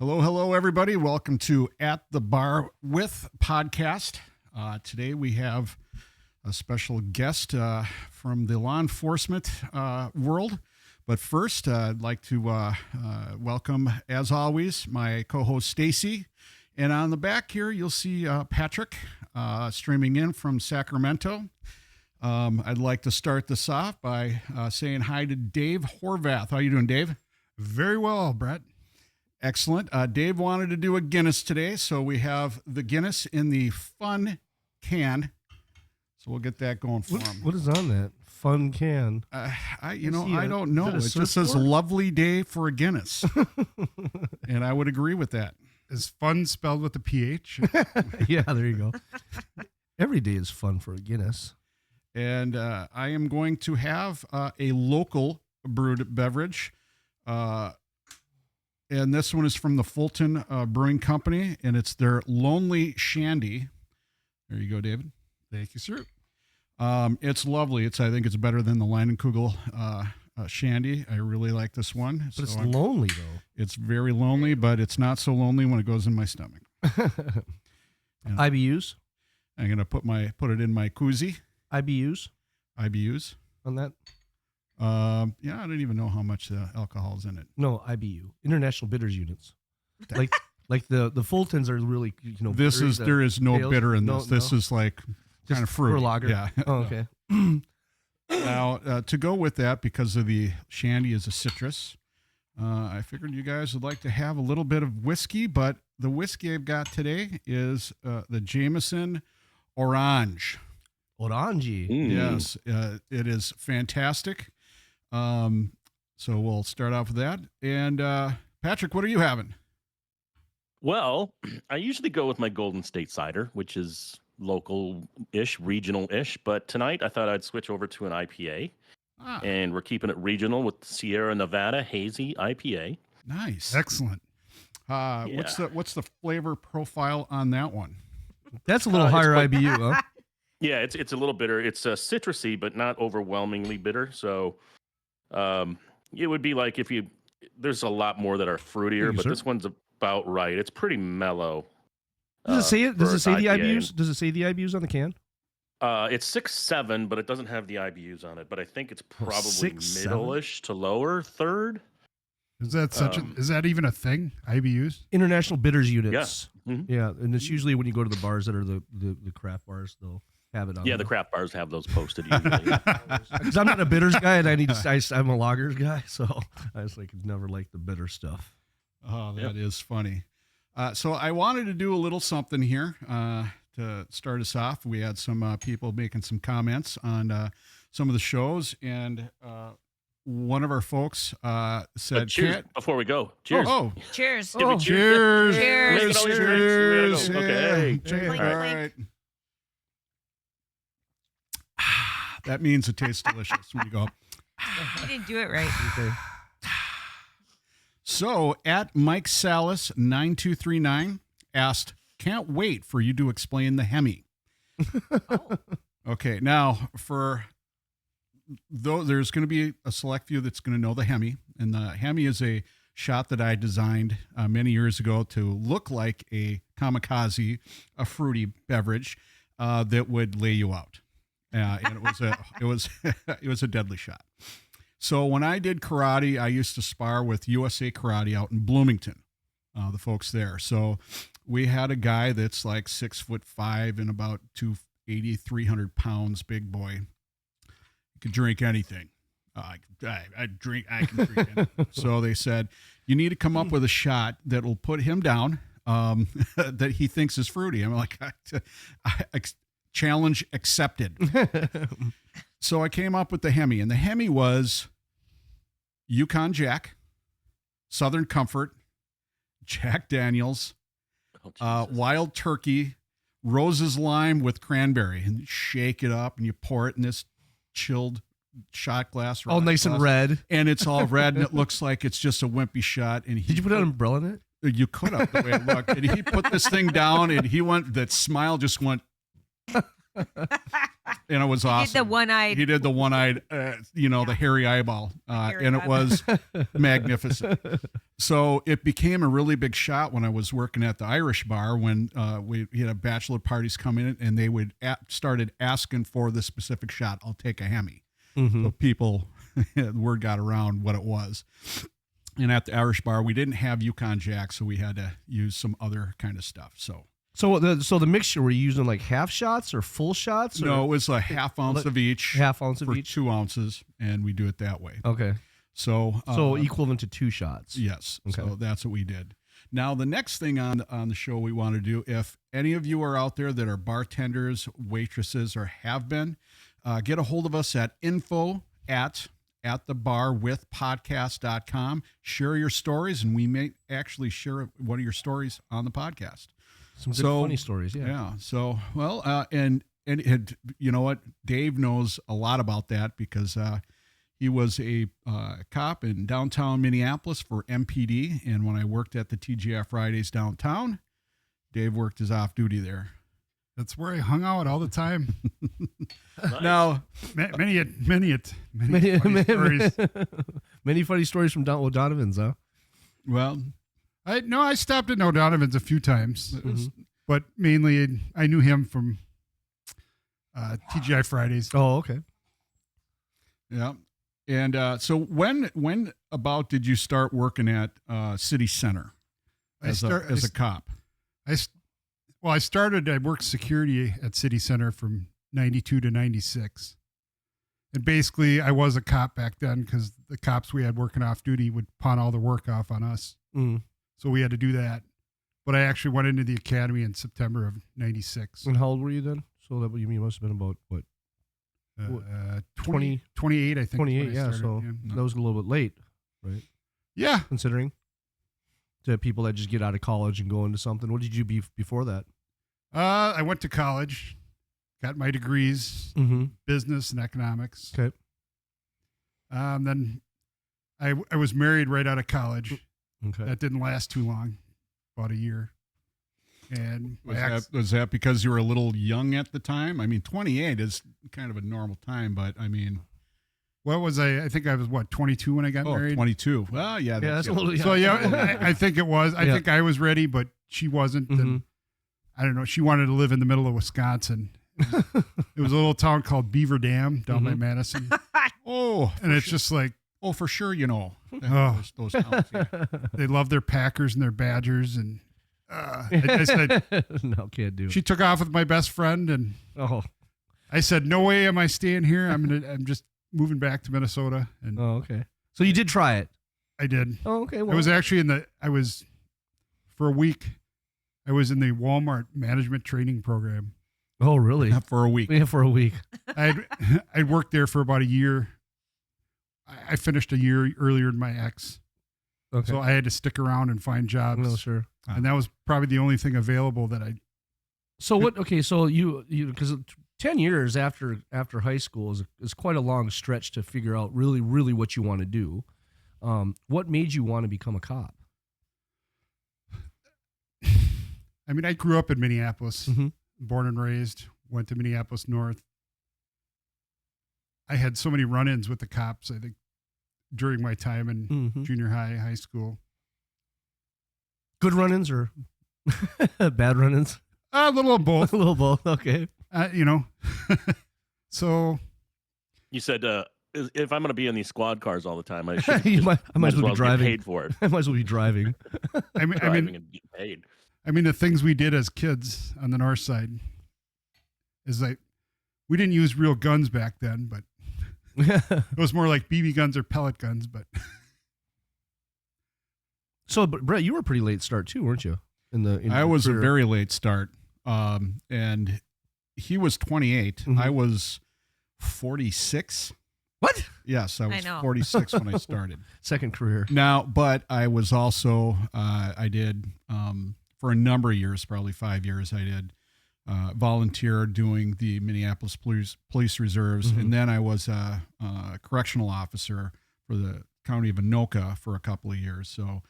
Hello, everybody. Welcome to At the Bar with podcast. Today we have a special guest from the law enforcement world. But first, I'd like to welcome, as always, my co-host Stacy. And on the back here, you'll see Patrick streaming in from Sacramento. I'd like to start this off by saying hi to Dave Horvath. How you doing, Dave? Very well, Brett. Excellent. Dave wanted to do a Guinness today, so we have the Guinness in the fun can. So we'll get that going for him. What is on that fun can? I don't know. It just says "lovely day for a Guinness," and I would agree with that. Is fun spelled with a PH? Yeah, there you go. Every day is fun for a Guinness. And I am going to have a local brewed beverage. And this one is from the Fulton Brewing Company, and it's their Lonely Shandy. There you go, David. Thank you, sir. It's lovely. I think it's better than the Leinenkugel Shandy. I really like this one. But it's lonely, though. It's very lonely, but it's not so lonely when it goes in my stomach. IBUs? I'm going to put it in my koozie. IBUs on that? I don't even know how much alcohol is in it. No, IBU, International Bitters Units. Like the Fultons are really, There is no ales. bitter in this. This is like kind of fruit. For lager. Yeah. Oh, okay. Now, to go with that, because of the shandy is a citrus, I figured you guys would like to have a little bit of whiskey, but the whiskey I've got today is the Jameson Orange. Orange. Yes, it is fantastic. So we'll start off with that. And Patrick, what are you having? Well, I usually go with my Golden State Cider, which is local-ish, regional-ish. But tonight I thought I'd switch over to an IPA. And we're keeping it regional with Sierra Nevada Hazy IPA. Nice. Excellent. What's the flavor profile on that one? That's a little higher IBU, huh? Yeah, it's a little bitter. It's citrusy, but not overwhelmingly bitter. So it would be like there's a lot more that are fruitier, but this one's about right. It's pretty mellow. Does it say it? Does it say the IPA. IBUs? Does it say the IBUs on the can? It's 6.7, but it doesn't have the IBUs on it. But I think it's probably 6.7? middle-ish to lower third. Is that is that even a thing? IBUs? International Bitters Units. Yeah. Mm-hmm. Yeah, and it's usually when you go to the bars that are the craft bars, they'll have it on. Yeah, there. the craft bars have those posted usually. Because I'm not a bitters guy, and I'm a lagers guy, so I just never liked the bitter stuff. Oh, that is funny. So I wanted to do a little something here to start us off. We had some people making some comments on some of the shows, and one of our folks said, cheers before we go. Cheers. Oh. Cheers. Give me Cheers. Cheers. Make it all your drinks. Okay. Clink, All clink. right. That means it tastes delicious when you go. You didn't do it right. Okay. So at Mike Salas 9239 asked, "Can't wait for you to explain the Hemi." Okay, now there's going to be a select few that's going to know the Hemi, and the Hemi is a shot that I designed many years ago to look like a kamikaze, a fruity beverage that would lay you out, and it was a deadly shot. So when I did karate, I used to spar with USA Karate out in Bloomington, the folks there. So we had a guy that's like 6'5" and about 280, 300 pounds, big boy. He could drink anything. I can drink anything. So they said, you need to come up with a shot that will put him down, that he thinks is fruity. I'm like, challenge accepted. So I came up with the Hemi, and the Hemi was Yukon Jack, Southern Comfort, Jack Daniels, Wild Turkey, Rose's Lime with cranberry, and you shake it up and you pour it in this chilled shot glass. All nice and red. And it's all red, and it looks like it's just a wimpy shot. And Did you put an umbrella in it? You could have, the way it looked. And he put this thing down, and that smile just went. And it was awesome. He did the one-eyed. He did the one-eyed, the hairy eyeball. And it was magnificent. So it became a really big shot when I was working at the Irish bar when we had bachelor parties come in and they would started asking for this specific shot. I'll take a Hemi. Mm-hmm. So people, the word got around what it was. And at the Irish bar, we didn't have Yukon Jack, so we had to use some other kind of stuff. So the mixture, were you using like half shots or full shots? Or? No, it was a half ounce of each. Half ounce of for each? 2 ounces, and we do it that way. Okay. So equivalent to 2 shots. Yes. Okay. So that's what we did. Now, the next thing on the show we want to do, if any of you are out there that are bartenders, waitresses, or have been, get a hold of us at info@thebarwithpodcast.com. Share your stories, and we may actually share one of your stories on the podcast. Some good funny stories, yeah. Yeah. So, well, and you know what? Dave knows a lot about that because he was a cop in downtown Minneapolis for MPD. And when I worked at the TGI Fridays downtown, Dave worked his off duty there. That's where I hung out all the time. Nice. Now, Many funny stories. Many funny stories from Donovan's, huh? well, I stopped at O'Donovan's a few times, Mm-hmm. but mainly I knew him from TGI Fridays. Oh, okay. yeah. And so when about did you start working at City Center as a cop? I worked security at City Center from 92 to 96. And basically I was a cop back then because the cops we had working off duty would pawn all the work off on us. Mm. So we had to do that. But I actually went into the academy in September of 96. And how old were you then? So that you must have been about what? 28, I think. 28, yeah. Started, So that was a little bit late, right? Yeah. Considering to people that just get out of college and go into something. What did you be before that? I went to college, got my degrees, Mm-hmm. business and economics. Okay. Then I was married right out of college. Okay. That didn't last too long, about a year. And Was that because you were a little young at the time? I mean, 28 is kind of a normal time, but I mean, what was I think I was 22 when I got married. 22. Well, yeah, Yeah, that's a little. So I think it was. I think I was ready, but she wasn't. Mhm. And I don't know. She wanted to live in the middle of Wisconsin. It was a little town called Beaver Dam down by Madison. Oh, And it's just like, oh, for sure, you know. Oh. Those towns, yeah. they love their Packers and their Badgers. And I said, No, can't do it. she took off with my best friend. And Oh, I said, no way am I staying here. I'm just moving back to Minnesota. And okay. So you did try it. I did. Oh, okay. Well, I was actually for a week, I was in the Walmart management training program. Oh, really? For a week. Yeah, for a week. I'd worked there for about a year. I finished a year earlier than my ex. Okay. So I had to stick around and find jobs. No, sure. And that was probably the only thing available that I. So what? Okay, so you because 10 years after high school is quite a long stretch to figure out really what you want to do. What made you want to become a cop? I mean, I grew up in Minneapolis, Mhm. born and raised, went to Minneapolis North. I had so many run-ins with the cops, I think, during my time in Mhm. junior high school. Good run-ins or bad run-ins? A little of both, A little both. Okay. you know. So You said if I'm going to be in these squad cars all the time, I I should might as well be get driving. paid for it. I might as well be driving. Driving and get paid. I mean, the things we did as kids on the north side is like, we didn't use real guns back then, but it was more like BB guns or pellet guns. But So, but Brett, you were a pretty late start too, weren't you? I was a career? very late start. And he was 28. Mhm. I was 46. What? Yes, I was know. 46 when I started. Second career. Now, but I was also, I did, for a number of years, probably 5 years, I did volunteer doing the Minneapolis Police Reserves. Mhm. And then I was a correctional officer for the county of Anoka for a couple of years. So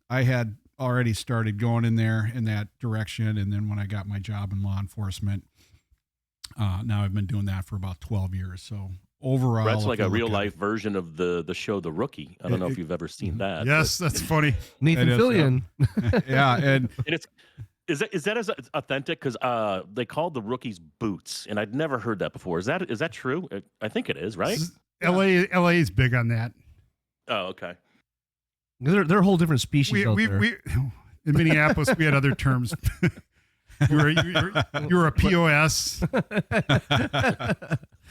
I had already started going in there in that direction. And then when I got my job in law enforcement, now I've been doing that for about 12 years. So overall. Brett's like if a you look real at life version of the show The Rookie. I don't know if you've ever seen that. Yes, that's funny. Nathan It is, Fillion. yeah, and And it's is that as authentic? Because they called the rookies boots, and I'd never heard that before. Is that true? I think it is, right? LA is big on that. Oh, okay. They're a whole different species out there. In Minneapolis, we had other terms. you were a POS.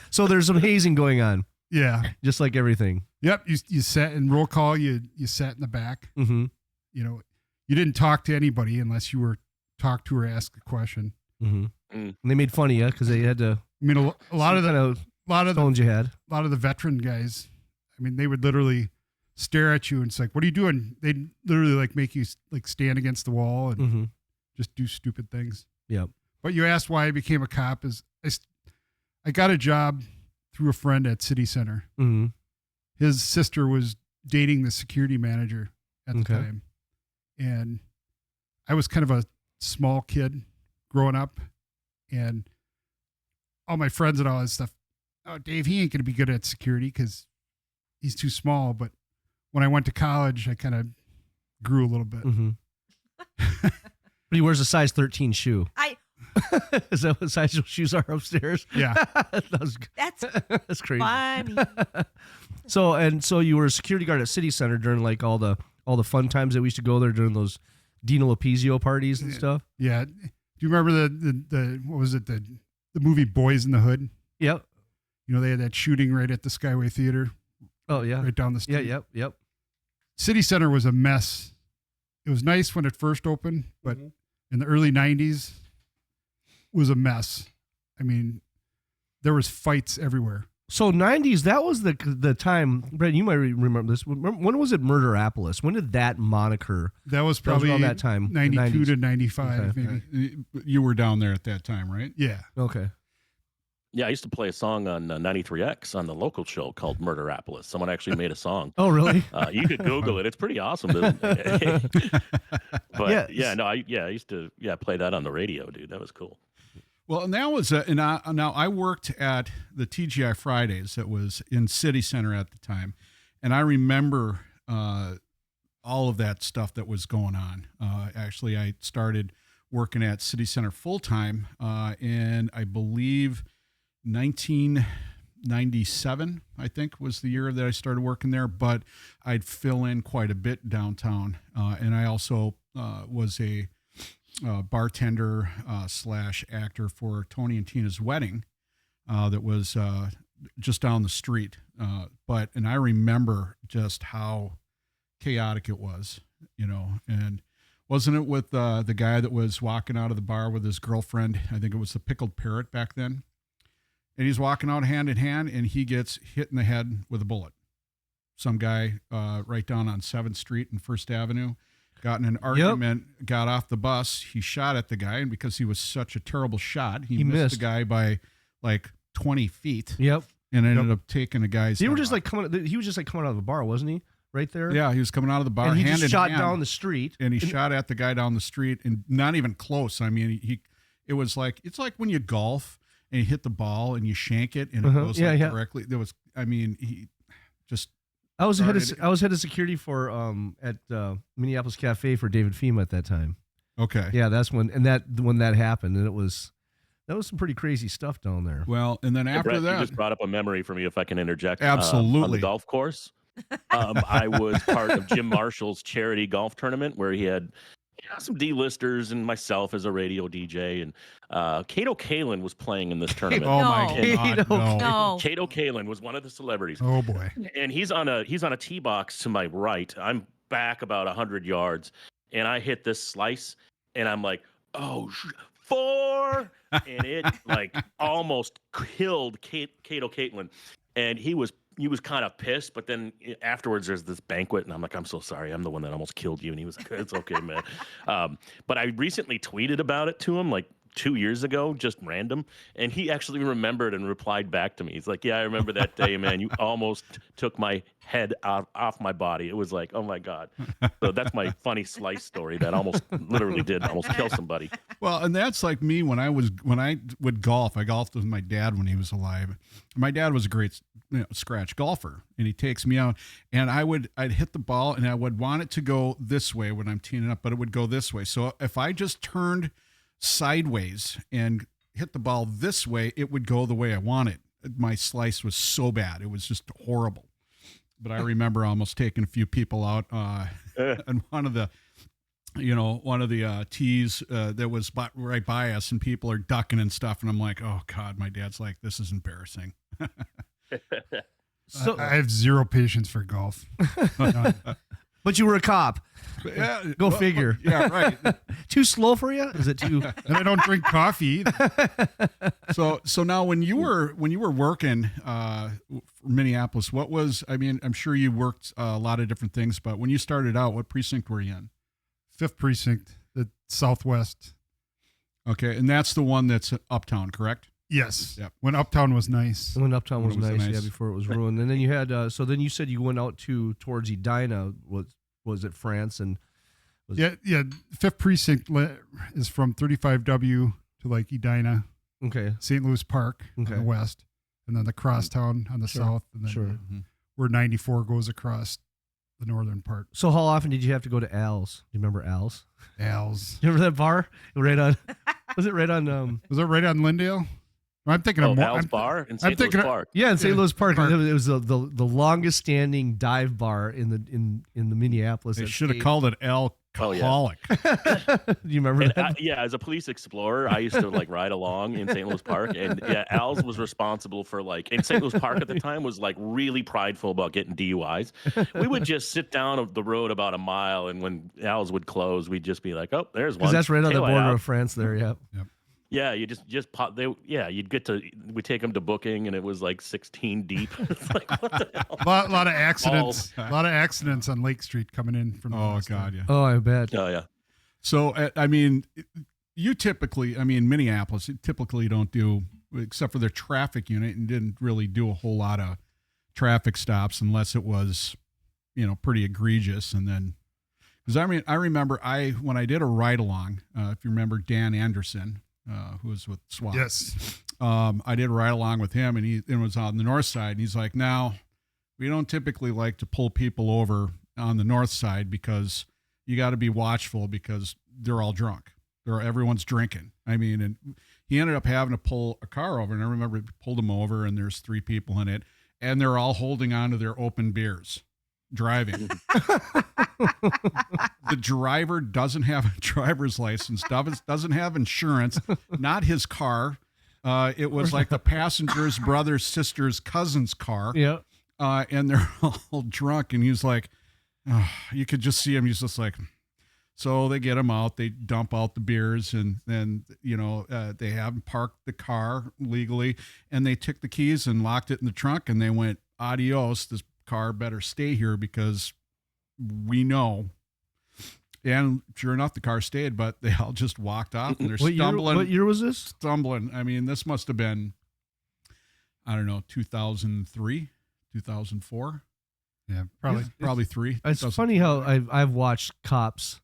So there's some hazing going on, Yeah. just like everything. Yep. You sat in roll call. You sat in the back. Mm-hmm. You know, you didn't talk to anybody unless you were talked to or asked a question. Mm-hmm. Mm. And they made fun of you because they had to. I mean, a lot of the stones you had. a lot of the veteran guys. I mean, they would literally stare at you and it's like, "What are you doing?" They'd literally like make you like stand against the wall and Mm-hmm. just do stupid things. Yep. But you asked why I became a cop. I got a job through a friend at City Center. Mm-hmm. His sister was dating the security manager at the Okay. time. And I was kind of a small kid growing up. And all my friends and all that stuff, "Oh, Dave, he ain't going to be good at security because he's too small." But when I went to college, I kind of grew a little bit. Mm-hmm. But he wears a size 13 shoe. Is that what size your shoes are upstairs? Yeah. That's crazy. Funny. So you were a security guard at City Center during like all the fun times that we used to go there during those Dino Lapizio parties and stuff. Yeah. Do you remember the what was it, the movie Boys in the Hood? Yep. You know, they had that shooting right at the Skyway Theater, Oh yeah. right down the street. Yeah. Yep. City Center was a mess. It was nice when it first opened, but in the early 90s was a mess. I mean, there was fights everywhere. So 90s, that was the time. Brett, you might remember this. When was it Murderapolis? When did that moniker? That was probably around that time, the 92 90s. to 95, Okay. maybe. you were down there at that time, right? Yeah. Okay. Yeah, I used to play a song on 93X on the local show called Murderapolis. Someone actually made a song. Oh, really? You could Google it. It's pretty awesome. But I used to play that on the radio, dude. That was cool. Well, and that was now I worked at the TGI Fridays that was in City Center at the time, and I remember all of that stuff that was going on. Actually, I started working at City Center full time, and I believe 1997, I think, was the year that I started working there. But I'd fill in quite a bit downtown, and I also was a bartender / actor for Tony and Tina's wedding that was just down the street. And I remember just how chaotic it was, and wasn't it with the guy that was walking out of the bar with his girlfriend? I think it was the Pickled Parrot back then. And he's walking out hand in hand and he gets hit in the head with a bullet. Some guy right down on 7th Street and 1st Avenue. Got in an argument, got off the bus. He shot at the guy, and because he was such a terrible shot, he missed the guy by like 20 feet. Yep. And ended up taking the guy's. He was just like coming out of the bar, wasn't he? Right there. Yeah, he was coming out of the bar. And he hand just in shot hand, down the street. and he shot at the guy down the street, and not even close. I mean, it was like it's like when you golf and you hit the ball and you shank it, and it goes directly. There was, I mean, he just. I was head of security for at Minneapolis Cafe for David Fema at that time. Okay. Yeah, that's when that happened, and that was some pretty crazy stuff down there. Well, and then after Brett, that, you just brought up a memory for me, if I can interject. Absolutely. On the golf course, I was part of Jim Marshall's charity golf tournament where he had some D-listers and myself as a radio DJ, and Kato Kalin was playing in this tournament. oh my God, No. Kato Kalin was one of the celebrities. Oh boy. And he's on a tee box to my right. I'm back about 100 yards, and I hit this slice, and I'm like, 4, and it like almost killed Kato Caitlin, and he was kind of pissed. But then afterwards, there's this banquet, and I'm like, I'm so sorry, I'm the one that almost killed you. And he was like, it's okay, man. But I recently tweeted about it to him, like 2 years ago, just random, and he actually remembered and replied back to me. He's like, yeah, I remember that day, man. You almost took my head off my body. It was like, oh my God. So that's my funny slice story that literally did almost kill somebody. Well, and that's like me when I would golf. I golfed with my dad when he was alive. My dad was a great scratch golfer, and he takes me out, and I'd hit the ball, and I would want it to go this way when I'm teeing up, but it would go this way. So if I just turned sideways and hit the ball this way, it would go the way I wanted. My slice was so bad. It was just horrible. But I remember almost taking a few people out on one of the tees that was right by us, and people are ducking and stuff. And I'm like, oh God, my dad's like, this is embarrassing. So I have zero patience for golf. But you were a cop. Yeah, Go figure. Yeah, right. Too slow for you? Is it too? And I don't drink coffee either. So now when you were working for Minneapolis, I'm sure you worked a lot of different things, but when you started out, what precinct were you in? 5th precinct, the Southwest. Okay, and that's the one that's uptown, correct? Yes. Yep. When Uptown was nice. When Uptown was nice, nice. yeah, before it was ruined. And then you had, so then you said you went out towards Edina, was it France? And Yeah. 5th precinct is from 35W to like Edina, okay, St. Louis Park on Okay. the west, and then the crosstown on the Sure. south, and then Sure. where 94 goes across the northern part. So how often did you have to go to Al's? Do you remember Al's? Al's. You remember that bar? Right on, was it right on, Was it right on Lindale? I'm thinking of more. Al's Bar in St. Louis thinking of- Park. yeah, in St. Yeah, Louis Park. Park. It was the longest standing dive bar in the Minneapolis. They that should have state. called it alcoholic. Do you remember And that? as a police explorer, I used to like ride along in St. Louis Park, and yeah, Al's was responsible for and St. Louis Park at the time was like really prideful about getting DUIs. We would just sit down the road about a mile, and when Al's would close, we'd just be like, "Oh, there's one." Because that's right on the KY border Al. of France. There, yeah. Yeah, you just pop. You'd get to. We take them to booking, and it was like 16 deep. It's like, what the hell? A lot of accidents. A lot of accidents on Lake Street coming in from. the Oh west. God, yeah. Oh, I bet. Oh yeah. So you typically, Minneapolis, you typically don't do, except for their traffic unit, and didn't really do a whole lot of traffic stops unless it was, pretty egregious. And then, because I remember when I did a ride along, if you remember Dan Anderson, who was with SWAT. Yes. I did a ride along with him, and it was on the north side. And he's like, now, we don't typically like to pull people over on the north side because you got to be watchful because they're all drunk. Everyone's drinking. And he ended up having to pull a car over, and I remember he pulled him over, and there's 3 people in it, and they're all holding on to their open beers, driving. The driver doesn't have a driver's license, doesn't have insurance, not his car. It was like the passenger's brother's sister's cousin's car. Yeah. And they're all drunk, and he's like, you could just see him. He's just like, so they get him out, they dump out the beers, and then, they have him park the car legally, and they took the keys and locked it in the trunk, and they went, adios, this car better stay here because we know. And sure enough, the car stayed, but they all just walked off, and they're stumbling. What year was this? Stumbling. This must have been, 2003, 2004. Yeah, Probably 3. It's funny how I've watched cops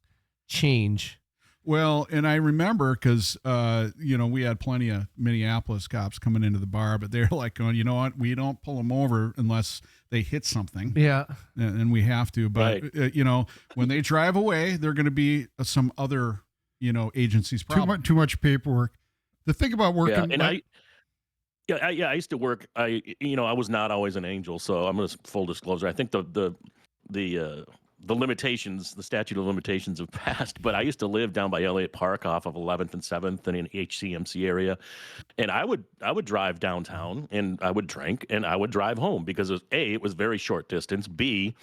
change. Well, and I remember because, we had plenty of Minneapolis cops coming into the bar, but they're like going, you know what? We don't pull them over unless they hit something. Yeah. And we have to. But, Right. When they drive away, they're going to be some other, agency's problem. too much paperwork. The thing about working. Yeah, and I used to work. I was not always an angel, so I'm going to full disclosure. I think the limitations, the statute of limitations have passed, but I used to live down by Elliott Park off of 11th and 7th and in HCMC area. And I would drive downtown, and I would drink, and I would drive home because it was very short distance. B,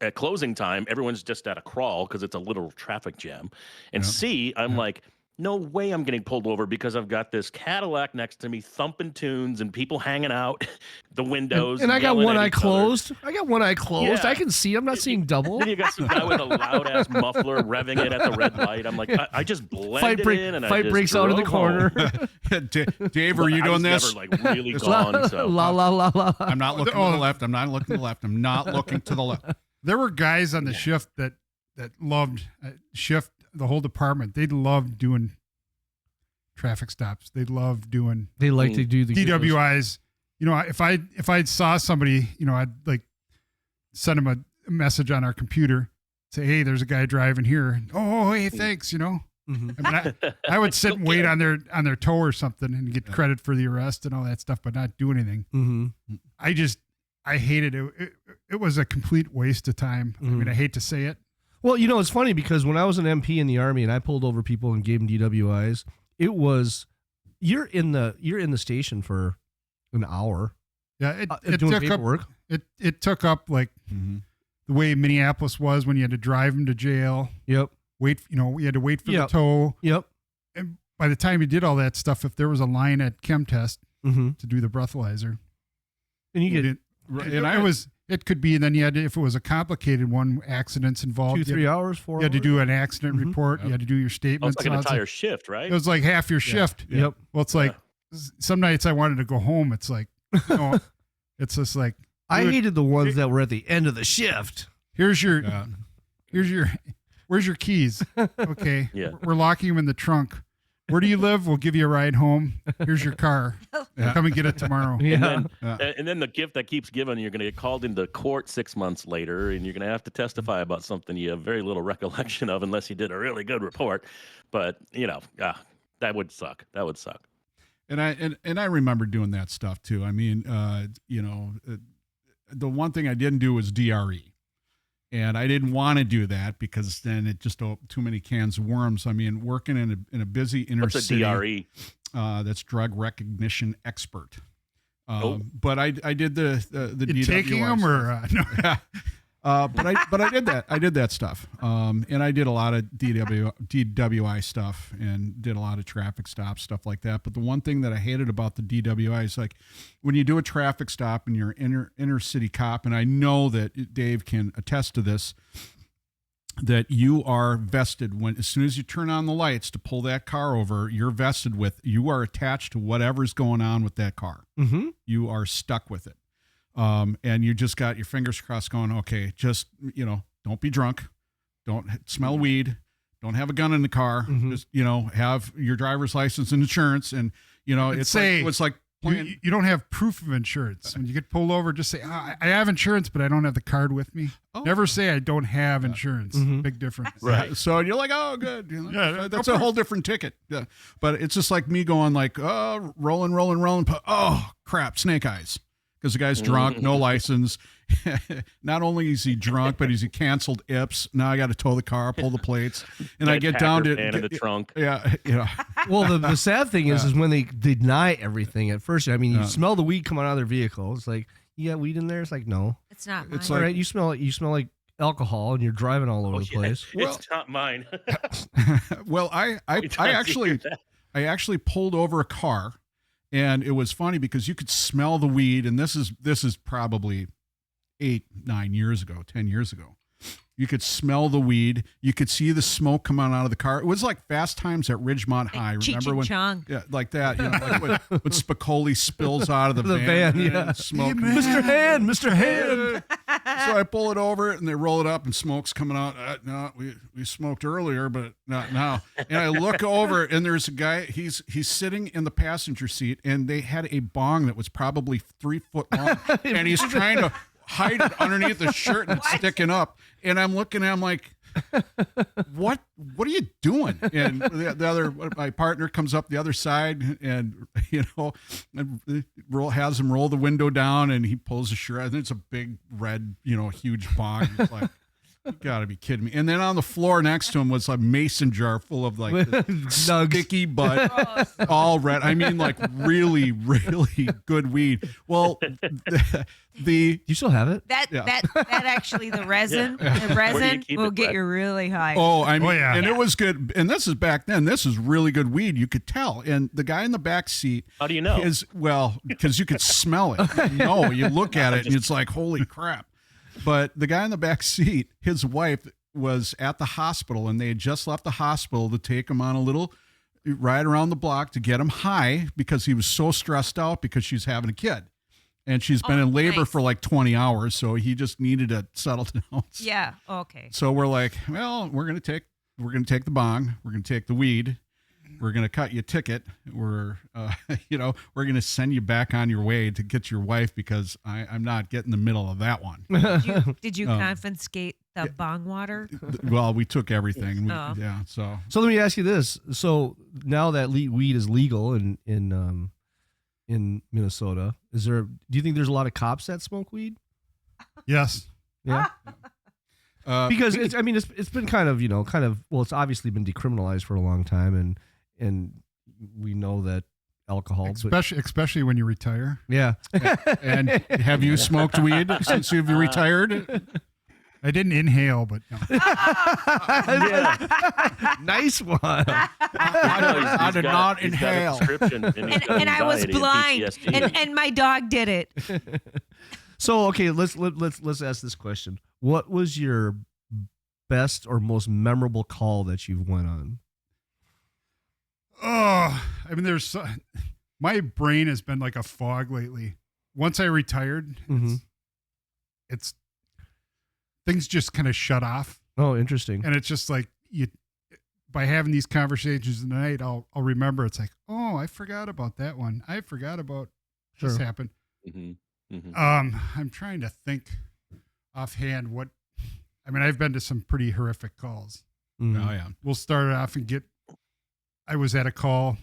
at closing time, everyone's just at a crawl because it's a literal traffic jam. And C, I'm like, no way I'm getting pulled over because I've got this Cadillac next to me thumping tunes and people hanging out the windows. And I got yelling one at eye each other. closed. Yeah. I can see. I'm not seeing double. Then you got some guy with a loud ass muffler revving it at the red light. I'm like, I just blended in, and I Fight just breaks out in the drove corner. home. Dave, are you I doing was this? Never like really gone. So La la la la. I'm not looking to the left. I'm not looking to the left. I'm not looking to the left. There were guys on the shift that loved the whole department. They loved doing traffic stops. They loved doing They like to do the DWIs. if I saw somebody, I'd like send them a message on our computer, say, hey, there's a guy driving here. Oh, hey, thanks. Mm-hmm. I mean, I would sit and wait on their toe or something and get credit for the arrest and all that stuff, but not do anything. Mm-hmm. I hated it. It was a complete waste of time. I mean, I hate to say it. Well, it's funny because when I was an MP in the Army and I pulled over people and gave them DWIs, it was you're in the station for an hour. Yeah, it doing took paperwork. up. It took up like the way Minneapolis was when you had to drive them to jail. Yep. Wait, you had to wait for the tow. Yep. And by the time you did all that stuff, if there was a line at chem test to do the breathalyzer, and you get it could be, and then you had to, if it was a complicated one, accidents involved. 2-3 hours, 4 hours. You had to do an accident report. You had to do your statements. It's like an entire shift, right? It was like half your shift. Yep. Well, it's like some nights I wanted to go home. It's like, it's just like, I hated the ones that were at the end of the shift. Where's your keys? Okay. Yeah. We're locking them in the trunk. Where do you live? We'll give you a ride home. Here's your car. Come and get it tomorrow. Yeah. And then the gift that keeps giving, you're going to get called into court 6 months later, and you're going to have to testify about something you have very little recollection of, unless you did a really good report. But that would suck. That would suck. And I remember doing that stuff too. I mean, the one thing I didn't do was DRE. And I didn't want to do that because then it just opened too many cans of worms. I mean, working in a busy inner city. What's a DRE? That's drug recognition expert. But I did the DWI taking them or no? but I did that. I did that stuff. And I did a lot of DWI stuff and did a lot of traffic stops, stuff like that. But the one thing that I hated about the DWI is like when you do a traffic stop and you're inner city cop, and I know that Dave can attest to this, that you are vested as soon as you turn on the lights to pull that car over, you are attached to whatever's going on with that car. Mm-hmm. You are stuck with it. And you just got your fingers crossed going, okay, just, don't be drunk. Don't smell weed. Don't have a gun in the car. Mm-hmm. Just, have your driver's license and insurance. And, it's like playing. You don't have proof of insurance. When you get pulled over, just say, I have insurance, but I don't have the card with me. Oh. Never say I don't have insurance. Mm-hmm. Big difference. Right. So you're like, oh, good. That's no a whole different ticket. Yeah. But it's just like me going like, oh, rolling. Oh, crap, snake eyes. Because the guy's drunk, no license. Not only is he drunk, but he's canceled IPS. Now I got to tow the car, pull the plates, and I get down to in the trunk. Yeah. Well, the sad thing is when they deny everything at first. I mean, you smell the weed coming out of their vehicle. It's like, you got weed in there? It's like, no. It's not mine. It's All like, right, you smell like alcohol, and you're driving all over the place. It's not mine. well, I actually pulled over a car. And it was funny because you could smell the weed, and this is probably 8-9 years ago, 10 years ago. You could smell the weed. You could see the smoke coming out of the car. It was like Fast Times at Ridgemont High. Remember when? Yeah, like that. Like when Spicoli spills out of the van. Yeah. Smoke. Hey, Mr. Hand, Mr. Hand. So I pull it over, and they roll it up, and smoke's coming out. No, we smoked earlier, but not now. And I look over, and there's a guy. He's sitting in the passenger seat, and they had a bong that was probably 3 foot long, and he's trying to hide it underneath the shirt, and it's sticking up. And I'm looking at him like, what are you doing? And the other, my partner comes up the other side and has him roll the window down, and he pulls the shirt. I think it's a big red, huge bong. It's like, you gotta be kidding me. And then on the floor next to him was a mason jar full of like sticky but all red. I mean, like really, really good weed. Well, you still have it? That actually the resin will get you really high. Oh, I mean, yeah. And it was good. And this is back then. This is really good weed. You could tell. And the guy in the back seat. How do you know? Because you could smell it. You look at it and it's like, holy crap. But the guy in the back seat, his wife was at the hospital, and they had just left the hospital to take him on a little ride around the block to get him high because he was so stressed out because she's having a kid. And she's been in labor for like 20 hours, so he just needed to settle down. Yeah, okay. So we're like, well, we're going to take the bong, we're going to take the weed, we're going to cut you a ticket. We're, we're going to send you back on your way to get your wife because I'm not getting the middle of that one. Did you confiscate the bong water? Well, we took everything. Oh. Yeah. So let me ask you this. So now that weed is legal in Minnesota, do you think there's a lot of cops that smoke weed? Yes. Yeah. Because it's been kind of it's obviously been decriminalized for a long time, and we know that alcohol, especially when you retire. Yeah. And have you smoked weed since you've retired? I didn't inhale, but no. Nice one. I did not inhale. And I was blind, and my dog did it. So okay, let's ask this question. What was your best or most memorable call that you've went on? Oh, I mean, my brain has been like a fog lately. Once I retired, it's things just kind of shut off. Oh, interesting. And it's just like by having these conversations tonight, I'll remember. It's like, oh, I forgot about that one. I forgot about this happened. Mm-hmm. Mm-hmm. I'm trying to think offhand I've been to some pretty horrific calls. Mm-hmm. Oh yeah. We'll start it off I was at a call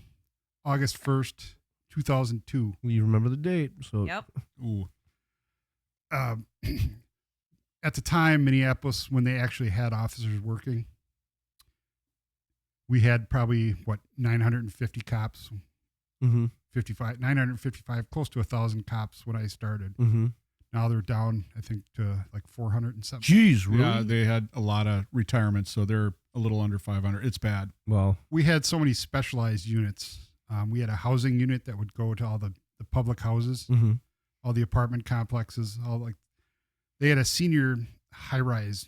August 1st, 2002. You remember the date. So Yep. Ooh. At the time, Minneapolis, when they actually had officers working, we had probably 950 cops, 955, close to 1,000 cops when I started. Mm-hmm. Now they're down, I think, to like 400 and something. Jeez, really? Yeah, they had a lot of retirements, so they're a little under 500. It's bad. Wow. We had so many specialized units. We had a housing unit that would go to all the public houses, all the apartment complexes, they had a senior high-rise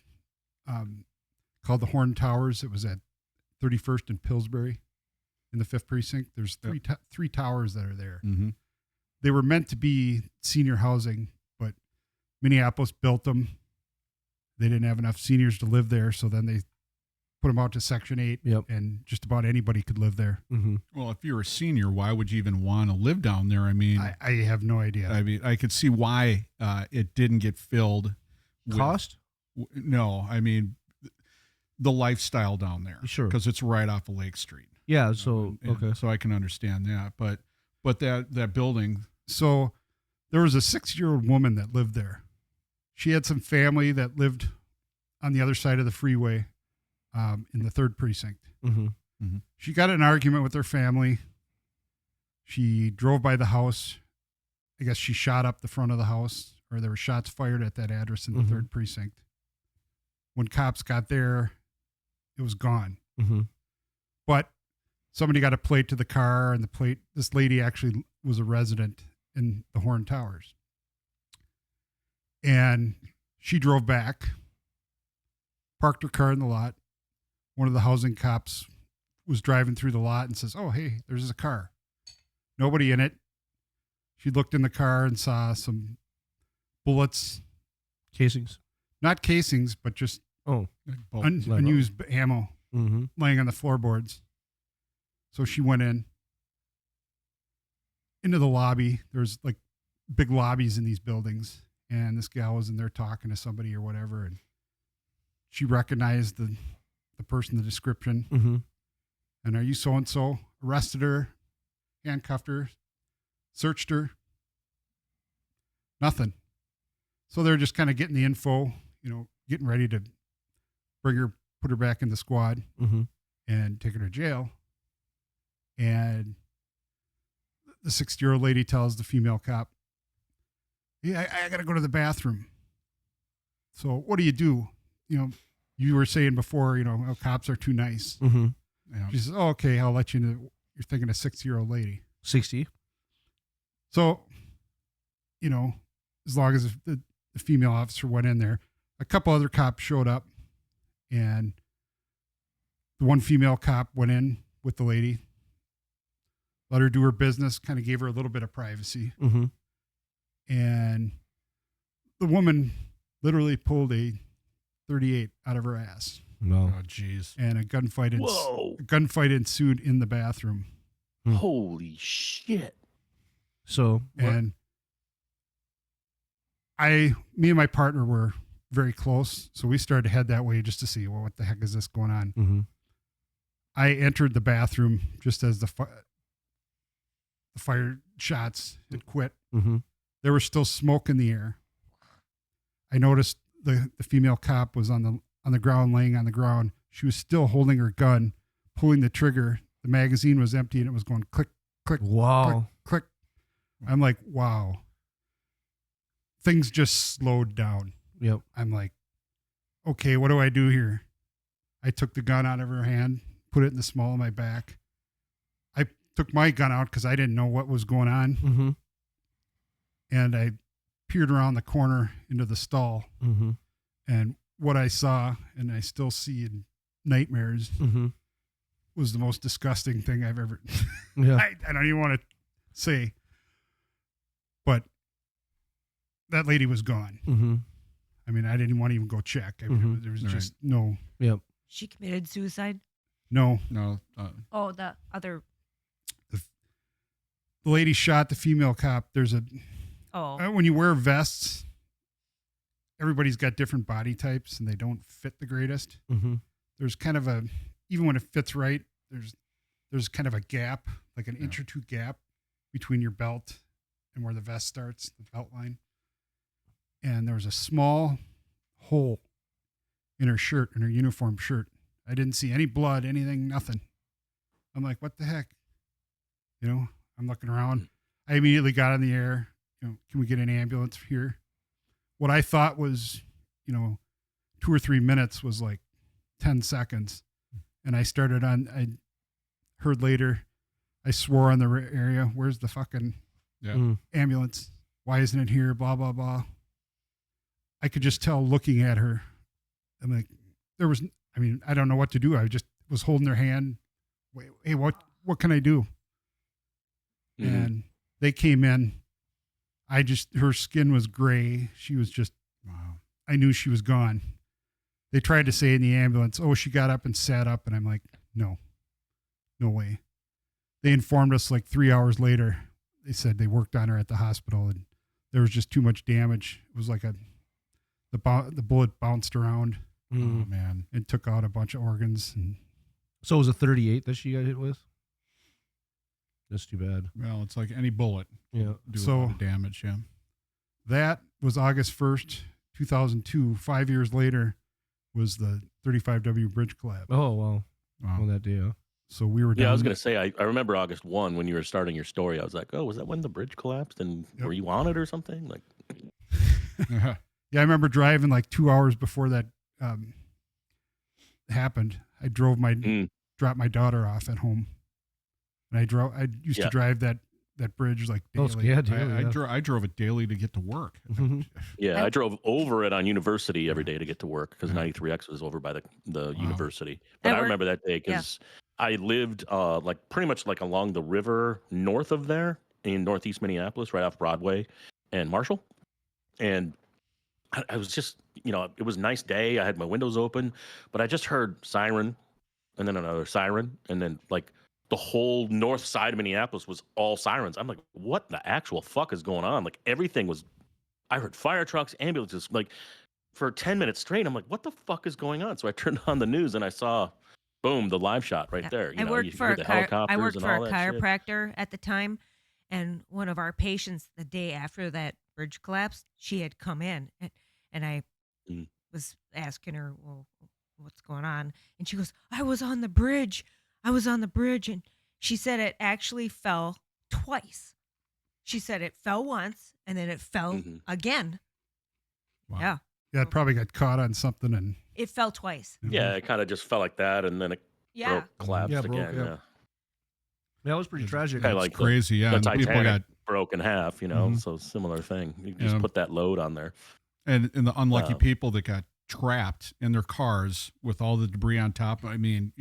called the Horn Towers. It was at 31st and Pillsbury in the 5th Precinct. There's three towers that are there. Mm-hmm. They were meant to be senior housing, but Minneapolis built them. They didn't have enough seniors to live there, so then they put them out to Section 8, and just about anybody could live there. Mm-hmm. Well, if you're a senior, why would you even want to live down there? I mean, I have no idea. I mean, I could see why it didn't get filled. Cost? No, I mean, the lifestyle down there. Sure. Because it's right off of Lake Street. Yeah, so, okay. So I can understand that. But that building. So there was a 6-year-old woman that lived there. She had some family that lived on the other side of the freeway in the 3rd Precinct. Mm-hmm. Mm-hmm. She got in an argument with her family. She drove by the house. I guess she shot up the front of the house, or there were shots fired at that address in the 3rd Precinct. When cops got there, it was gone. Mm-hmm. But somebody got a plate to the car, and this lady actually was a resident in the Horn Towers. And she drove back, parked her car in the lot. One of the housing cops was driving through the lot and says, "Oh, hey, there's a car." Nobody in it. She looked in the car and saw some bullets. Casings? Not casings, but just unused ammo laying on the floorboards. So she went into the lobby. There's like big lobbies in these buildings. And this gal was in there talking to somebody or whatever. And she recognized the person, the description. Mm-hmm. And are you so-and-so? Arrested her, handcuffed her, searched her. Nothing. So they're just kind of getting the info, getting ready to put her back in the squad and take her to jail. And the 60-year-old lady tells the female cop, "Yeah, I got to go to the bathroom." So what do? You were saying before, cops are too nice. Mm-hmm. Yeah. She says, "Oh, okay, I'll let you know." You're thinking a 60-year-old lady. 60. So, as long as the female officer went in there, a couple other cops showed up, and the one female cop went in with the lady, let her do her business, kind of gave her a little bit of privacy. Mm-hmm. And the woman literally pulled a .38 out of her ass. No. Oh, jeez. And a gunfight Whoa. ensued in the bathroom. Holy shit. So, And me and my partner were very close, so we started to head that way just to see, well, what the heck is this going on? mm-hmm. I entered the bathroom just as the fire shots had quit. Mm-hmm. There was still smoke in the air. I noticed the female cop was on the ground, laying on the ground. She was still holding her gun, pulling the trigger. The magazine was empty, and it was going click, click, Wow. click, click. I'm like, wow. Things just slowed down. Yep. I'm like, okay, what do I do here? I took the gun out of her hand, put it in the small of my back. I took my gun out because I didn't know what was going on. Mm-hmm. And I peered around the corner into the stall. Mm-hmm. And what I saw, and I still see in nightmares, Mm-hmm. was the most disgusting thing I've ever. Yeah. I don't even want to say, but that lady was gone. Mm-hmm. I mean, I didn't want to even go check. There was Right. just no. Yep. She committed suicide. No. No. Oh, the other. The lady shot the female cop. There's when you wear vests, everybody's got different body types and they don't fit the greatest. Mm-hmm. There's kind of even when it fits right, there's kind of a gap, like an inch or two gap between your belt and where the vest starts, the belt line. And there was a small hole in her shirt, in her uniform shirt. I didn't see any blood, anything, nothing. I'm like, what the heck? I'm looking around. I immediately got in the air. Can we get an ambulance here? What I thought was, 2 or 3 minutes was like 10 seconds. And I heard later, I swore on the area, where's the fucking ambulance? Why isn't it here? Blah, blah, blah. I could just tell looking at her. I'm like, I don't know what to do. I just was holding her hand. Wait, hey, what can I do? Mm-hmm. And they came in. Her skin was gray. She was just, wow. I knew she was gone. They tried to say in the ambulance, oh, she got up and sat up. And I'm like, no way. They informed us like 3 hours later. They said they worked on her at the hospital and there was just too much damage. It was like the bullet bounced around. Mm-hmm. Oh, man. And took out a bunch of organs. And So it was a 38 that she got hit with? That's too bad. Well, it's like any bullet. Yeah. Do a lot of damage, yeah. That was August 1st, 2002. 5 years later was the 35W bridge collapse. Oh, wow. On that day, yeah. So we were down. Yeah, I was going to say, I remember August 1 when you were starting your story. I was like, oh, was that when the bridge collapsed? And were you on it or something? Like, Yeah, I remember driving like 2 hours before that happened. I dropped my daughter off at home. And I used to drive that bridge like daily. I drove it daily to get to work. Mm-hmm. Yeah, I drove over it on University every day to get to work because 93X was over by the University. But I remember that day because I lived like pretty much like along the river north of there in northeast Minneapolis, right off Broadway and Marshall. And I was just, it was a nice day. I had my windows open, but I just heard siren and then another siren. And then like the whole north side of Minneapolis was all sirens. I'm like, what the actual fuck is going on? Like everything was, I heard fire trucks, ambulances, like for 10 minutes straight. I'm like, what the fuck is going on? So I turned on the news and I saw, boom, the live shot right there. I worked for a chiropractor at the time. And one of our patients, the day after that bridge collapsed, she had come in and I was asking her, well, what's going on? And she goes, I was on the bridge. And she said it actually fell twice. She said it fell once and then it fell again. Wow. Yeah. Yeah, it probably got caught on something and it fell twice. Yeah, it kind of just fell like that and then it collapsed again. Yeah. That was pretty tragic. Kind of like crazy, the and Titanic people got broke in half, so similar thing. You just put that load on there. And the unlucky people that got trapped in their cars with all the debris on top. I mean,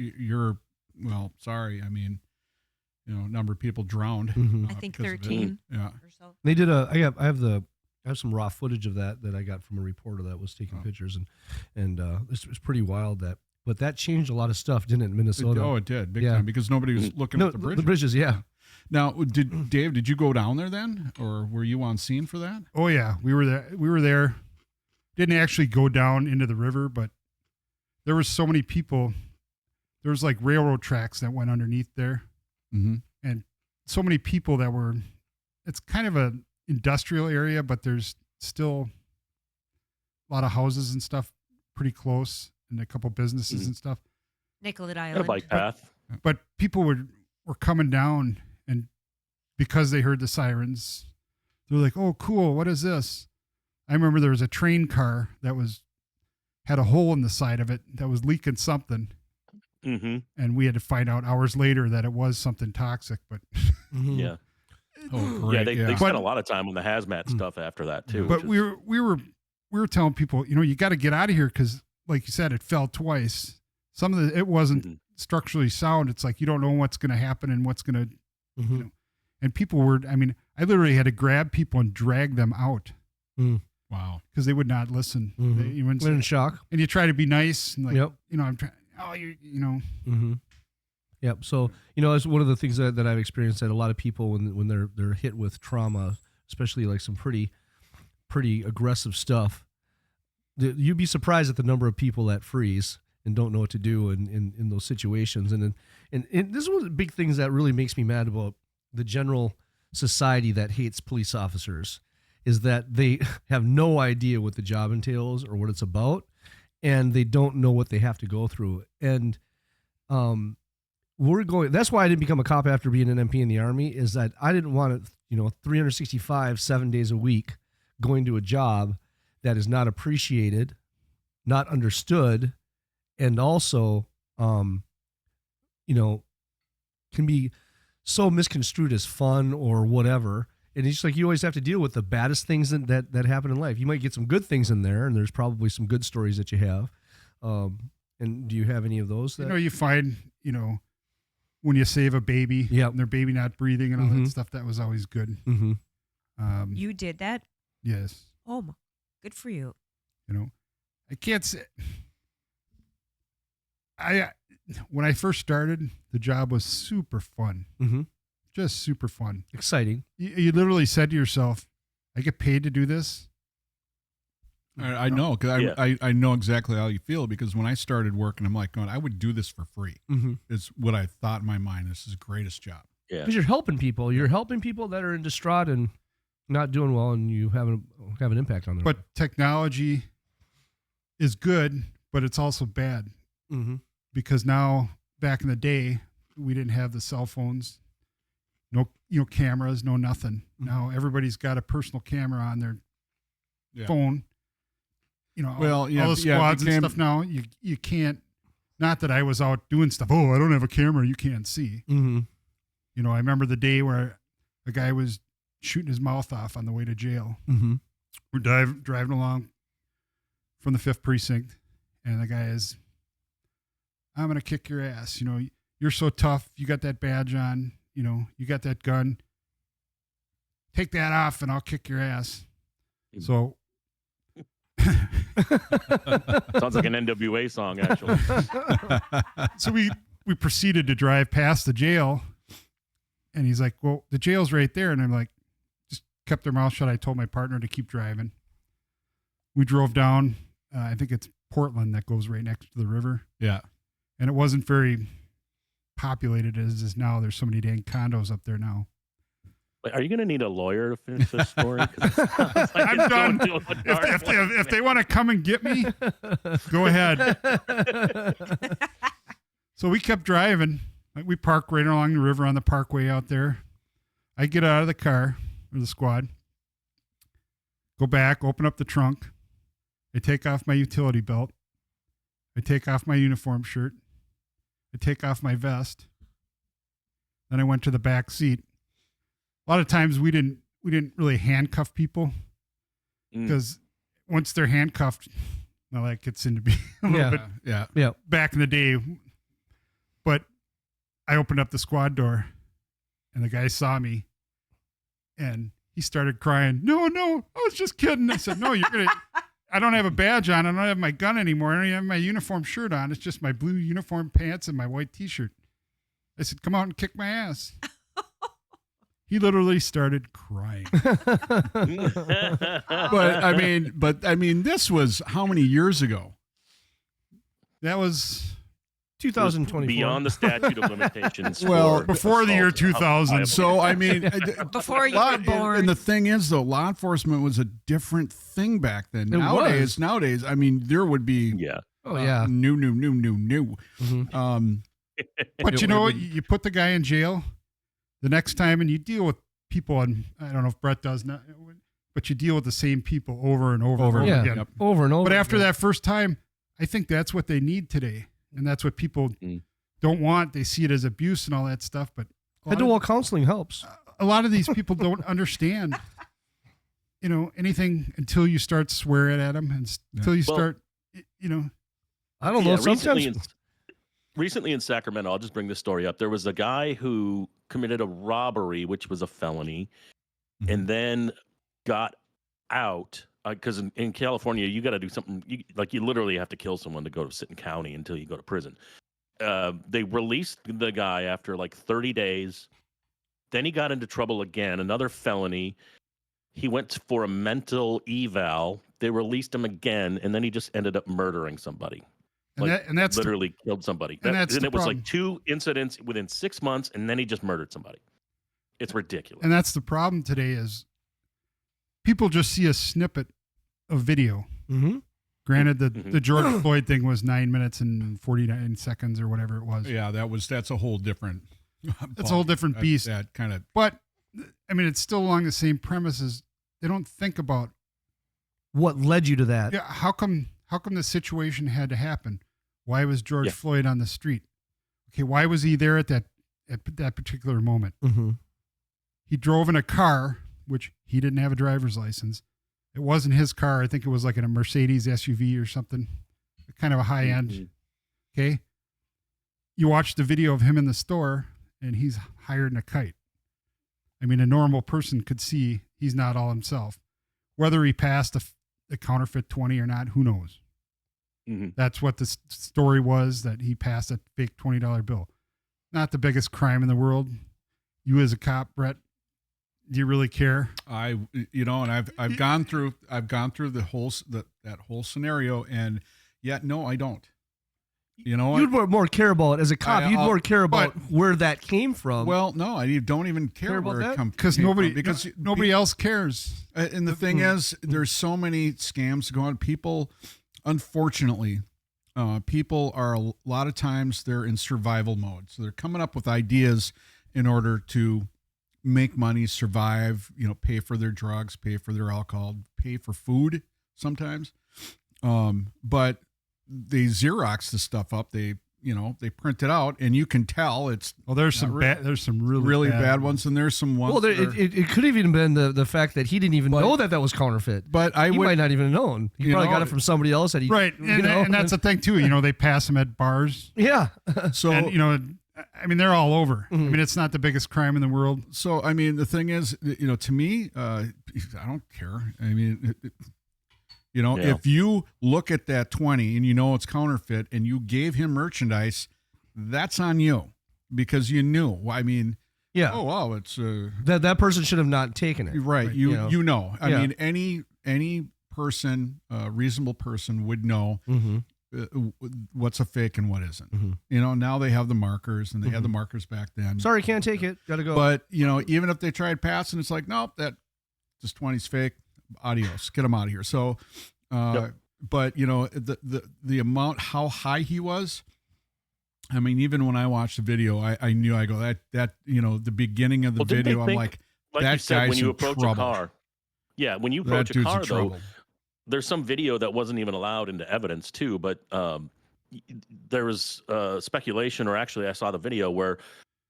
sorry. I mean, number of people drowned. I think 13 or so. They did I have some raw footage of that I got from a reporter that was taking pictures and it's pretty wild that but that changed a lot of stuff, didn't it, in Minnesota? It did, big time, because nobody was looking at the bridges. The bridges, yeah. Now, did you go down there then, or were you on scene for that? Oh yeah, we were there. Didn't actually go down into the river, but there was so many people. There was like railroad tracks that went underneath there, and so many people that were. It's kind of an industrial area, but there's still a lot of houses and stuff pretty close, and a couple businesses and stuff. Nicollet Got a Island. bike path. But people were coming down, and because they heard the sirens, they're like, "Oh, cool! What is this?" I remember there was a train car that had a hole in the side of it that was leaking something, and we had to find out hours later that it was something toxic. But yeah, great. They spent a lot of time on the hazmat stuff after that too. But we were telling people, you got to get out of here because, like you said, it fell twice. It wasn't structurally sound. It's like you don't know what's going to happen and what's going to, and people were. I mean, I literally had to grab people and drag them out. Wow, because they would not listen. They're in shock, and you try to be nice and like, Yep. I'm trying. Oh, Yep. So it's one of the things that I've experienced, that a lot of people when they're hit with trauma, especially like some pretty aggressive stuff, you'd be surprised at the number of people that freeze and don't know what to do in those situations. And this is one of the big things that really makes me mad about the general society that hates police officers, is that they have no idea what the job entails or what it's about, and they don't know what they have to go through. And that's why I didn't become a cop after being an MP in the Army, is that I didn't want to, 365, 7 days a week going to a job that is not appreciated, not understood, and also, can be so misconstrued as fun or whatever. And it's just like you always have to deal with the baddest things that happen in life. You might get some good things in there, and there's probably some good stories that you have. And do you have any of those? You find, when you save a baby, and their baby not breathing and all that stuff, that was always good. You did that? Yes. Oh, good for you. I can't say. When I first started, the job was super fun. Just super fun. Exciting. You literally said to yourself, I get paid to do this. I know, because I know exactly how you feel, because when I started working, I'm like, going, I would do this for free. Is what I thought in my mind. This is the greatest job. Yeah. Because you're helping people. You're helping people that are in distraught and not doing well, and you have an impact on them. But technology is good, but it's also bad. Because now, back in the day, we didn't have the cell phones. No, cameras, no nothing. Now everybody's got a personal camera on their phone. All the squads and stuff now. You can't. Not that I was out doing stuff. Oh, I don't have a camera. You can't see. I remember the day where a guy was shooting his mouth off on the way to jail. We're driving along from the 5th Precinct, and the guy is, I'm gonna kick your ass. You're so tough. You got that badge on. You got that gun. Take that off and I'll kick your ass. So. Sounds like an NWA song, actually. So we proceeded to drive past the jail, and he's like, well, the jail's right there. And I'm like, just kept their mouth shut. I told my partner to keep driving. We drove down. I think it's Portland that goes right next to the river. Yeah. And it wasn't very populated as is now. There's so many dang condos up there now. Wait, are you going to need a lawyer to finish this story? I'm done. If they want to come and get me, go ahead. So we kept driving. We parked right along the river on the parkway out there. I get out of the car, or the squad, go back, open up the trunk. I take off my utility belt. I take off my uniform shirt. I take off my vest. Then I went to the back seat. A lot of times we didn't really handcuff people, because once they're handcuffed, well, that gets into be a little bit back in the day. But I opened up the squad door, and the guy saw me, and he started crying. No, I was just kidding. I said, no, I don't have a badge on. I don't have my gun anymore. I don't even have my uniform shirt on. It's just my blue uniform pants and my white T-shirt. I said, come out and kick my ass. He literally started crying. But I mean, this was how many years ago? That was 2024. Beyond the statute of limitations. Well, before the year 2000. So, I mean, before you were born. And the thing is, though, law enforcement was a different thing back then. It was. Nowadays, I mean, there would be new. Mm-hmm. But you know what? You put the guy in jail the next time, and you deal with people, and I don't know if Brett does not, but you deal with the same people over and over again. Yep. Over and over. But after that first time, I think that's what they need today. And that's what people don't want. They see it as abuse and all that stuff. But head-to-wall counseling helps. A lot of these people don't understand, anything until you start swearing at them and until you start, I don't know. Recently in Sacramento, I'll just bring this story up. There was a guy who committed a robbery, which was a felony, and then got out. Because in California, you got to do something you literally have to kill someone to go to Sinton County until you go to prison. They released the guy after like 30 days. Then he got into trouble again, another felony. He went for a mental eval. They released him again, and then he just ended up murdering somebody. And that's literally killed somebody. And it was like 2 incidents within 6 months, and then he just murdered somebody. It's ridiculous. And that's the problem today is people just see a snippet of video. Mm-hmm. Granted, the George Floyd thing was 9 minutes and 49 seconds or whatever it was. Yeah, that's a whole different. That's a whole different beast. That kind of. But I mean, it's still along the same premises. They don't think about what led you to that. Yeah, how come the situation had to happen? Why was George Floyd on the street? Okay, why was he there at that particular moment? Mm-hmm. He drove in a car, which he didn't have a driver's license. It wasn't his car. I think it was like in a Mercedes SUV or something, kind of a high end. Okay. You watch the video of him in the store and he's higher than a kite. I mean, a normal person could see he's not all himself. Whether he passed a counterfeit 20 or not, who knows? Mm-hmm. That's what the story was, that he passed a fake $20 bill. Not the biggest crime in the world. You as a cop, Brett, do you really care? And I've gone through that whole scenario, and yet no, I don't. You know, you'd more care about it as a cop. You'd more care about where that came from. Well, no, I don't even care where it comes because nobody else cares. And the thing is, there's so many scams going on. People, unfortunately, people are a lot of times they're in survival mode, so they're coming up with ideas in order to make money, survive, pay for their drugs, pay for their alcohol, pay for food sometimes. But they Xerox the stuff up. They print it out, and you can tell it's. Well, there's some really bad ones, and there's some ones. Well, it could have even been the fact that he didn't even know that was counterfeit. But he might not even have known. He probably got it from somebody else. That he, right, and that's the thing too. They pass them at bars. Yeah. So I mean, they're all over. I mean, it's not the biggest crime in the world. So, I mean, the thing is, to me, I don't care. I mean, if you look at that 20 and it's counterfeit and you gave him merchandise, that's on you because you knew. I mean, oh, wow, it's that person should have not taken it. Right. I mean, any person, reasonable person would know. Mm-hmm. What's a fake and what isn't. Mm-hmm. Now they have the markers, and they had the markers back then. Sorry, can't take it. Gotta go. But even if they tried passing, it's like, nope, that just 20's fake. Adios, get them out of here. So, but the amount, how high he was. I mean, even when I watched the video, I knew. I go that the beginning of the video. I'm like that guy's when you in approach trouble. a car. Yeah, when you approach a car, though. Trouble. There's some video that wasn't even allowed into evidence too, but there was speculation, or actually I saw the video where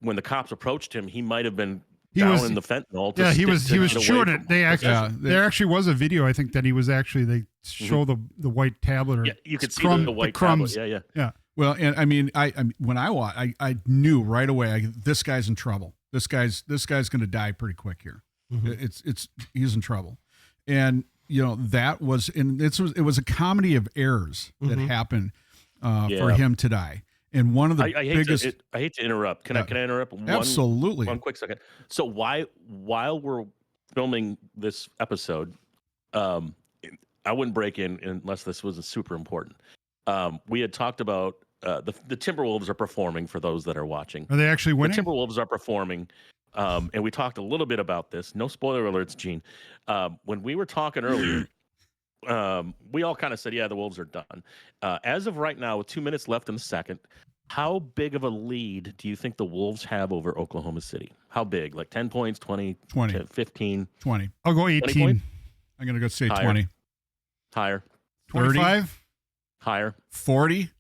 when the cops approached him, he might have been down in the fentanyl. Yeah, he was chewing it. There actually was a video, I think, that he was actually, they show the white tablet, or you could see the white crumbs. Tablet. Yeah. Well, and I mean, when I watched, I knew right away, this guy's in trouble. This guy's going to die pretty quick here. Mm-hmm. He's in trouble. And that was, and it was a comedy of errors that happened for him to die. And one of the biggest. I hate to interrupt. Can I interrupt? Absolutely. One quick second. So while we're filming this episode, I wouldn't break in unless this was super important. We had talked about the Timberwolves are performing. For those that are watching, are they actually winning? The Timberwolves are performing, and we talked a little bit about this. No spoiler alerts, Gene. When we were talking earlier, we all kind of said, "Yeah, the Wolves are done." As of right now, with 2 minutes left in the second, how big of a lead do you think the Wolves have over Oklahoma City? How big? Like 10 points, 20, 15, 20. I'll go 18. I'm gonna go say Higher. 20. Higher. 25. Higher. 40.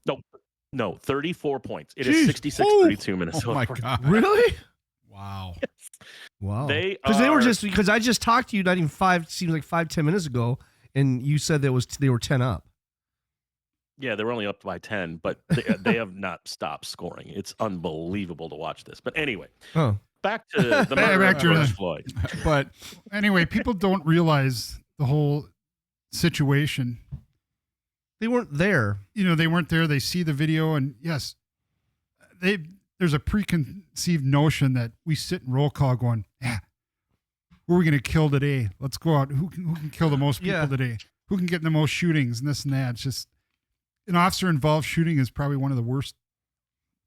No, 34 points. It is 66-32 Minnesota. Oh my God. Really? Wow. Wow. Because I just talked to you not even 5-10 minutes ago, and you said they were 10 up. Yeah, they were only up by 10, but they have not stopped scoring. It's unbelievable to watch this. But anyway, back to the murder of George Floyd. But anyway, people don't realize the whole situation. They weren't there. They weren't there. They see the video, and yes, there's a preconceived notion that we sit in roll call going, who are we going to kill today? Let's go out. Who can kill the most people today? Who can get the most shootings and this and that? It's just an officer-involved shooting is probably one of the worst.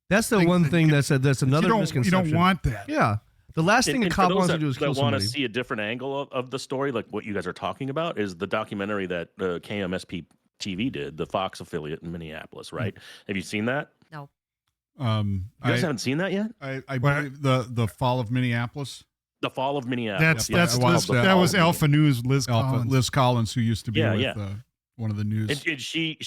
That's the one thing that's another misconception. You don't want that. Yeah. The last thing a cop wants to do is kill somebody. Want to see a different angle of the story, like what you guys are talking about, is the documentary that KMSP TV did, the Fox affiliate in Minneapolis, right? Have you seen that? No. You guys haven't seen that yet? I believe the Fall of Minneapolis. The Fall of Minneapolis. That was Alpha News. Liz Collins, who used to be with one of the news. And she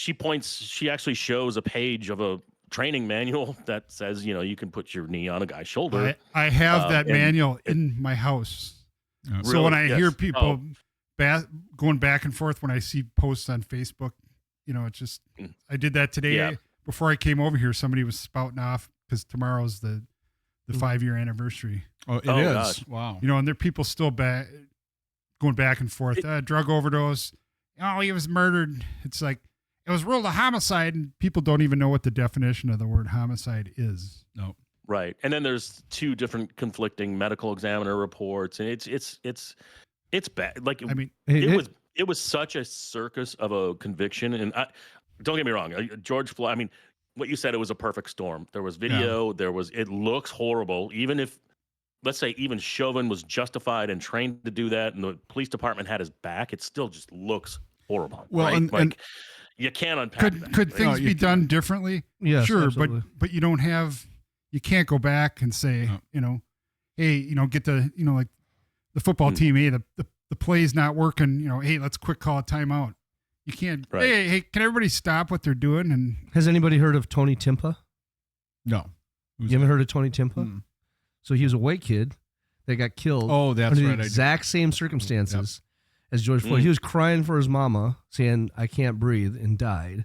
actually shows a page of a training manual that says, you can put your knee on a guy's shoulder. I have that manual in my house. So really? when I hear people going back and forth, when I see posts on Facebook, it's just, I did that today. Yeah. Before I came over here, somebody was spouting off because tomorrow's the 5-year anniversary. Oh, it is. God. Wow. And there are people still going back and forth. Drug overdose. He was murdered. It's like, it was ruled a homicide, and people don't even know what the definition of the word homicide is. No. Right. And then there's two different conflicting medical examiner reports, and it's bad. Like, I mean, it was such a circus of a conviction. And don't get me wrong, George Floyd, I mean, what you said, it was a perfect storm. There was video, it looks horrible. Even if, let's say, even Chauvin was justified and trained to do that, and the police department had his back, it still just looks horrible. Well, right? and you can't unpack that. Could things be done differently? Yes, sure, absolutely. but you can't go back and say, hey, get the, like the football team, hey, the play's not working, hey, let's quick call a timeout. You can't. Right. Hey, can everybody stop what they're doing? And has anybody heard of Tony Timpa? No. You haven't heard of Tony Timpa? So he was a white kid that got killed. Oh, that's under right. the exact same circumstances as George Floyd. He was crying for his mama, saying, "I can't breathe," and died.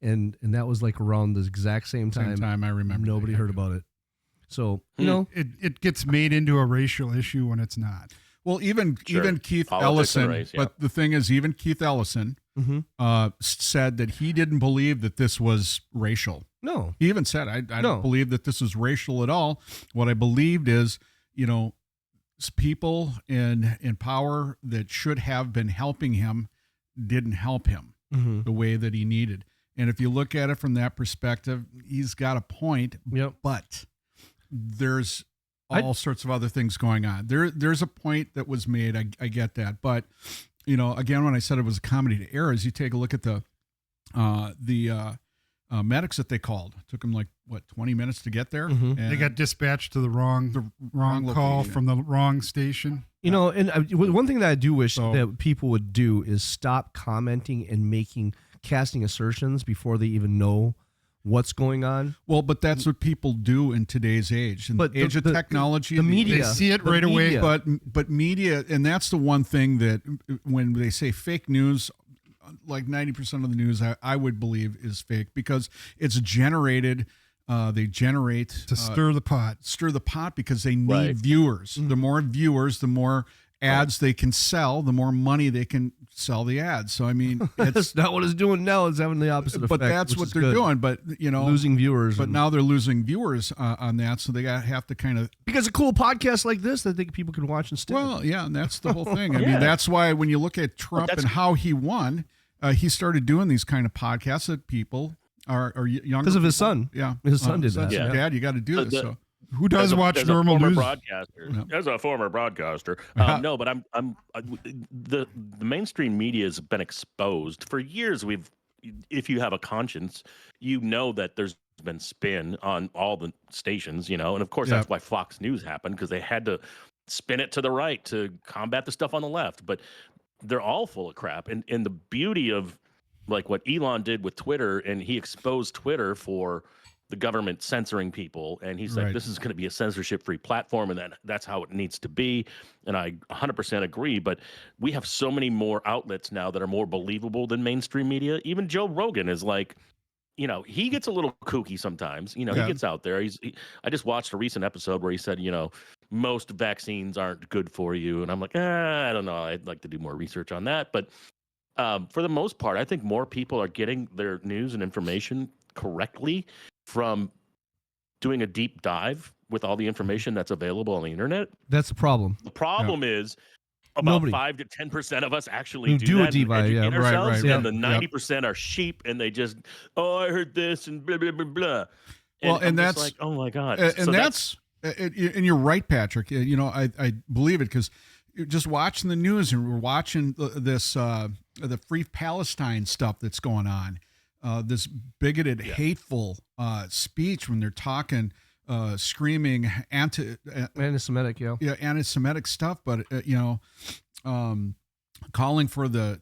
And that was like around the exact same time. I remember. Nobody heard about it. So it gets made into a racial issue when it's not. Well, even Keith Ellison, but the thing is, even Keith Ellison said that he didn't believe that this was racial. No. He even said, I don't believe that this is racial at all. What I believed is, people in power that should have been helping him didn't help him the way that he needed. And if you look at it from that perspective, he's got a point, but there's all sorts of other things going on. There's a point that was made. I get that. But, again, when I said it was a comedy to errors, you take a look at the medics that they called. It took them 20 minutes to get there. And they got dispatched to the wrong call from the wrong station. And one thing that I do wish that people would do is stop commenting and casting assertions before they even know what's going on. Well, but that's what people do in today's age. In the age of technology, the media, they see it right away. But media, and that's the one thing that when they say fake news, like 90% of the news, I would believe is fake because it's generated. They generate to stir the pot. Stir the pot because they need viewers. The more viewers, the more ads they can sell, the more money they can sell the ads. So I mean, it's not what it's doing now. It's having the opposite effect. But that's what they're doing. But losing viewers. But now they're losing viewers on that, so they have to kind of, because a cool podcast like this, I think people can watch instead. Well, yeah, and that's the whole thing. I mean, that's why when you look at Trump and how he won, he started doing these kind of podcasts that people are younger because of his son. Yeah, his son did that. Yeah. Dad, you got to do this. So. Who does watch normal news? As a former broadcaster, no, but the mainstream media has been exposed for years. If you have a conscience, you know that there's been spin on all the stations, and of course that's why Fox News happened, because they had to spin it to the right to combat the stuff on the left. But they're all full of crap, and the beauty of like what Elon did with Twitter, and he exposed Twitter for the government censoring people, and he's like, this is going to be a censorship-free platform, and that's how it needs to be. And I 100% agree, but we have so many more outlets now that are more believable than mainstream media. Even Joe Rogan is like, he gets a little kooky sometimes. He gets out there. I just watched a recent episode where he said, most vaccines aren't good for you, and I'm like, I don't know. I'd like to do more research on that, but for the most part, I think more people are getting their news and information correctly from doing a deep dive with all the information that's available on the internet. That's the problem. The problem is about 5 to 10% of us actually do that a deep dive, ourselves, and the 90% are sheep, and they just, I heard this and blah blah blah blah. And that's like, oh my god, and you're right, Patrick. I believe it, because just watching the news, and we're watching this the Free Palestine stuff that's going on. This bigoted, hateful speech when they're talking, screaming anti-Semitic, anti-Semitic stuff, but calling for the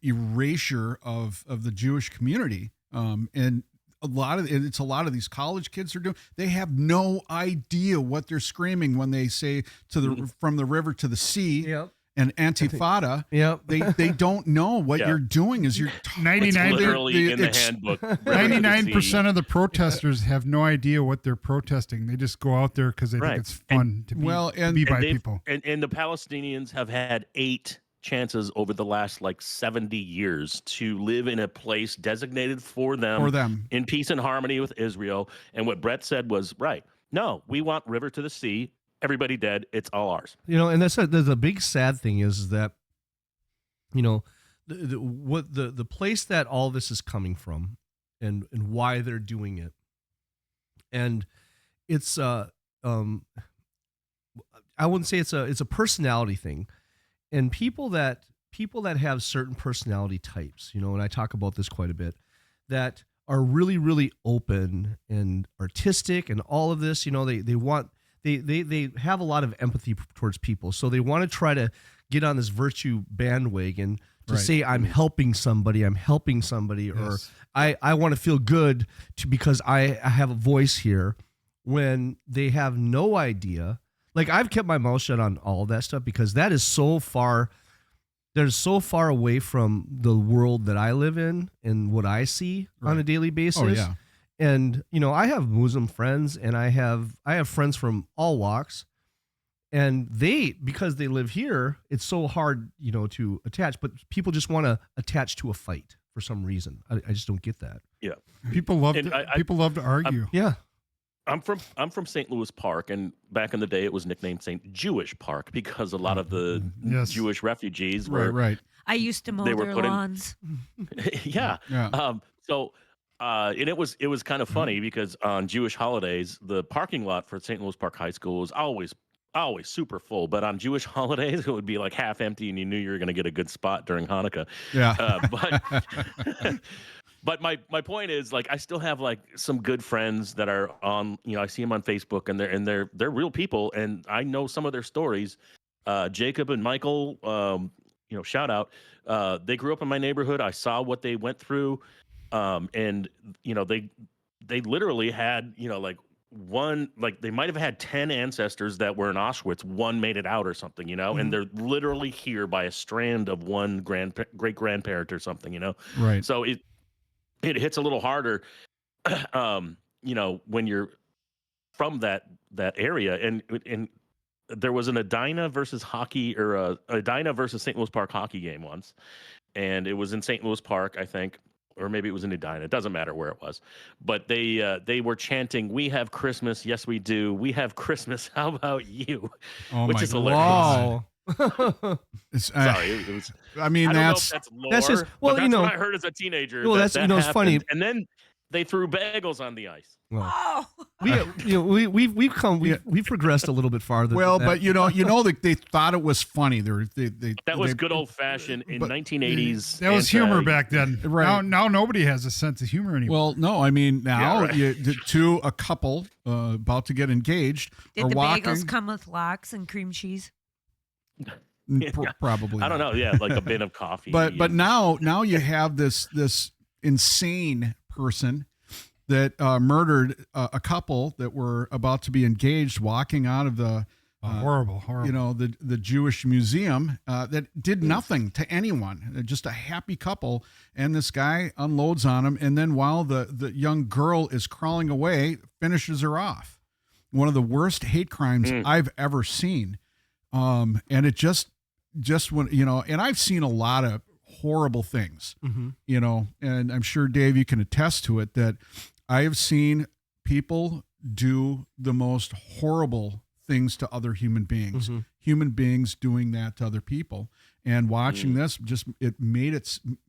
erasure of the Jewish community, and a lot of these college kids are doing. They have no idea what they're screaming when they say from the river to the sea. Yep. And Antifada, they don't know what you're doing. Is you're 99% of the protesters have no idea what they're protesting. They just go out there because they think it's fun to be by people. And the Palestinians have had 8 chances over the last 70 years to live in a place designated for them in peace and harmony with Israel. And what Brett said was right. No, we want river to the sea. Everybody dead. It's all ours. And that's the big sad thing is that, the place that all this is coming from, and why they're doing it, and it's I wouldn't say it's a personality thing, and people that have certain personality types, and I talk about this quite a bit, that are really, really open and artistic and all of this, they want. They have a lot of empathy towards people, so they want to try to get on this virtue bandwagon to say I'm helping somebody, or I want to feel good because I have a voice here, when they have no idea. Like, I've kept my mouth shut on all of that stuff because that is so far. They're so far away from the world that I live in and what I see on a daily basis. Oh, yeah. And, I have Muslim friends, and I have friends from all walks, and because they live here, it's so hard, to attach, but people just want to attach to a fight for some reason. I just don't get that. Yeah. People love to argue. I'm from St. Louis Park, and back in the day it was nicknamed St. Jewish Park because a lot of the Jewish refugees were right. I used to mow their lawns. Yeah. And it was kind of funny because on Jewish holidays, the parking lot for St. Louis Park High School was always super full. But on Jewish holidays, it would be half empty, and you knew you were going to get a good spot during Hanukkah. Yeah. But my point is, I still have some good friends that are on. I see them on Facebook, and they're real people, and I know some of their stories. Jacob and Michael, shout out. They grew up in my neighborhood. I saw what they went through. And they literally had, one, they might have had 10 ancestors that were in Auschwitz. One made it out or something, and they're literally here by a strand of one great grandparent or something, Right. So it hits a little harder, when you're from that area. And there was an Edina versus hockey, or a Edina versus St. Louis Park hockey game once, and it was in St. Louis Park, I think, or maybe it was in Edina. It doesn't matter where it was, but they were chanting, "We have Christmas, yes we do. We have Christmas. How about you?" Oh Which my is God. hilarious. Wow. Sorry, it was. I mean, I don't know that's if that's lore, That's just- well, but you that's know- what I heard as a teenager. Well, that that's- you know, it's funny. happened. And then they threw bagels on the ice. Well, Oh, we've progressed a little bit farther. well, than that. but that they thought it was funny. That was good old fashioned in but- 1980s. That was humor back then. Right. Now nobody has a sense of humor anymore. Well, no, I mean now Yeah, right. a couple about to get engaged did are the walking. bagels come with lox and cream cheese? Probably. I don't not. know. Yeah, like a bin of coffee. But and- now you have this insane person that murdered a couple that were about to be engaged, walking out of the horrible. the Jewish museum that did nothing to anyone. They're just a happy couple, and this guy unloads on them, and then while the young girl is crawling away, finishes her off. One of the worst hate crimes I've ever seen. And it just when and I've seen a lot of horrible things, and I'm sure Dave, you can attest to it, that I have seen people do the most horrible things to other human beings, human beings doing that to other people. And watching this, it made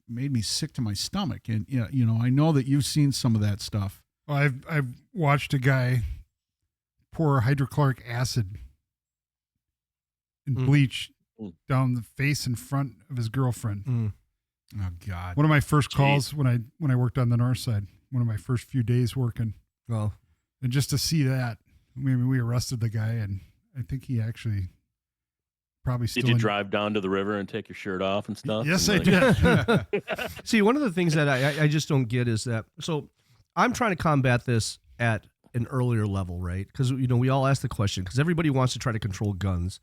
me sick to my stomach. And I know that you've seen some of that stuff. Well, I've watched a guy pour hydrochloric acid and bleach down the face and front of his girlfriend. Oh God! One of my first calls when I worked on the north side, one of my first few days working. Well, and just to see that, we arrested the guy, and I think he actually probably still. Did you drive down to the river and take your shirt off and stuff? Yes, and I did. see, one of the things that I just don't get is that, so I'm trying to combat this at an earlier level, right? Because we all ask the question, because everybody wants to try to control guns,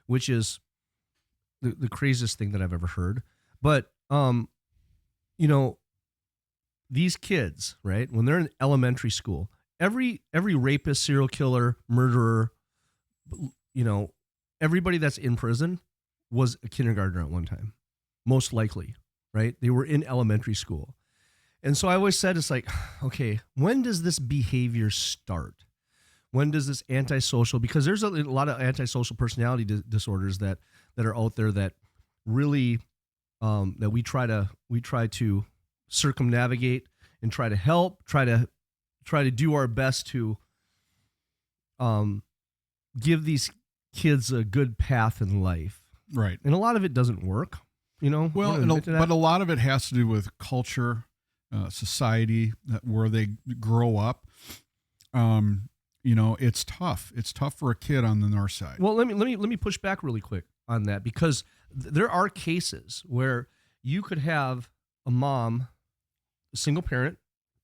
which is the craziest thing that I've ever heard. But these kids, right, when they're in elementary school, every rapist, serial killer, murderer, everybody that's in prison was a kindergartner at one time, most likely, right? They were in elementary school. And so I always said, it's like, okay, when does this behavior start? When does this antisocial, because there's a lot of antisocial personality disorders that are out there that really, that we try to circumnavigate and try to help, try to do our best to give these kids a good path in life. Right. And a lot of it doesn't work, Well, but a lot of it has to do with culture, society, where they grow up. It's tough. It's tough for a kid on the north side. Well, let me push back really quick on that, because there are cases where you could have a mom, a single parent,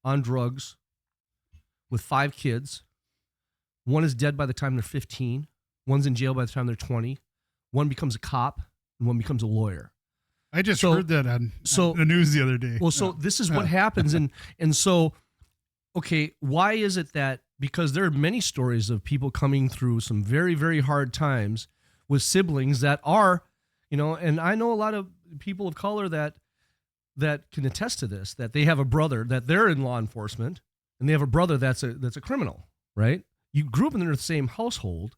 on drugs with 5 kids. One is dead by the time they're 15. One's in jail by the time they're 20. One becomes a cop, and one becomes a lawyer. I just heard that on the news the other day. Well, so this is what happens. And so, okay, why is it that, because there are many stories of people coming through some very, very hard times with siblings that are, and I know a lot of people of color that can attest to this, that they have a brother, that they're in law enforcement, and they have a brother that's a criminal, right? You grew up in the same household.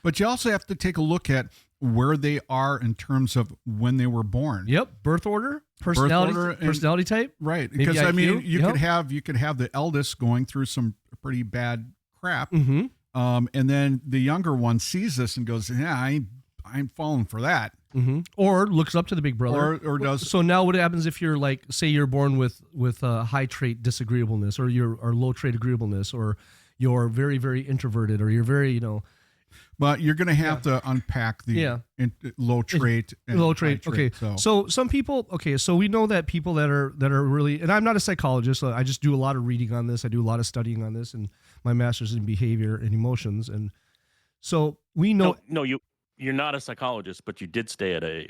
But you also have to take a look at where they are in terms of when they were born. Yep, birth order, personality type, right? Maybe Because IQ. You could have the eldest going through some pretty bad crap, Mm-hmm. and then the younger one sees this and goes, "Yeah, I'm falling for that," or looks up to the big brother, or does. So now, what happens if you're like, say, you're born with high trait disagreeableness, or low trait agreeableness, or you're very, very introverted, or you're very, But you're going to have to unpack the low trait. And low trait. high Okay. trait, So some people. Okay. So we know that people that are really, and I'm not a psychologist. So I just do a lot of reading on this. I do a lot of studying on this, and my master's in behavior and emotions. And so we know. No, you're not a psychologist, but you did stay at a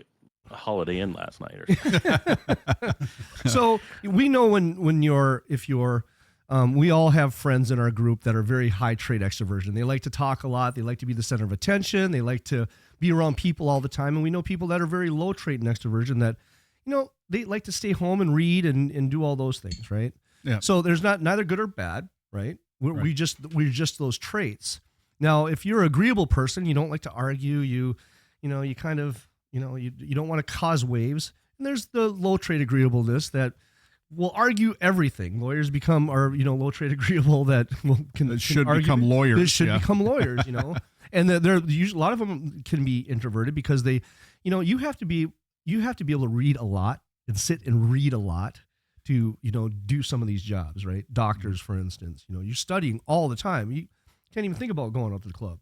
Holiday Inn last night. Or So we know if you're we all have friends in our group that are very high trait extroversion. They like to talk a lot. They like to be the center of attention. They like to be around people all the time. And we know people that are very low trait in extroversion that, they like to stay home and read and do all those things, right? Yeah. So there's neither good or bad, right? We're just those traits. Now, if you're an agreeable person, you don't like to argue. You kind of, you don't want to cause waves. And there's the low trait agreeableness that will argue everything. Lawyers are low trait agreeable that should become lawyers. They should become lawyers, And they're usually, a lot of them can be introverted because they, you have to be able to read a lot and sit and read a lot to, do some of these jobs, right? Doctors, for instance, you're studying all the time. You can't even think about going out to the club.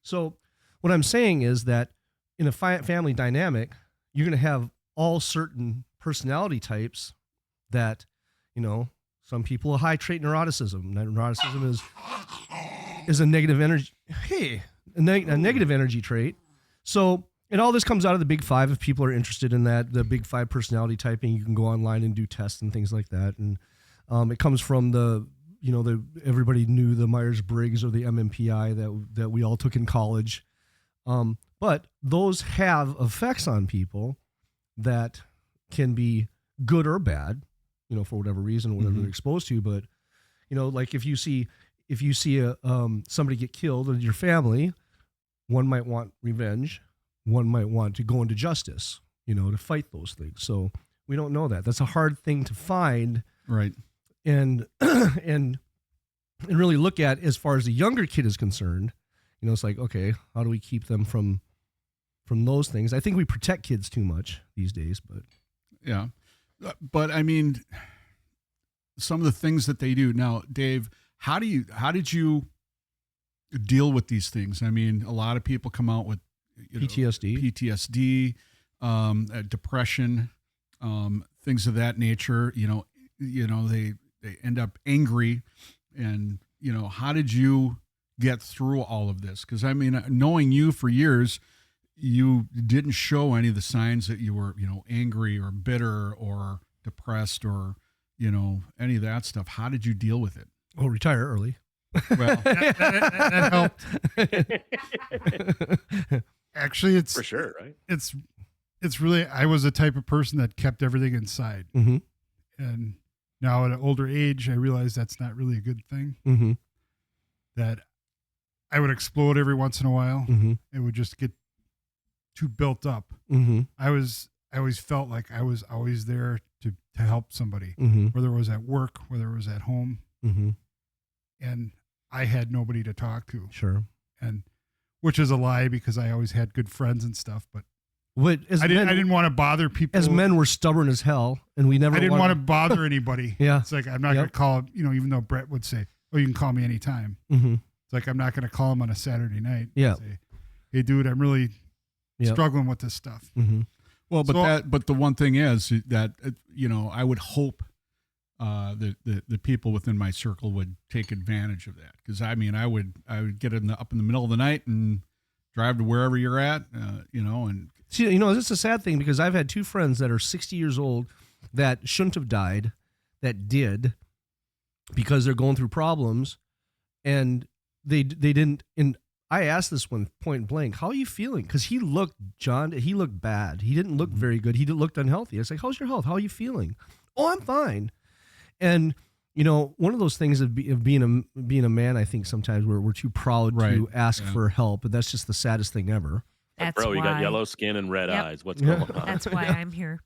So what I'm saying is that in a family dynamic, you're going to have all certain personality types that, some people have high trait neuroticism. Neuroticism is a negative energy. A negative energy trait. So, and all this comes out of the Big Five. If people are interested in that, the Big Five personality typing, you can go online and do tests and things like that. And it comes from everybody knew the Myers-Briggs or the MMPI that we all took in college. But those have effects on people that can be good or bad, for whatever reason, whatever they're exposed to. But, like if you see somebody get killed in your family, one might want revenge. One might want to go into justice, to fight those things. So we don't know that. That's a hard thing to find. Right. And really look at as far as the younger kid is concerned. It's like, okay, how do we keep them from those things? I think we protect kids too much these days, but yeah. But I mean, some of the things that they do now, Dave, how did you deal with these things? I mean, a lot of people come out with PTSD, depression, things of that nature. They end up angry, and how did you get through all of this? Because I mean, knowing you for years, you didn't show any of the signs that you were, angry or bitter or depressed or, any of that stuff. How did you deal with it? Oh, retire early. Well, that helped. Actually, it's for sure, right? It's really, I was the type of person that kept everything inside. Mm-hmm. And now at an older age, I realize that's not really a good thing. Mm-hmm. That I would explode every once in a while. Mm-hmm. It would just get too built up. Mm-hmm. I always felt like I was always there to help somebody, mm-hmm. whether it was at work, whether it was at home. Mm-hmm. And I had nobody to talk to. Sure. And which is a lie because I always had good friends and stuff, but I didn't want to bother people. As men, we're stubborn as hell, and we never. I didn't want to bother anybody. Yeah, it's like I'm not going to call. Even though Brett would say, "Oh, you can call me anytime." Mm-hmm. It's like I'm not going to call him on a Saturday night. Yeah. Say, hey, dude, I'm really struggling with this stuff. Mm-hmm. Well, but the one thing is that I would hope the people within my circle would take advantage of that, because I mean I would get up in the middle of the night and drive to wherever you're at, and see, it's a sad thing because I've had two friends that are 60 years old that shouldn't have died, that did, because they're going through problems, and they didn't. And I asked this one point blank, "How are you feeling?" Because he looked bad. He didn't look very good. He looked unhealthy. I was like, "How's your health? How are you feeling?" "Oh, I'm fine." And one of those things of being a man, I think sometimes we're too proud to ask for help, but that's just the saddest thing ever. That's Bro, you why. got yellow skin and red eyes. What's going on? That's why I'm here.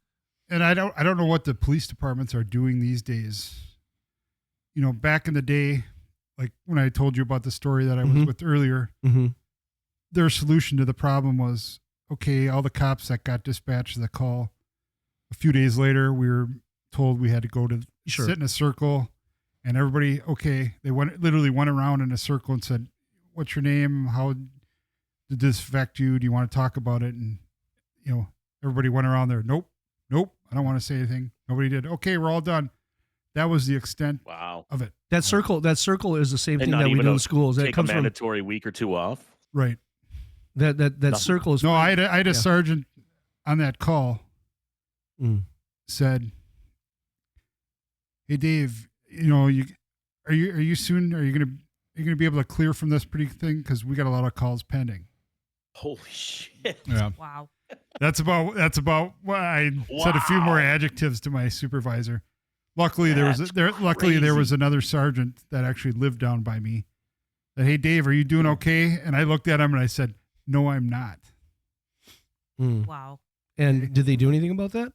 And I don't know what the police departments are doing these days. Back in the day, like when I told you about the story that I was with earlier, their solution to the problem was, okay, all the cops that got dispatched to the call, a few days later, we were told we had to go to sit in a circle, and everybody, they literally went around in a circle and said, "What's your name? How did this affect you? Do you want to talk about it?" And everybody went around there. Nope, I don't want to say anything. Nobody did. Okay, we're all done. That was the extent of it. That circle is the same And thing that we do in schools. That take comes a mandatory week or two off. Right. That circle is. No, I had a sergeant on that call said, "Hey, Dave, are you gonna be able to clear from this pretty thing? Because we got a lot of calls pending. Holy shit! Yeah. Wow. That's about what I said. A few more adjectives to my supervisor. Luckily, there was another sergeant that actually lived down by me. That, hey, Dave, are you doing okay? And I looked at him and I said, no, I'm not. Wow. And did they do anything about that?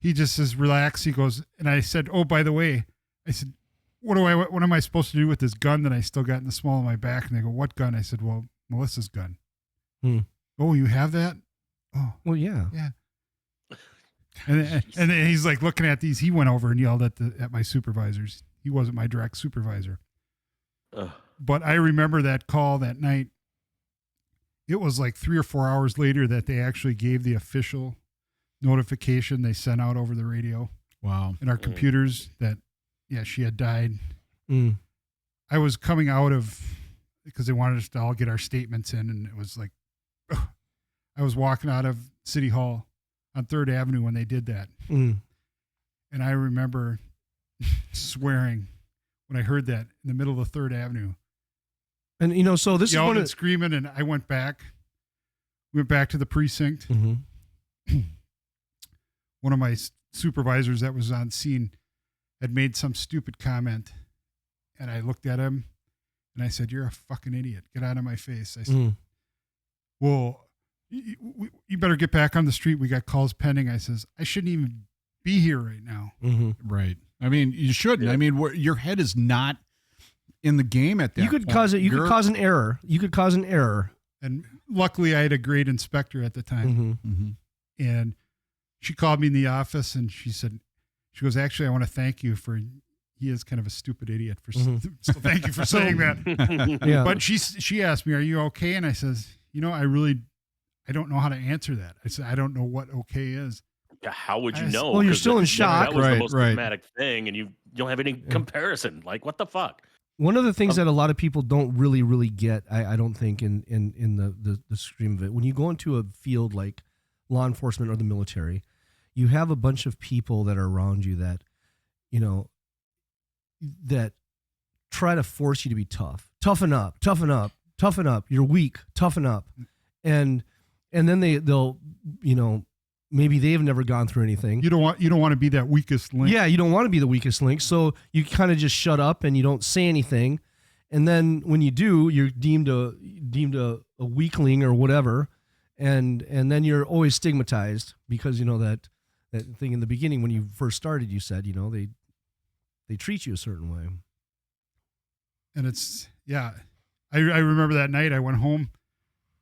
He just says, relax. He goes, and I said, oh, by the way, I said, what am I supposed to do with this gun that I still got in the small of my back? And they go, what gun? I said, well, Melissa's gun. Oh, you have that? Oh, well, yeah. Yeah. And then he's like looking at these. He went over and yelled at my supervisors. He wasn't my direct supervisor. But I remember that call that night. It was like 3 or 4 hours later that they actually gave the official notification they sent out over the radio. Wow. In our computers that, yeah, she had died. I was coming out of, because they wanted us to all get our statements in, and it was like, I was walking out of City Hall on 3rd Avenue when they did that. And I remember swearing when I heard that in the middle of 3rd Avenue. And, you know, so this yelled is and screaming, and I went back to the precinct. One of my supervisors that was on scene had made some stupid comment, and I looked at him and I said, you're a fucking idiot. Get out of my face. I said, well, you better get back on the street. We got calls pending. I says, I shouldn't even be here right now. Right. I mean, you shouldn't. I mean, your head is not in the game at that You could point. cause it. You could cause an error. You could cause an error. And luckily I had a great inspector at the time. And she called me in the office and she goes, actually, I want to thank you for, he is kind of a stupid idiot for, so thank you for saying that. Yeah. But she asked me, are you okay? And I says, you know, I don't know how to answer that. I said, I don't know what okay is. Yeah, how would you know? Well, you're still in shock. That was the most dramatic thing, and you don't have any comparison. Like, what the fuck? One of the things that a lot of people don't really get, I don't think, in the stream of it, when you go into a field like law enforcement or the military, you have a bunch of people that are around you that, you know, that try to force you to be tough. Toughen up. You're weak. Toughen up. And then they'll, you know, maybe they've never gone through anything. You don't want to be that weakest link. Yeah, you don't want to be the weakest link. So you kind of just shut up and you don't say anything. And then when you do, you're deemed a weakling or whatever. And then you're always stigmatized because, you know, that thing in the beginning when you first started, you said, you know, they treat you a certain way. And it's, yeah. I remember that night I went home.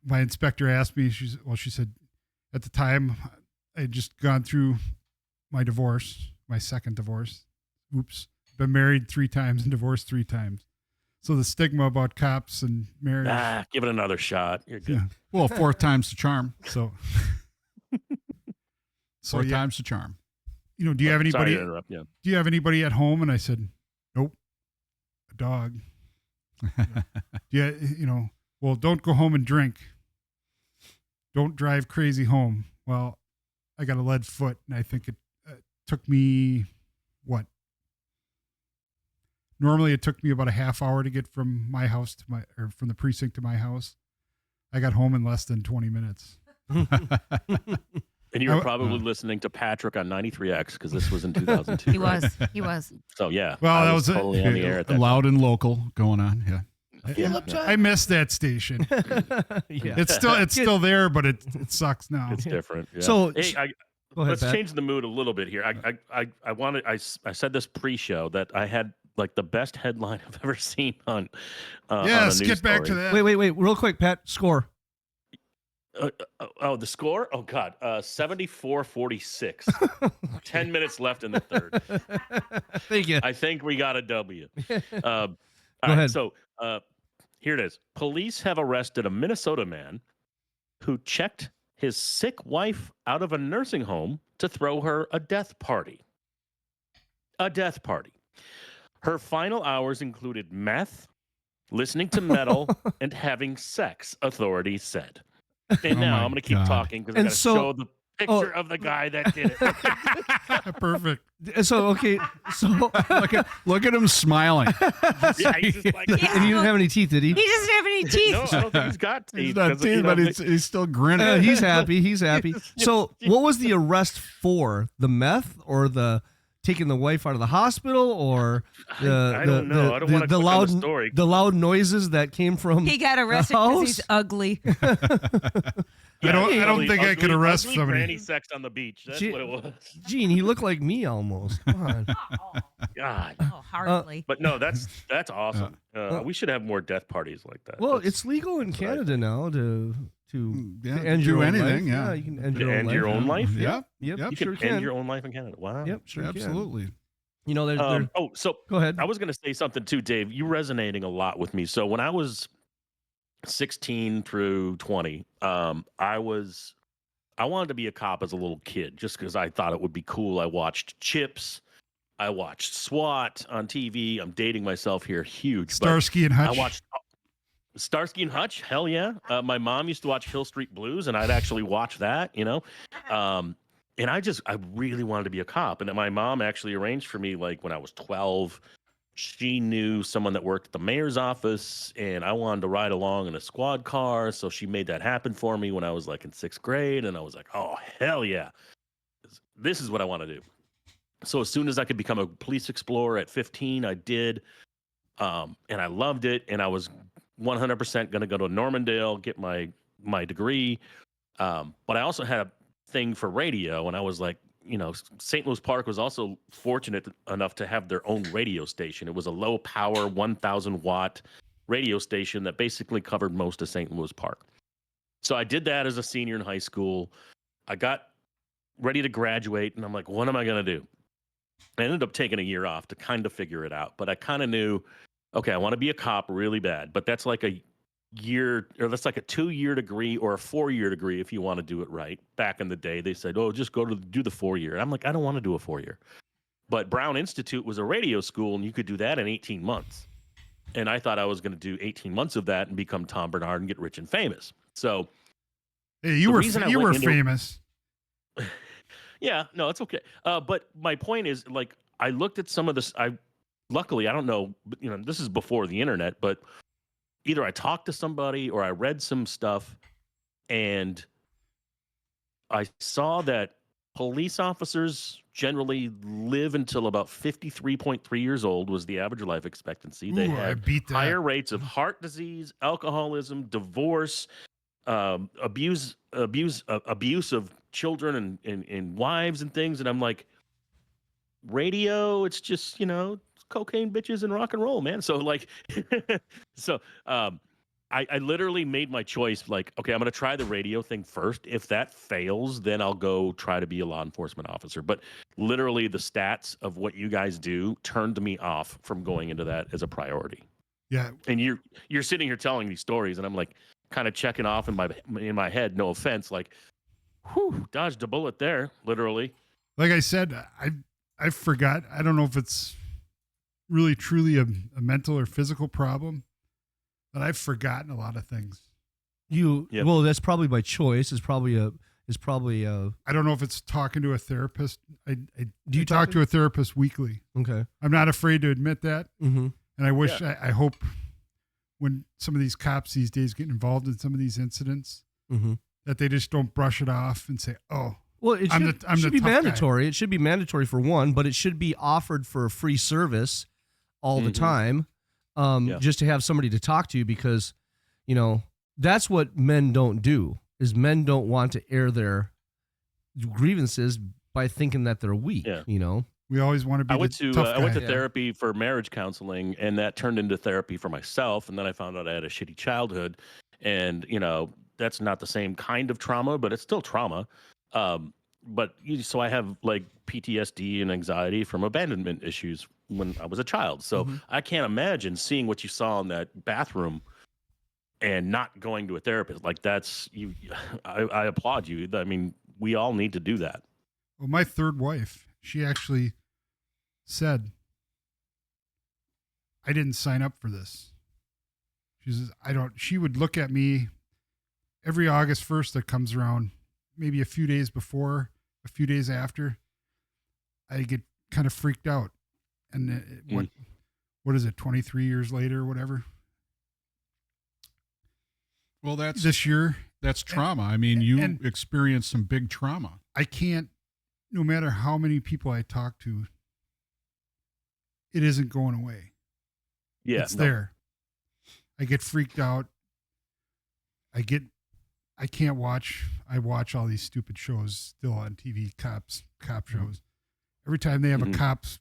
My inspector asked me, she said, at the time, I had just gone through my divorce, my second divorce. Oops. Been married 3 times and divorced 3 times. So the stigma about cops and marriage. Give it another shot. You're good. Yeah. Well, 4th time's the charm. So 4th time's the charm. You know, do you have anybody? Sorry to interrupt, yeah. Do you have anybody at home? And I said, nope, a dog. Yeah, you know, well, don't go home and drink. Don't drive crazy home. Well, I got a lead foot, and I think it took me, what? Normally it took me about a half hour to get from my house from the precinct to my house. I got home in less than 20 minutes. And you were probably listening to Patrick on 93X because this was in 2002. He was. So yeah. Well, that was totally on the air at that loud and local going on. Yeah. I missed that station. Yeah. It's still there, but it sucks now. It's different. Yeah. So hey, go ahead, let's Pat. change the mood a little bit here. I said this pre-show that I had like the best headline I've ever seen on. Yes, on a news get back story. to that. Wait, real quick, Pat. Score. The score? Oh God, 74-46. 10 minutes left in the third. Thank you. I think we got a W. All ahead. right, so here it is. Police have arrested a Minnesota man who checked his sick wife out of a nursing home to throw her a death party. A death party. Her final hours included meth, listening to metal, and having sex, authorities said. And now I'm going to keep talking because I got to show the picture of the guy that did it. Perfect. So okay, so look at him smiling. Yeah, he's just like, and he didn't have any teeth, did he? He doesn't have any teeth. No, I don't think he's got teeth. He's not teeth, but he's still grinning. He's happy. He's happy. So, what was the arrest for? The meth or the taking the wife out of the hospital, or I don't know. I don't want to click on the story. The loud noises that came from He got arrested because he's ugly. I don't think I could arrest ugly somebody. Granny sex on the beach. That's what it was. Gene, he looked like me almost. Come on. God. Oh, hardly. But no, that's awesome. We should have more death parties like that. Well, it's legal in Canada now to end do your own anything. life. Yeah, you can end your own life. Yeah. Yep. Yep. You Sure can end your own life in Canada. Wow. Yep. Sure. Absolutely. Can. You know, there's. So Go ahead. I was going to say something too, Dave. You resonating a lot with me. So when I was 16 through 20, I wanted to be a cop as a little kid just because I thought it would be cool. I watched Chips. I watched SWAT on TV. I'm dating myself here. Huge. Starsky and Hutch. I watched Starsky and Hutch. Hell yeah. My mom used to watch Hill Street Blues, and I'd actually watch that, and I really wanted to be a cop. And my mom actually arranged for me, like when I was 12, she knew someone that worked at the mayor's office, and I wanted to ride along in a squad car. So she made that happen for me when I was like in 6th grade. And I was like, oh, hell yeah. This is what I want to do. So as soon as I could become a police explorer at 15, I did. And I loved it. And I was 100% going to go to Normandale, get my degree. But I also had a thing for radio. And I was like, St. Louis Park was also fortunate enough to have their own radio station. It was a low power 1,000 watt radio station that basically covered most of St. Louis Park. So I did that as a senior in high school. I got ready to graduate, and I'm like, what am I going to do? I ended up taking a year off to kind of figure it out, but I kind of knew, okay, I want to be a cop really bad, but that's like a year, or that's like a 2-year degree or a 4-year degree if you want to do it right. Back in the day, they said, oh, just go to do the 4-year. I'm like, I don't want to do a 4-year. But Brown Institute was a radio school, and you could do that in 18 months. And I thought I was going to do 18 months of that and become Tom Bernard and get rich and famous. So hey, you were famous. Yeah, no, it's okay. But my point is, like, I looked at some of this. Luckily, I don't know, this is before the internet, but either I talked to somebody or I read some stuff, and I saw that police officers generally live until about 53.3 years old was the average life expectancy. They have higher rates of heart disease, alcoholism, divorce, abuse of children and wives and things. And I'm like, radio, it's just, cocaine, bitches, and rock and roll, man. So like, I literally made my choice. Like, okay, I'm going to try the radio thing first. If that fails, then I'll go try to be a law enforcement officer. But literally the stats of what you guys do turned me off from going into that as a priority. Yeah. And you're sitting here telling these stories, and I'm like kind of checking off in my head, no offense, like, whew, dodged a bullet there, literally. Like I said, I forgot. I don't know if it's really truly a mental or physical problem, but I've forgotten a lot of things. Well, that's probably by choice. It's probably a. I don't know if it's talking to a therapist. Do you talk to a therapist weekly? Okay. I'm not afraid to admit that. Mm-hmm. And I wish, I hope when some of these cops these days get involved in some of these incidents, mm-hmm. that they just don't brush it off and say, oh, well, it should be mandatory. Guy. It should be mandatory for one, but it should be offered for a free service all the time, just to have somebody to talk to, because, that's what men don't do, is men don't want to air their grievances by thinking that they're weak, We always want to be tough guy. I went to therapy for marriage counseling, and that turned into therapy for myself. And then I found out I had a shitty childhood, and, that's not the same kind of trauma, but it's still trauma. So I have like PTSD and anxiety from abandonment issues when I was a child. So I can't imagine seeing what you saw in that bathroom and not going to a therapist. Like, that's you. I applaud you. I mean, we all need to do that. Well, my third wife, she actually said, I didn't sign up for this. She says, she would look at me every August 1st that comes around. maybe a few days before, a few days after, I get kind of freaked out. And what is it, 23 years later, whatever? Well, that's this year. That's trauma. I mean, you experienced some big trauma. I can't, no matter how many people I talk to, it isn't going away. Yeah. It's there. I get freaked out. I watch all these stupid shows still on TV, cop shows. Every time they have a cop's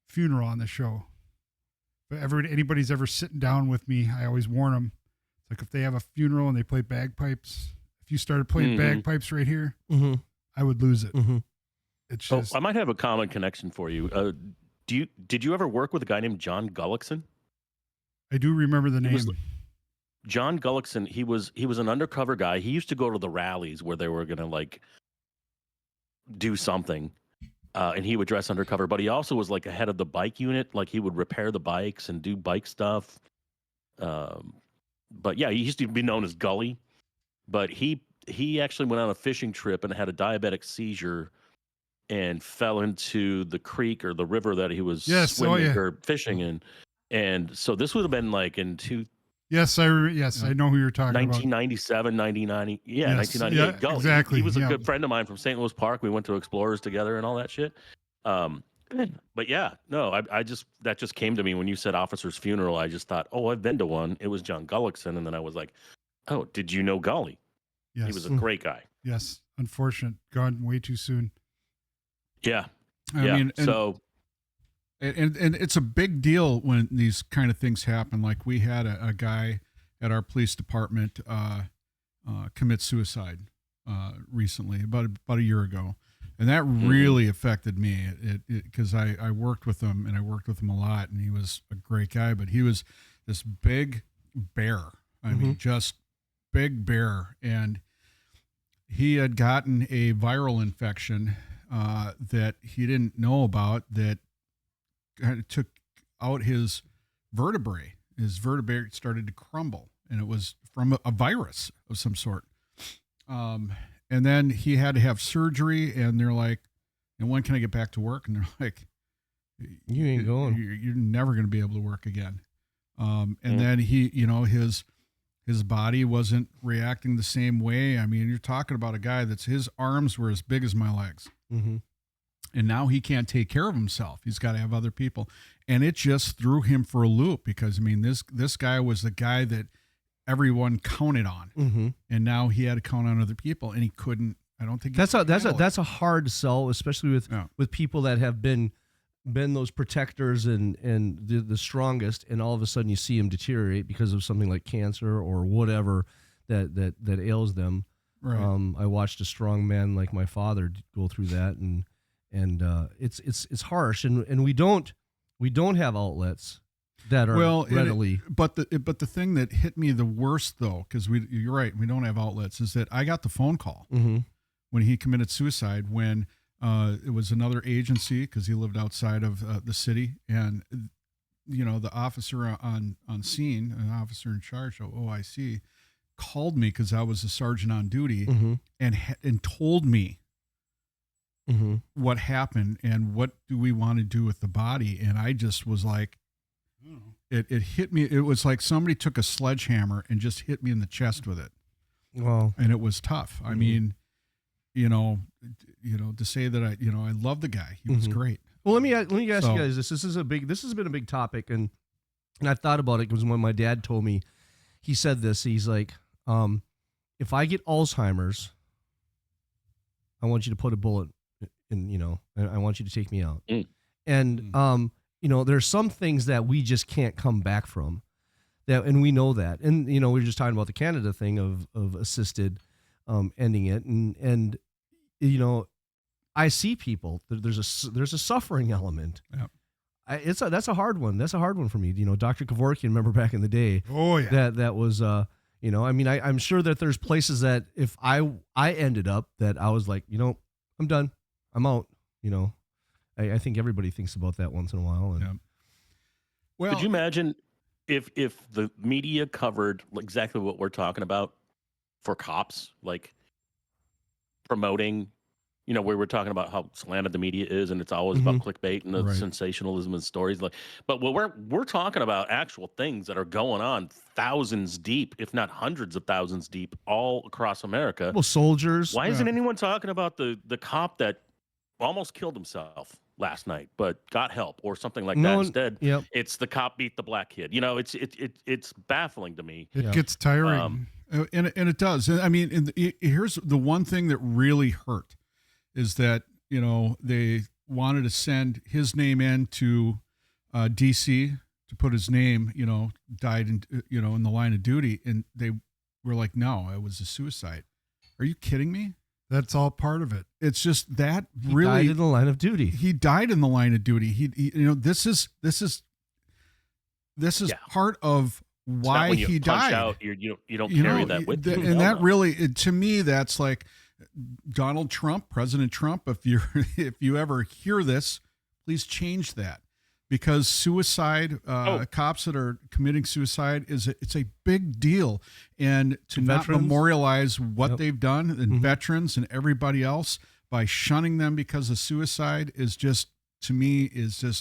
funeral on the show, but anybody's ever sitting down with me, I always warn them. It's like if they have a funeral and they play bagpipes, if you started playing bagpipes right here, I would lose it. It's just, I might have a common connection for you. Did you ever work with a guy named John Gullickson? I do remember the name. John Gullickson. He was an undercover guy. He used to go to the rallies where they were gonna like do something, and he would dress undercover. But he also was like a head of the bike unit. Like he would repair the bikes and do bike stuff. But yeah, he used to be known as Gully. But he actually went on a fishing trip and had a diabetic seizure and fell into the creek or the river that he was swimming or fishing in. And so this would have been like in I know who you're talking 1997, 1990. Yeah, yes, 1998. Yeah, Gully. exactly. He was a good friend of mine from St. Louis Park. We went to Explorers together and all that shit. But yeah, no, I just, that just came to me when you said officer's funeral. I just thought, oh, I've been to one. It was John Gullickson. And then I was like, oh, did you know Gully? Yes. He was a great guy. Yes. Unfortunate. Gone way too soon. Yeah. I mean, and it's a big deal when these kind of things happen. Like we had a guy at our police department commit suicide recently, about a year ago, and that really affected me. Because I worked with him, and I worked with him a lot, and he was a great guy, but he was this big bear. I mean, just big bear, and he had gotten a viral infection that he didn't know about that kind of took out his vertebrae. His vertebrae started to crumble, and it was from a virus of some sort. And then he had to have surgery, and they're like, and when can I get back to work? And they're like, you ain't going. You're never going to be able to work again. And then his body wasn't reacting the same way. I mean, you're talking about a guy that's, his arms were as big as my legs. And now he can't take care of himself. He's got to have other people. And it just threw him for a loop because, I mean, this guy was the guy that everyone counted on. And now he had to count on other people, and he couldn't. I don't think that's a hard sell, especially with people that have been those protectors and the strongest, and all of a sudden you see them deteriorate because of something like cancer or whatever that ails them. Right. I watched a strong man like my father go through that, and it's harsh, and we don't have outlets that are readily. But the thing that hit me the worst, though, because you're right, we don't have outlets, is that I got the phone call when he committed suicide, when it was another agency, because he lived outside of the city, and the officer on scene, an officer in charge of OIC, called me because I was a sergeant on duty, and told me what happened and what do we want to do with the body. And I just was like, it hit me. It was like somebody took a sledgehammer and just hit me in the chest with it. Wow. And it was tough. I mean, to say that I love the guy. He was great. Well, let me ask you guys this. This has been a big topic, and I've thought about it because when my dad told me, he said this. He's like, if I get Alzheimer's, I want you to put a bullet in, and I want you to take me out. And there's some things that we just can't come back from. And we know that. And we were just talking about the Canada thing of assisted ending it, and I see people. There's a suffering element. Yeah. That's a hard one. That's a hard one for me. Dr. Kevorkian, remember back in the day? Oh yeah. That was I mean, I'm sure that there's places that if I ended up that I was like, I'm done, I'm out. I think everybody thinks about that once in a while. And Well, could you imagine if the media covered exactly what we're talking about for cops, like promoting. We were talking about how slanted the media is, and it's always about clickbait and the sensationalism and stories. But we're talking about actual things that are going on thousands deep, if not hundreds of thousands deep, all across America. Well, soldiers. Why isn't anyone talking about the cop that almost killed himself last night, but got help or something like that instead? Yep. It's the cop beat the black kid. It's baffling to me. It gets tiring, and it does. I mean, here's the one thing that really hurt. Is that, they wanted to send his name in to D.C. to put his name, died in, in the line of duty. And they were like, no, it was a suicide. Are you kidding me? That's all part of it. It's just that He really. died in the line of duty. He died in the line of duty. This is part of why he died. Out, you don't carry that with you. And that really, to me, that's like, Donald Trump, President Trump, if you ever hear this, please change that, because suicide, cops that are committing suicide it's a big deal, and to not memorialize what they've done and veterans and everybody else by shunning them because of suicide is just, to me, it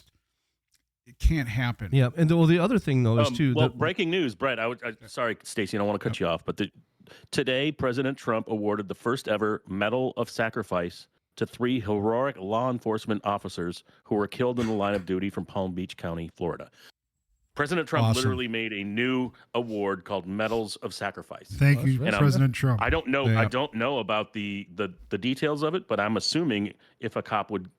can't happen. Yeah, and the other thing though is too. Breaking news, Brett. Sorry, Stacy, I don't want to cut you off, but today, President Trump awarded the first ever Medal of Sacrifice to 3 heroic law enforcement officers who were killed in the line of duty from Palm Beach County, Florida. President Trump literally made a new award called Medals of Sacrifice. Thank you, President Trump. I don't know. Yeah. I don't know about the details of it, but I'm assuming if a cop would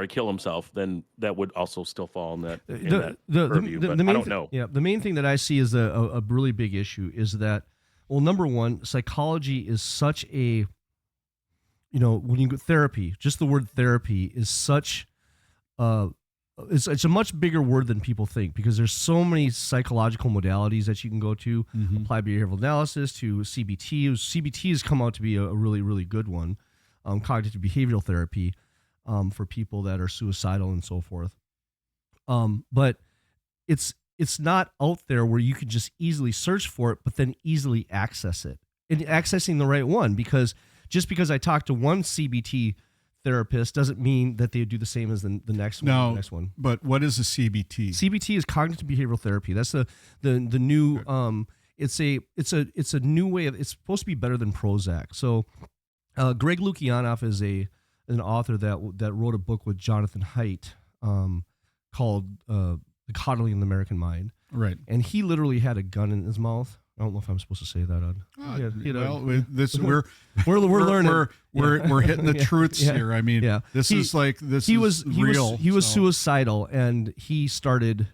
kill himself, then that would also still fall in that purview. But I don't know. Yeah, the main thing that I see is a really big issue is that, well, number one, psychology is such a, when you go therapy, just the word therapy is such, it's a much bigger word than people think, because there's so many psychological modalities that you can go to, applied behavioral analysis to CBT. CBT has come out to be a really, really good one, cognitive behavioral therapy. For people that are suicidal and so forth. But it's not out there where you can just easily search for it, but then easily access it. And accessing the right one, because just because I talk to one CBT therapist doesn't mean that they do the same as the next one. No, the next one. But what is a CBT? CBT is cognitive behavioral therapy. That's the new it's a new way of, it's supposed to be better than Prozac. So Greg Lukianoff is an author that wrote a book with Jonathan Haidt called The Coddling of the American Mind. Right. And he literally had a gun in his mouth. I don't know if I'm supposed to say that on. We're learning. We're hitting the truths here. I mean, he was suicidal, and he started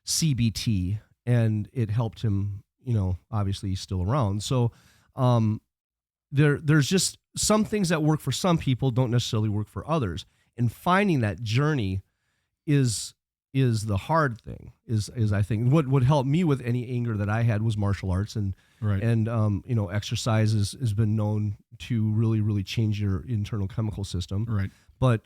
CBT, and it helped him. Obviously he's still around. So there's just some things that work for some people don't necessarily work for others, and finding that journey is the hard thing. Is I think what helped me with any anger that I had was martial arts, and exercise has been known to really, really change your internal chemical system. Right. But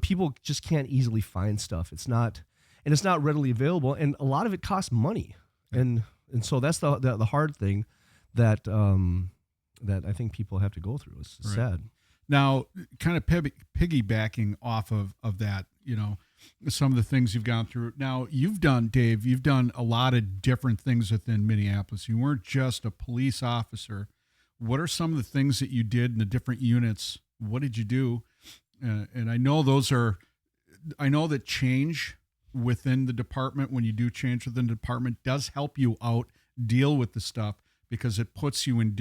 people just can't easily find stuff. It's not readily available, and a lot of it costs money, and so that's the hard thing that I think people have to go through. It's sad. Now, kind of piggybacking off of that, some of the things you've gone through. Now, Dave, you've done a lot of different things within Minneapolis. You weren't just a police officer. What are some of the things that you did in the different units? What did you do? And I know that change within the department, when you do change within the department, does help you out deal with the stuff, because it puts you in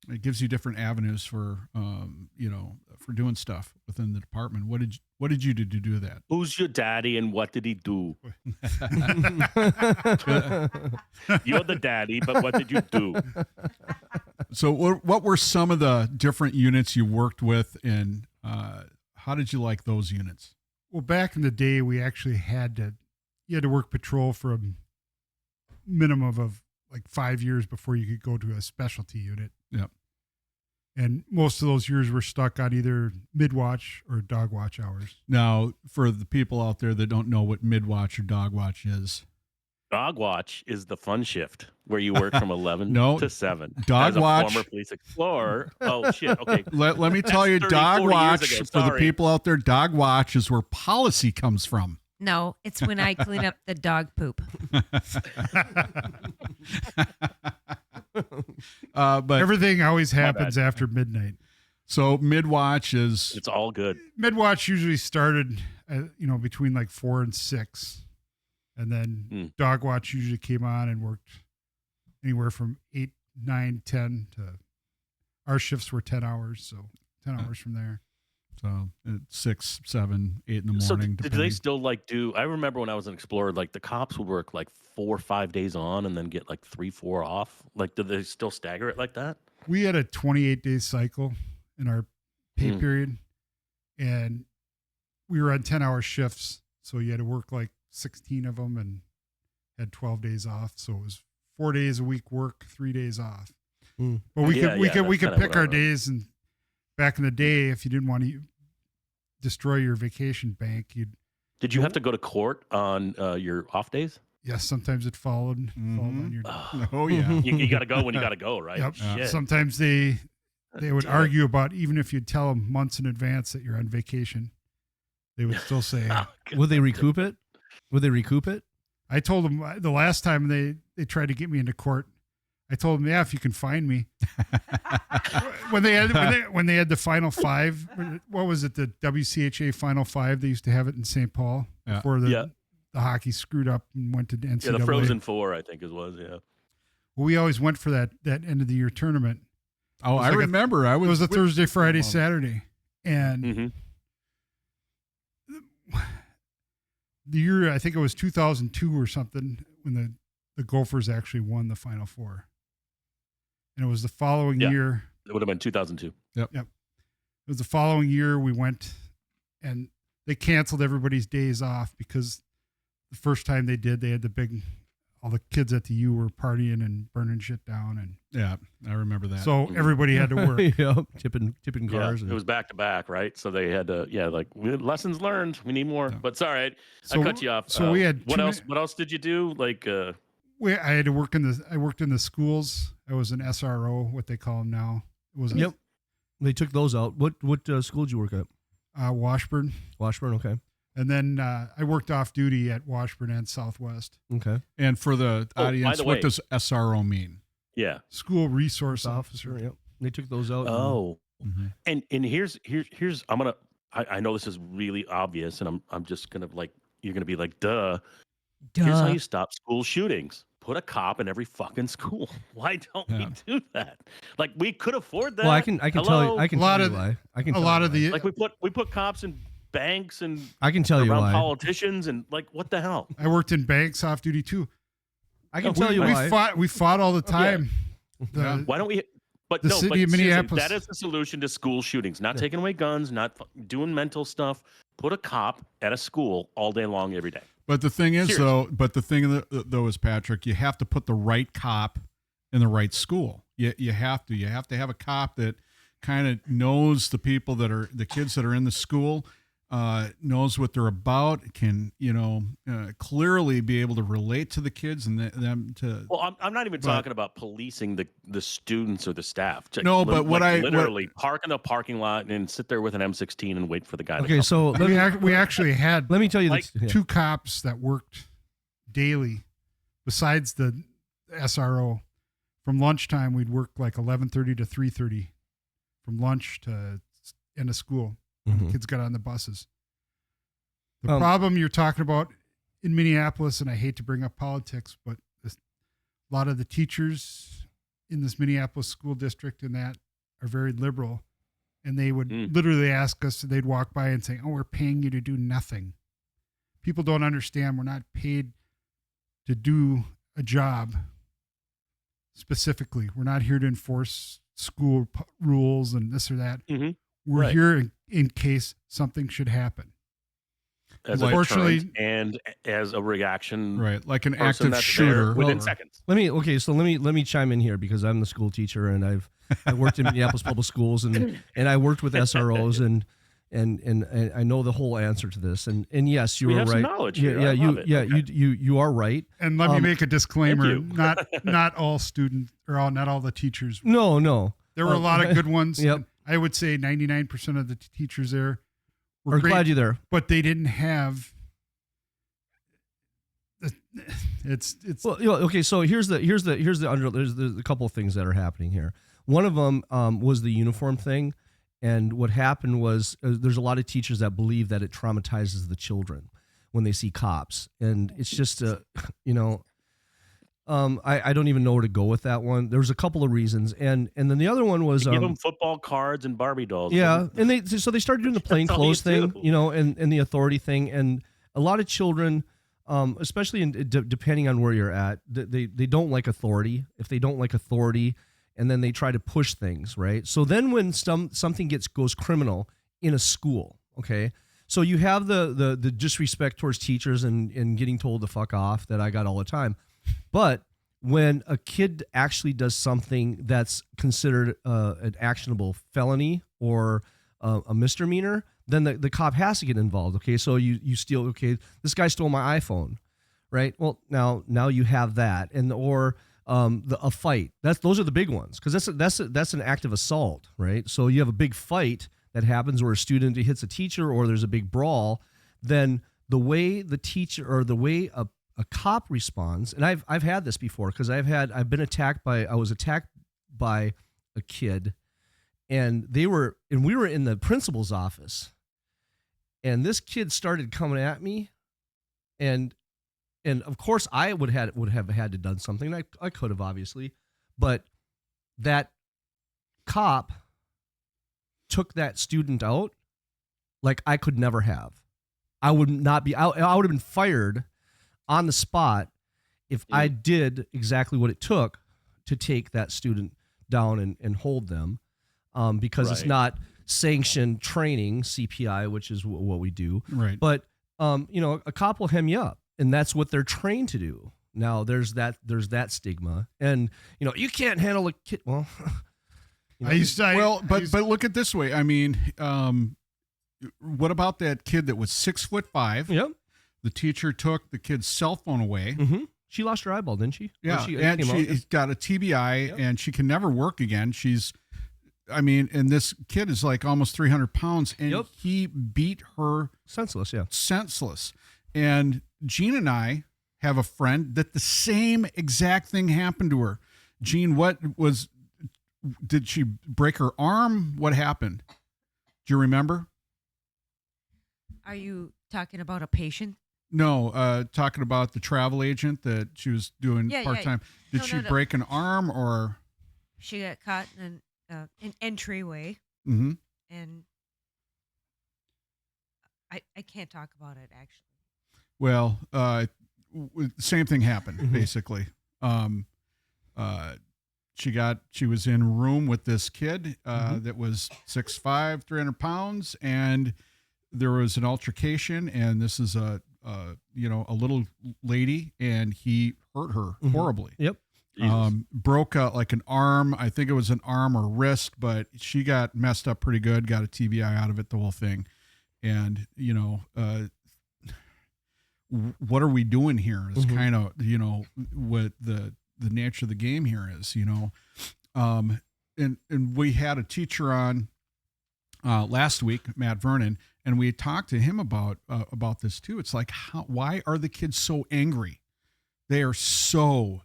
it gives you different avenues for doing stuff within the department. What did you do to do that? Who's your daddy and what did he do? You're the daddy, but what did you do? So what were some of the different units you worked with, and how did you like those units? Well, back in the day, we actually you had to work patrol for a minimum of like 5 years before you could go to a specialty unit. Yep. And most of those years were stuck on either mid-watch or dog-watch hours. Now, for the people out there that don't know what mid-watch or dog-watch is. Dog watch is the fun shift where you work from 11 to 7. Dog As watch. A former police explorer. Oh, shit. Okay. Let me tell you, 30, dog 40 years watch, ago. for the Sorry. people out there, dog watch is where policy comes from. No, it's when I clean up the dog poop. But everything always happens after midnight. So mid-watch is... It's all good. Mid-watch usually started, between like 4 and 6. And then dog watch usually came on and worked anywhere from 8, 9, 10 to... Our shifts were 10 hours, so 10 hours from there. So 6, 7, 8 in the morning. So did depending. they still do? I remember when I was an explorer, like the cops would work like 4 or 5 days on and then get like 3, 4 off. Like, did they still stagger it like that? We had a 28-day cycle in our pay period, and we were on 10-hour shifts. So you had to work like 16 of them and had 12 days off. So it was 4 days a week work, 3 days off. But we could pick our days. And back in the day, if you didn't want to destroy your vacation bank, Did you have to go to court on your off days? Yes, sometimes it followed on your. Oh yeah, you got to go when you got to go, right? Yep. Shit. Sometimes they would argue about, even if you tell them months in advance that you're on vacation, they would still say, would they recoup it? I told them the last time they tried to get me into court, I told them, yeah, if you can find me. when they had the Final Five, what was it? The WCHA Final Five. They used to have it in St. Paul before the hockey screwed up and went to NCAA. Yeah, the Frozen Four, I think it was. Yeah. Well, we always went for that end of the year tournament. Oh, I remember. It was a Thursday, Friday, Saturday, and the year, I think it was 2002 or something, when the Gophers actually won the Final Four. And it was the following year. It would have been 2002. Yep. It was the following year we went, and they canceled everybody's days off because the first time they did, they had all the kids at the U were partying and burning shit down. And yeah, I remember that. So everybody had to work. tipping cars. Yeah, it was back to back, right? So they had to, lessons learned. We need more. But sorry, I cut you off. So we had what else? What else did you do? Like, I had to work I worked in the schools. I was an SRO, what they call them now. It was They took those out. What school did you work at? Washburn. Washburn, okay. And then I worked off duty at Washburn and Southwest. Okay. And for the audience, what does SRO mean? Yeah. School Resource Officer. Yep. They took those out. Oh. And here's I know this is really obvious, and I'm just gonna you're gonna be like, duh. Here's how you stop school shootings. Put a cop in every fucking school. Why don't we do that? Like, we could afford that. Well, I can tell you. I can tell you why. Like, we put cops in banks and I can tell you why. Politicians and what the hell? I worked in banks off duty too. I can tell you why. We fought all the time. Why don't we? But the city of Minneapolis. That is the solution to school shootings. Not taking away guns, not doing mental stuff. Put a cop at a school all day long, every day. But the thing is, though, is, Patrick, you have to put the right cop in the right school. You have to have a cop that kind of knows the people the kids that are in the school, knows what they're about, can clearly be able to relate to the kids and them to. Well, I'm not even talking about policing the students or the staff. No, but literally park in the parking lot and sit there with an M16 and wait for the guy. Okay, so we actually had. Let me tell you this. Two cops that worked daily, besides the SRO. From lunchtime, we'd work like 11:30 to 3:30, from lunch to end of school. Mm-hmm. Kids got on the buses. The problem you're talking about in Minneapolis, and I hate to bring up politics, but a lot of the teachers in this Minneapolis school district and that are very liberal, and they would literally ask us, they'd walk by and say, "Oh, we're paying you to do nothing." People don't understand we're not paid to do a job specifically. We're not here to enforce school rules and this or that. Mm-hmm. We're here in case something should happen. As a deterrent and as a reaction, right? Like an active shooter within seconds. Let me chime in here because I'm the school teacher and I worked in Minneapolis public schools and I worked with SROs and I know the whole answer to this. And yes, you we are have right. some knowledge Yeah, here. yeah, I love it. Okay. you are right. And let me make a disclaimer: you. not all students or not all the teachers. No. There were a lot of good ones. Yep. I would say 99% of the teachers there were We're great, glad you're there. but they didn't have. It's Well, okay. So here's the there's a couple of things that are happening here. One of them was the uniform thing, and what happened was there's a lot of teachers that believe that it traumatizes the children when they see cops, and it's just I don't even know where to go with that one. There was a couple of reasons, and then the other one was give them football cards and Barbie dolls. yeah, and they started doing the plain That's all you clothes thing, do. and the authority thing, and a lot of children, especially depending on where you're at, they don't like authority. If they don't like authority, and then they try to push things, right? So then when something goes criminal in a school, okay, so you have the disrespect towards teachers and getting told to fuck off that I got all the time. But when a kid actually does something that's considered an actionable felony or a misdemeanor, then the cop has to get involved. Okay, so you steal. Okay, this guy stole my iPhone, right? Well, now you have that, or a fight. Those are the big ones, because that's an act of assault, right? So you have a big fight that happens where a student hits a teacher, or there's a big brawl. Then the way the teacher or the way a cop responds, and I've had this before, because I was attacked by a kid, and we were in the principal's office, and this kid started coming at me, and of course I would have had to done something. I could have, obviously, but that cop took that student out like I could never have. I would not be. I would have been fired on the spot if I did exactly what it took to take that student down and hold them, because it's not sanctioned training, CPI, which is what we do. Right. But a cop will hem you up, and that's what they're trained to do. Now there's that stigma, and you can't handle a kid. Well, but look at it this way. I mean, what about that kid that was 6'5"? Yep. The teacher took the kid's cell phone away. Mm-hmm. She lost her eyeball, didn't she? Yeah, and she's got a TBI, and she can never work again. And this kid is like almost 300 pounds, and he beat her senseless. Yeah, senseless. And Gene and I have a friend that the same exact thing happened to her. Gene, did she break her arm? What happened? Do you remember? Are you talking about a patient? No, talking about the travel agent that she was doing part-time. Yeah. Did she break an arm, or? She got caught in an entryway. Mm-hmm. And I can't talk about it, actually. Well, same thing happened, basically. She was in a room with this kid that was 6'5", 300 pounds, and there was an altercation, and this is a little lady, and he hurt her horribly. Yep. Broke like an arm. I think it was an arm or wrist, but she got messed up pretty good, got a TBI out of it, the whole thing. And, what are we doing here is kind of, what the nature of the game here is, and we had a teacher on last week, Matt Vernon, and we talked to him about this too. It's like, why are the kids so angry? They are so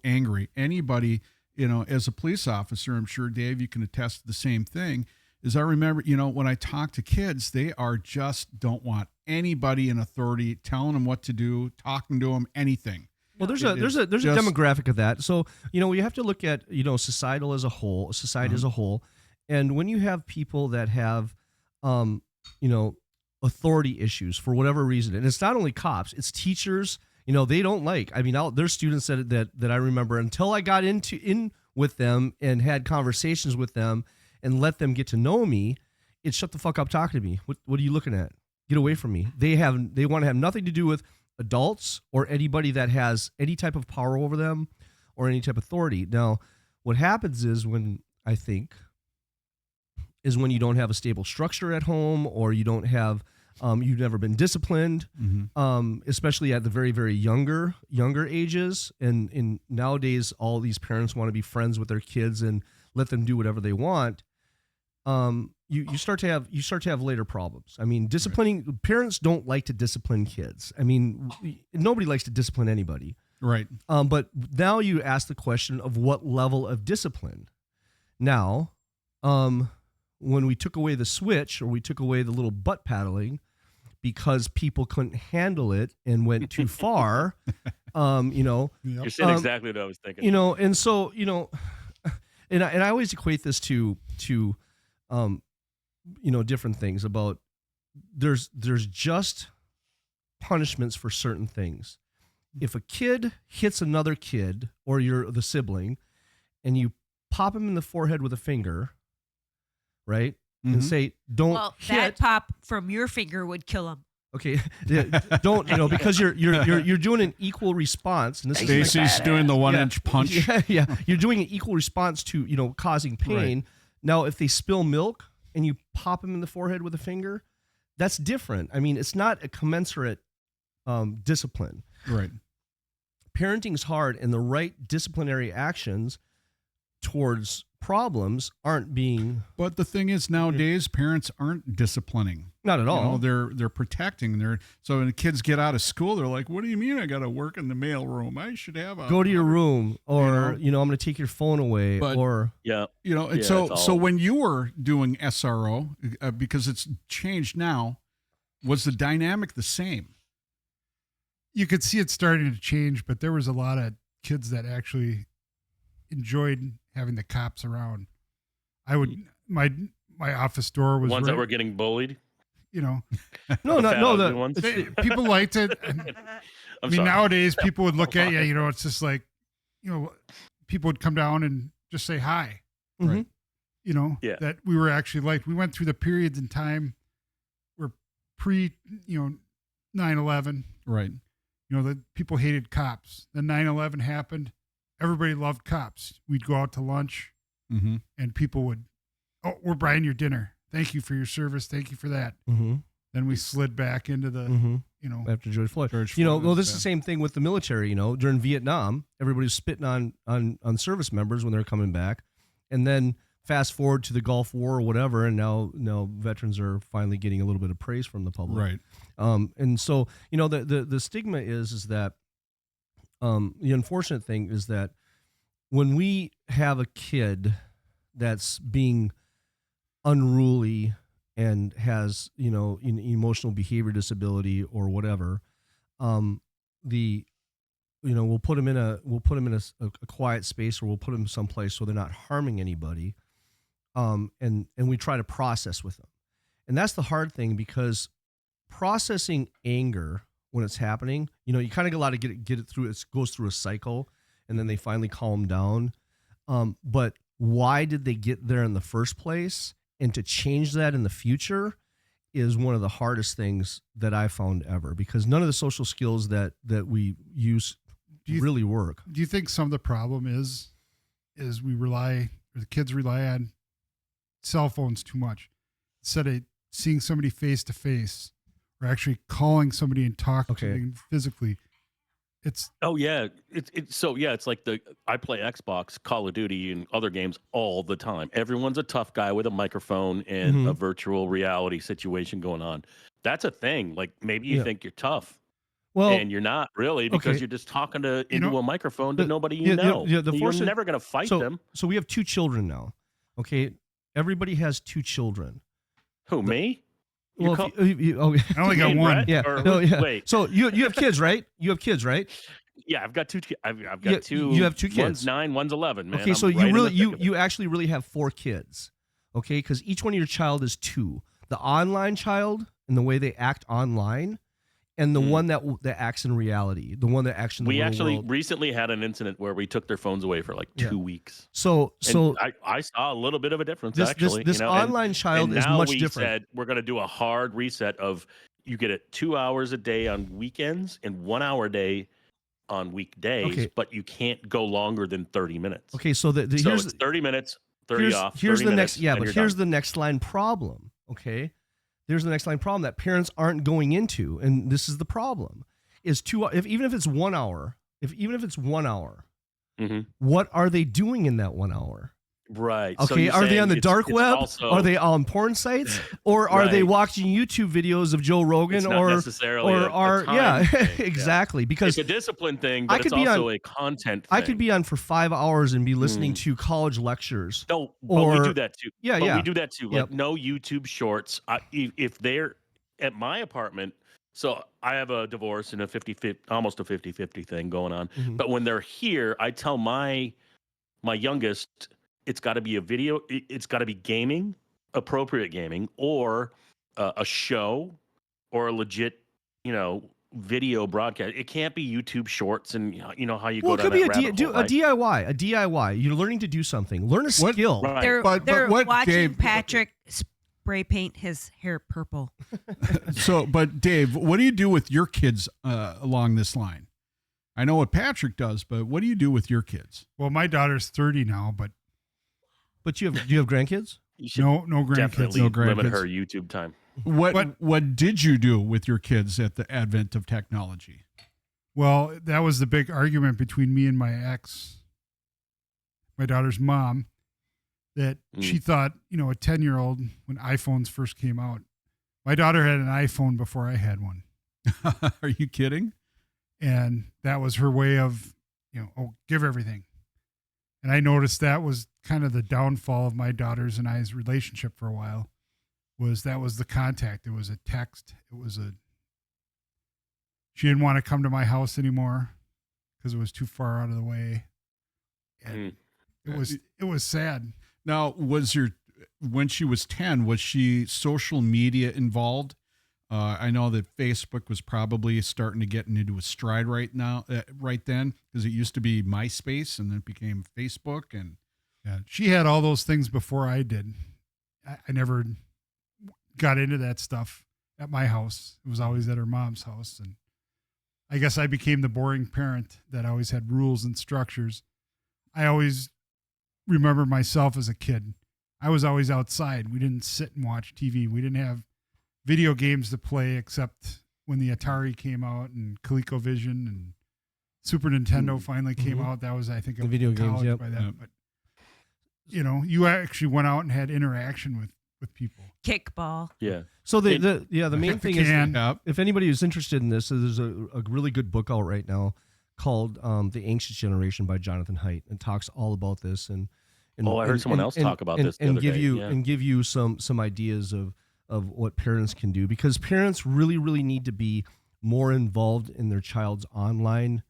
angry. Anybody, as a police officer, I'm sure, Dave, you can attest to the same thing. Is I remember, when I talk to kids, they are just don't want anybody in authority telling them what to do, talking to them, anything. Well, there's a demographic of that. So, we have to look at, society as a whole. And when you have people that have, authority issues for whatever reason, and it's not only cops, it's teachers, they don't like, there's students that I remember, until I got in with them and had conversations with them and let them get to know me, it's shut the fuck up talking to me. What are you looking at? Get away from me. They want to have nothing to do with adults or anybody that has any type of power over them or any type of authority. Now, what happens is when I think, is when you don't have a stable structure at home, or you don't have, you've never been disciplined, especially at the very, very younger ages. And nowadays, all these parents want to be friends with their kids and let them do whatever they want. You start to have later problems. I mean, disciplining parents don't like to discipline kids. I mean, nobody likes to discipline anybody. Right. But now you ask the question of what level of discipline. Now, when we took away the switch, or we took away the little butt paddling because people couldn't handle it and went too far, You're saying exactly what I was thinking. And so, and I always equate this to different things about there's just punishments for certain things. If a kid hits another kid, or you're the sibling, and you pop him in the forehead with a finger, right? And say, don't hit. That pop from your finger would kill him. Okay. Don't, because you're doing an equal response. And Stacy's doing the 1-inch punch. Yeah. You're doing an equal response to, causing pain. Right. Now, if they spill milk and you pop them in the forehead with a finger, that's different. I mean, it's not a commensurate discipline. Right. Parenting's hard, and the right disciplinary actions towards problems aren't being. But the thing is, nowadays, parents aren't disciplining. Not at all. They're protecting. So when the kids get out of school, they're like, "What do you mean I got to work in the mail room? I should have a go to your room, or I'm going to take your phone away." But, so when you were doing SRO, because it's changed now, was the dynamic the same? You could see it starting to change, but there was a lot of kids that actually enjoyed having the cops around. My office door was ones that were getting bullied. No, people liked it. I mean, nowadays people would look at you. It's just like, people would come down and just say hi. Right. That we were actually liked. We went through the periods in time where pre, 9/11. Right. That people hated cops. Then 9/11 happened. Everybody loved cops. We'd go out to lunch, and people would, we're buying your dinner. Thank you for your service. Thank you for that. Then we slid back into the, after George Floyd. This is the same thing with the military. During Vietnam, everybody was spitting on service members when they were coming back, and then fast forward to the Gulf War or whatever, and now veterans are finally getting a little bit of praise from the public. Right. And so, the stigma is that the unfortunate thing is that when we have a kid that's being unruly and has, an emotional behavior disability or whatever, we'll put them in a quiet space, or we'll put them someplace so they're not harming anybody. And we try to process with them. And that's the hard thing, because processing anger when it's happening, you kind of got to get it through. It goes through a cycle, and then they finally calm down. But why did they get there in the first place? And to change that in the future is one of the hardest things that I found ever, because none of the social skills that we use really work. Do you think some of the problem is the kids rely on cell phones too much instead of seeing somebody face to face, or actually calling somebody and talking to them physically? It's like I play Xbox, Call of Duty, and other games all the time. Everyone's a tough guy with a microphone and a virtual reality situation going on. That's a thing. Like, maybe you think you're tough. Well, and you're not really, because you're just talking into a microphone to nobody you know. You're never going to fight them. So we have 2 children now. Okay, everybody has 2 children. Who, me? Well, I only got one. Wait. So you have kids, right? You have kids, right? Yeah, I've got 2. I've got 2. You have 2 kids. One's 9, one's 11. Man. Okay, so you actually really have 4 kids. Okay, because each one of your child is 2. The online child and the way they act online, and the one that acts in reality, the one that acts in the real world. Recently had an incident where we took their phones away for like 2 weeks. So I saw a little bit of a difference. This online child is much different. Said we're going to do a hard reset of, you get it 2 hours a day on weekends and 1 hour a day on weekdays, but you can't go longer than 30 minutes. Okay, so it's 30 minutes. 30 off. Here's 30 the minutes, next. Yeah, and but you're here's done. the next line problem. Okay, there's the next line problem that parents aren't going into, and this is the problem: is even if it's 1 hour, even if it's 1 hour, what are they doing in that 1 hour? Right. Okay. So are they on the dark web? Also, are they on porn sites? Or are they watching YouTube videos of Joe Rogan? It's not necessarily a time thing. Exactly. Because it's a discipline thing, but it's also a content thing. I could be on for 5 hours and be listening to college lectures. No, but we do that too. Yeah, we do that too. Like no YouTube shorts. If they're at my apartment, so I have a divorce and almost a 50-50 thing going on. But when they're here, I tell my youngest, it's got to be a video. It's got to be gaming, appropriate gaming, or a show, or a legit, video broadcast. It can't be YouTube shorts and you know how you go down that rabbit hole. A DIY. You're learning to do something. Learn a skill. Right. They're what, watching Dave, Patrick spray paint his hair purple. But Dave, what do you do with your kids along this line? I know what Patrick does, but what do you do with your kids? Well, my daughter's 30 now, but do you have grandkids? No grandkids. Definitely no grandkids. limit her YouTube time. What did you do with your kids at the advent of technology? Well, that was the big argument between me and my ex, my daughter's mom, that she thought, a 10-year-old, when iPhones first came out, my daughter had an iPhone before I had one. Are you kidding? And that was her way of, give everything. And I noticed that was kind of the downfall of my daughter's and I's relationship for a while. That was the contact. It was a text. She didn't want to come to my house anymore because it was too far out of the way. And it was sad. Now, when she was 10, was she social media involved? I know that Facebook was probably starting to get into a stride right then, because it used to be MySpace and then it became Facebook. And she had all those things before I did. I never got into that stuff at my house. It was always at her mom's house. And I guess I became the boring parent that always had rules and structures. I always remember myself as a kid. I was always outside. We didn't sit and watch TV. We didn't have video games to play except when the Atari came out and ColecoVision and Super Nintendo finally came out. That was, I think, the video games by then. But you actually went out and had interaction with people. Kickball. Yeah. So the main thing is, if anybody is interested in this, there's a really good book out right now called The Anxious Generation by Jonathan Haidt, and talks all about this. And I heard someone else talk about this the other day. And give you some ideas of what parents can do, because parents really, really need to be more involved in their child's online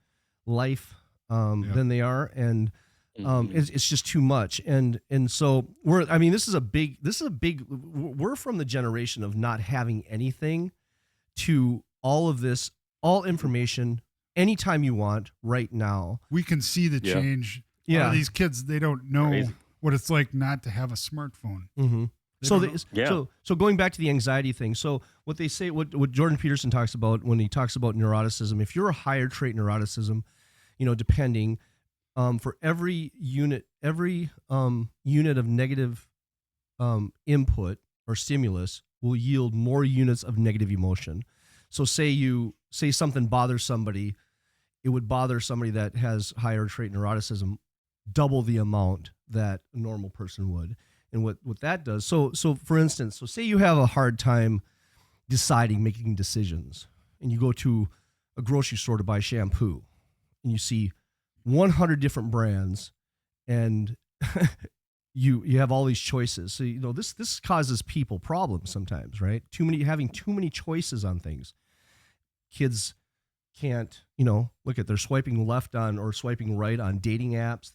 life than they are. And it's just too much. And so we're from the generation of not having anything to all of this, all information, anytime you want right now. We can see the change. Yeah. These kids, they don't know what it's like not to have a smartphone. Mm-hmm. So going back to the anxiety thing. So what they say, what Jordan Peterson talks about when he talks about neuroticism, if you're a higher trait neuroticism, depending, for every unit of negative input or stimulus will yield more units of negative emotion. So say something bothers somebody, it would bother somebody that has higher trait neuroticism double the amount that a normal person would. And what that does, so for instance, say you have a hard time making decisions, and you go to a grocery store to buy shampoo, and you see 100 different brands, and you have all these choices. So this causes people problems sometimes, right? Having too many choices on things. Kids can't, they're swiping left on or swiping right on dating apps.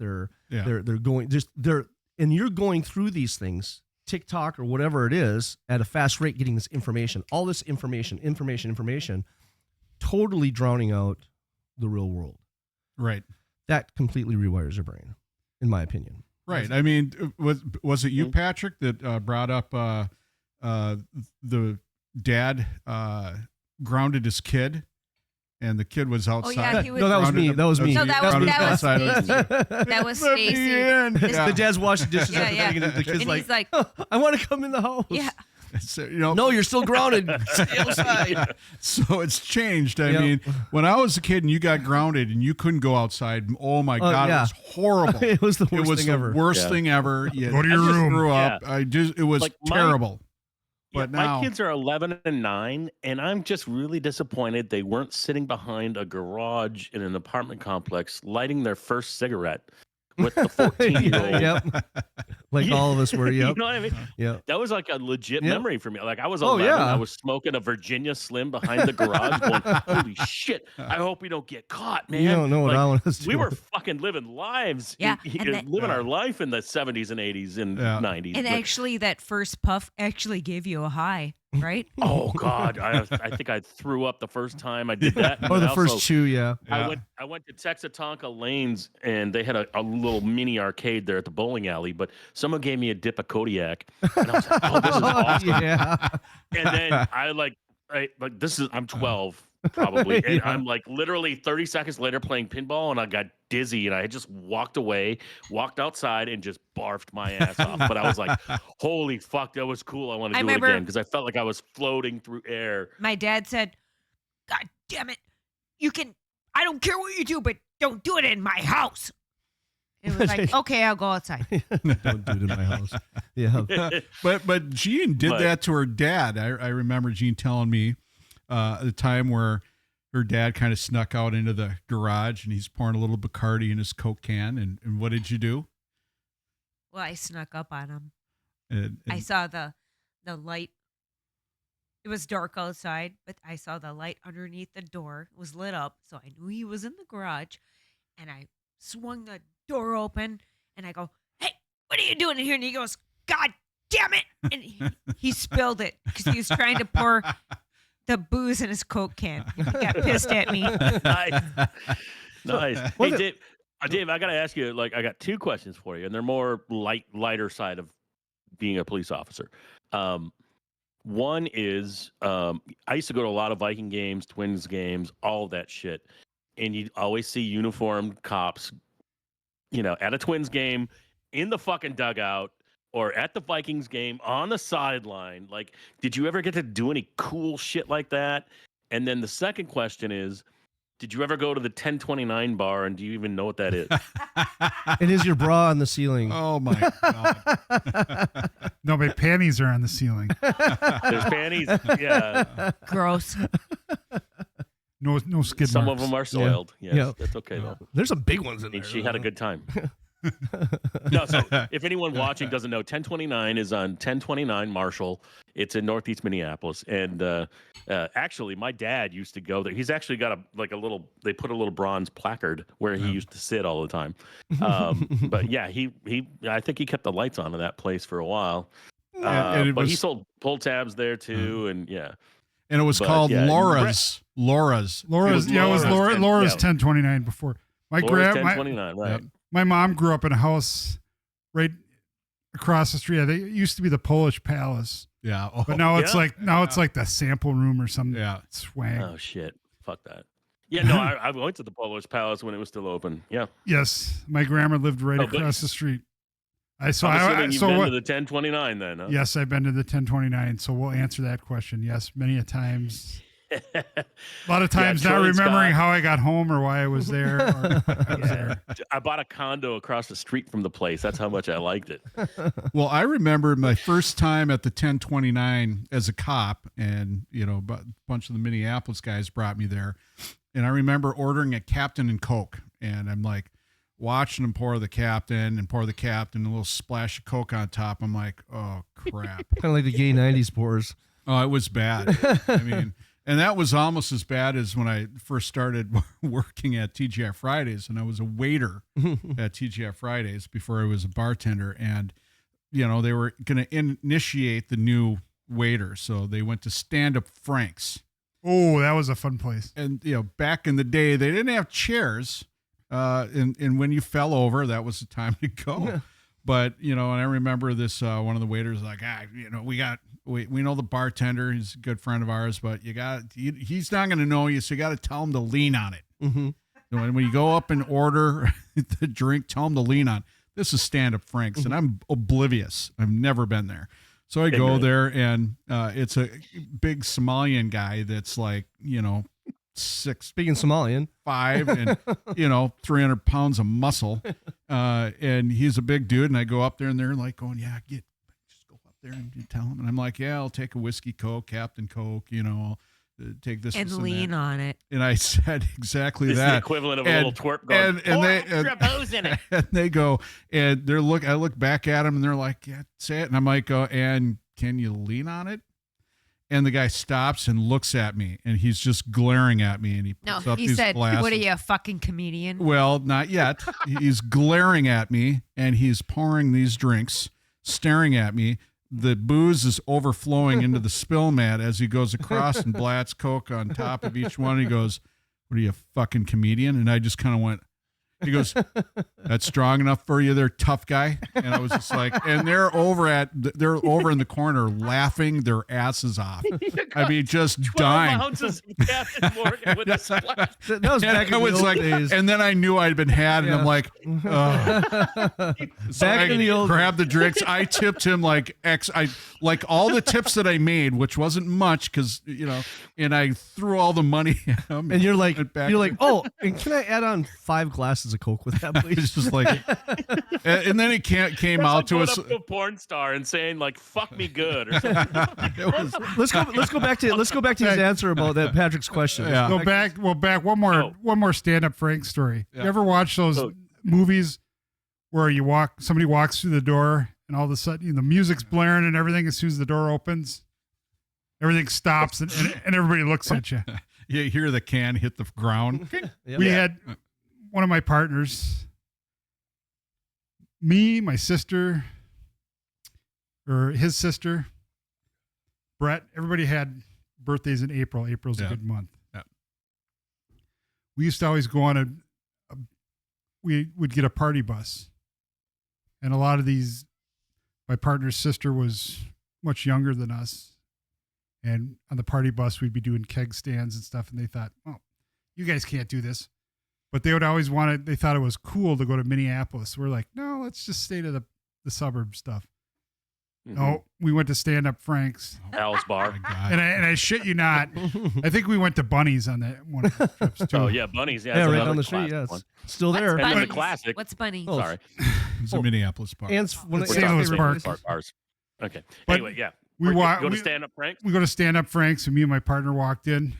And you're going through these things, TikTok or whatever it is, at a fast rate, getting this information, all this information, totally drowning out the real world. Right. That completely rewires your brain, in my opinion. Right. I mean, was it you, Patrick, that brought up the dad grounded his kid and the kid was outside. Oh yeah, he was. No, that was me. That was me. No, that was outside. Stacy. That was Stacy. The dad's washing dishes. Yeah. And the kid's And like, he's like, I want to come in the house. yeah. So, you know, No, you're still grounded. Stay outside. so it's changed. I mean, when I was a kid and you got grounded and you couldn't go outside, oh my God, it was horrible. It was the worst it was thing the ever. worst thing ever. You Go to your room. Grew up. It was Like terrible. But now my kids are 11 and 9, and I'm just really disappointed they weren't sitting behind a garage in an apartment complex lighting their first cigarette with the 14-year-old. Yep. Like all of us were. Yep. You know what I mean? Yeah. That was like a legit Yep. memory for me. Like I was Oh, 11, yeah. I was smoking a Virginia Slim behind the garage going, holy shit, I hope we don't get caught, man. You don't know what Like, I want to do. we were fucking living lives. Yeah, and living our life in the 70s and 80s and 90s. And but- actually, that first puff actually gave you a high, right? Oh God, I think I threw up the first time I did that. Or And the I first also- chew, yeah. I went to Texatonka Lanes and they had a little mini arcade there at the bowling alley, but someone gave me a dip of Kodiak. And I was like, oh, this is awesome. Yeah. And then I'm 12 probably. And Yeah. I'm like literally 30 seconds later playing pinball and I got dizzy and I just walked away, walked outside and just barfed my ass off. But I was like, holy fuck, that was cool. I want to do it remember- again because I felt like I was floating through air. My dad said, God damn it. I don't care what you do, but don't do it in my house. It was like, okay, I'll go outside. Don't do it in my house. Yeah. But Jean did that to her dad. I remember Jean telling me the time where her dad kind of snuck out into the garage and he's pouring a little Bacardi in his Coke can. And what did you do? Well, I snuck up on him. And I saw the light. It was dark outside, but I saw the light underneath the door. It was lit up, so I knew he was in the garage. And I swung the door open, and I go, hey, what are you doing in here? And he goes, God damn it. And he spilled it because he was trying to pour the booze in his Coke can. He got pissed at me. Nice. Hey, Dave, I got to ask you, like, I got two questions for you, and they're more lighter side of being a police officer. One is, I used to go to a lot of Viking games, Twins games, all of that shit. And you always see uniformed cops, at a Twins game, in the fucking dugout, or at the Vikings game, on the sideline. Like, did you ever get to do any cool shit like that? And then the second question is, did you ever go to the 1029 bar, and do you even know what that is? It is your bra on the ceiling. Oh my God. No, my panties are on the ceiling. There's panties. Yeah. Gross. No skid Some marks. of them are soiled. Yes, Yeah. that's okay, though. There's some big ones in I mean, there. she had a good time. No, so if anyone watching doesn't know, 1029 is on 1029 Marshall. It's in Northeast Minneapolis, and actually, my dad used to go there. He's actually got they put a little bronze placard where he used to sit all the time. But yeah, I think he kept the lights on in that place for a while. But he sold pull tabs there too, and yeah. And it was called Laura's. Laura's. It was Laura's 1029 before. My Laura's 1029, right. My mom grew up in a house right across the street. It used to be the Polish Palace. Yeah. But now it's like the sample room or some swag. Oh shit. Fuck that. Yeah, no, I went to the Polish Palace when it was still open. Yeah. Yes. My grandma lived right across the street. You've been to the 1029 then, huh? Yes, I've been to the 1029. So we'll answer that question. Yes, many a times. A lot of times not remembering how I got home or why I was there. I bought a condo across the street from the place. That's how much I liked it. Well, I remember my first time at the 1029 as a cop, and a bunch of the Minneapolis guys brought me there, and I remember ordering a Captain and Coke, and I'm like watching them pour the Captain, a little splash of Coke on top. I'm like, oh crap. Kind of like the gay 90s pours. Oh, it was bad. I mean, and that was almost as bad as when I first started working at TGI Fridays, and I was a waiter at TGI Fridays before I was a bartender. And, they were going to initiate the new waiter. So they went to Stand Up Frank's. Oh, that was a fun place. And, back in the day, they didn't have chairs. And when you fell over, that was the time to go. But, and I remember this, one of the waiters like, we know the bartender. He's a good friend of ours, but he's not going to know you, so you got to tell him to lean on it. Mm-hmm. When you go up and order the drink, tell him to lean on. This is stand-up Frank's, and I'm oblivious. I've never been there. So I go there, and it's a big Somalian guy that's like, 6. Speaking Somalian. 5 and 300 pounds of muscle, and he's a big dude. And I go up there, and they're like going, "Yeah, just go up there and you tell him." And I'm like, "Yeah, I'll take a whiskey Coke, Captain Coke. I'll take this and lean on it." And I said exactly it's that. The equivalent of a little twerp going, and they extra booze in it. And they go, and I look back at them, and they're like, "Yeah, say it." And I'm like, "And can you lean on it?" And the guy stops and looks at me, and he's just glaring at me, and he puts up these said, glasses. "What are you, a fucking comedian?" Well, not yet. He's glaring at me, and he's pouring these drinks, staring at me. The booze is overflowing into the spill mat as he goes across and blats Coke on top of each one. He goes, "What are you, a fucking comedian?" And I just kind of went, he goes, "That's strong enough for you there, tough guy?" And I was just like, and they're over in the corner laughing their asses off. I mean, just 12 dying. ounces of Captain Morgan with a splash. That was back in the old days. And then I knew I'd been had, and I'm like, oh. So Back in the old grabbed the drinks. I tipped him like all the tips that I made, which wasn't much because, and I threw all the money at him. And you're like, "Oh, and can I add on 5 glasses of Coke with that, please?" It's just like, and then he came out to us. Up to a porn star and saying like, "Fuck me good" or something. Let's go back to his answer about that Patrick's question. Yeah. Go back. One more stand-up Frank story. Yeah. You ever watch those movies where somebody walks through the door, and all of a sudden the music's blaring and everything? As soon as the door opens, everything stops and everybody looks at you. You hear the can hit the ground. Yep. We had one of my partners, me, my sister, or his sister, Brett. Everybody had birthdays in April. April's a good month. Yeah. We used to always go on we would get a party bus. And a lot of my partner's sister was much younger than us. And on the party bus, we'd be doing keg stands and stuff. And they thought, "Oh, you guys can't do this." But they would always they thought it was cool to go to Minneapolis. We're like, "No, let's just stay to the suburb stuff." Mm-hmm. No, we went to stand up Frank's. Al's Bar. Oh, And I shit you not, I think we went to Bunny's on that one of the trips too. Oh yeah, Bunny's. Yeah, right another down the street. classic Yeah, one. it's still there. And then the Bunny's? classic. What's Bunny? Oh, Sorry. It's a Minneapolis park. And one of St. Louis Park. Bars. Okay. But Anyway, yeah. We go to stand up Frank. We go to stand up Frank's, and me and my partner walked in,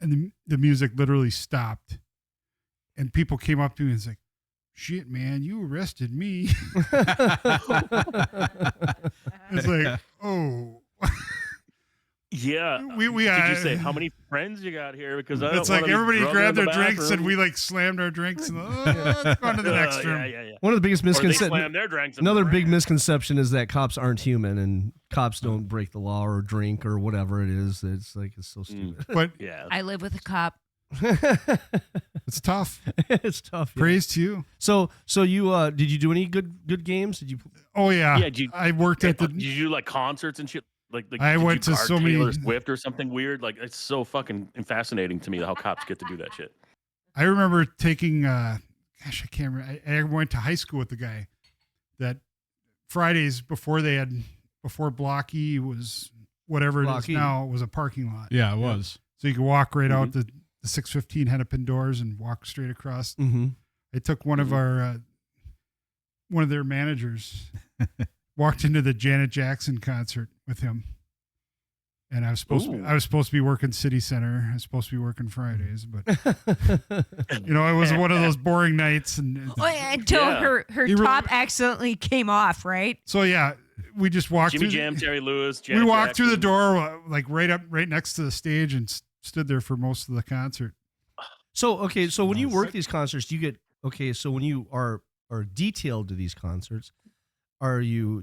and the music literally stopped, and people came up to me and was like, "Shit, man, you arrested me." It's like, oh. Yeah. We Did you say how many friends you got here? Because it's like everybody grabbed their drinks and we like slammed our drinks and let's go on to the next room. Yeah. One of the biggest misconceptions. Their drinks. Another big misconception is that cops aren't human and cops don't break the law or drink or whatever it is. It's so stupid. But yeah, I live with a cop. it's tough. It's tough. Yeah. Praise to you. So you did you do any good games? Did you? Oh yeah. Yeah. I worked at the. Did you do like concerts and shit? Like I went to so many. Taylor Swift or something weird. Like it's so fucking fascinating to me how cops get to do that shit. I remember taking. Gosh, I can't remember. I went to high school with the guy. That Fridays before Blocky was whatever it is now, it was a parking lot. Yeah, it was. So you could walk right out the 615 Hennepin doors and walk straight across. Mm-hmm. I took one of their managers, walked into the Janet Jackson concert with him, and I was supposed to be working City Center. I was supposed to be working Fridays, but it was one of those boring nights. Until her top accidentally came off, right? So yeah, we just walked. Jimmy Jam, Terry Lewis. Janet we walked Jackson. through the door, like right next to the stage, and stood there for most of the concert. So when you work these concerts, do you get so when you are detailed to these concerts, do you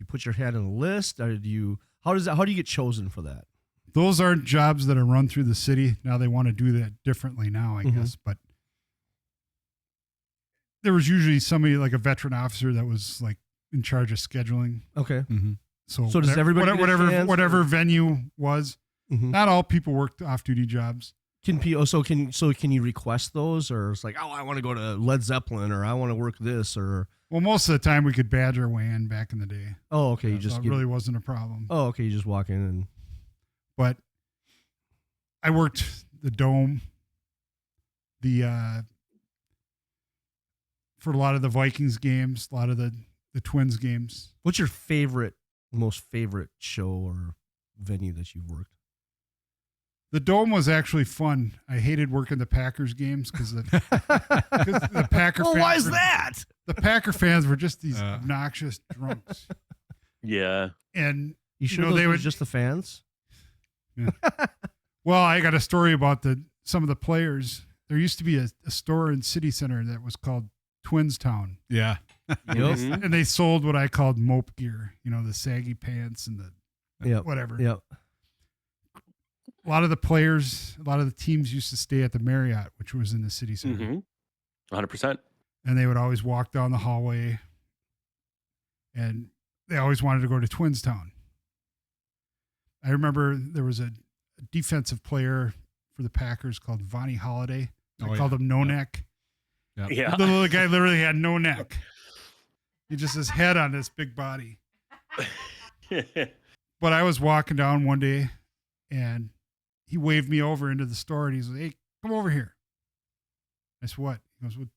put your head on a list, or how do you get chosen for that? Those aren't jobs that are run through the city. Now they want to do that differently now, I guess, but there was usually somebody like a veteran officer that was like in charge of scheduling. Okay. Mm-hmm. So does everybody whatever venue was, not all people worked off-duty jobs. Can you request those, or it's like, oh, I want to go to Led Zeppelin, or I want to work this, or well, most of the time we could badge our way in back in the day. Oh, okay, so it really wasn't a problem. Oh, okay, you just walk in and. But I worked the Dome, for a lot of the Vikings games, a lot of the Twins games. What's your most favorite show or venue that you've worked? The Dome was actually fun. I hated working the Packers games because the Packer fans. Why is that? The Packer fans were just these obnoxious drunks. Yeah. And you sure they were just the fans? Yeah. Well, I got a story about some of the players. There used to be a store in City Center that was called Twins Town. Yeah. And they sold what I called mope gear, the saggy pants and the whatever. Yep. A lot of the players, a lot of the teams used to stay at the Marriott, which was in the City Center. 100%. And they would always walk down the hallway, and they always wanted to go to Twins Town. I remember there was a defensive player for the Packers called Vonnie Holiday. I called him No Neck. Yeah. The little guy literally had no neck. He just his head on this big body. But I was walking down one day, and he waved me over into the store, and he's like, "Hey, come over here." I said, "What?" He goes, "Well,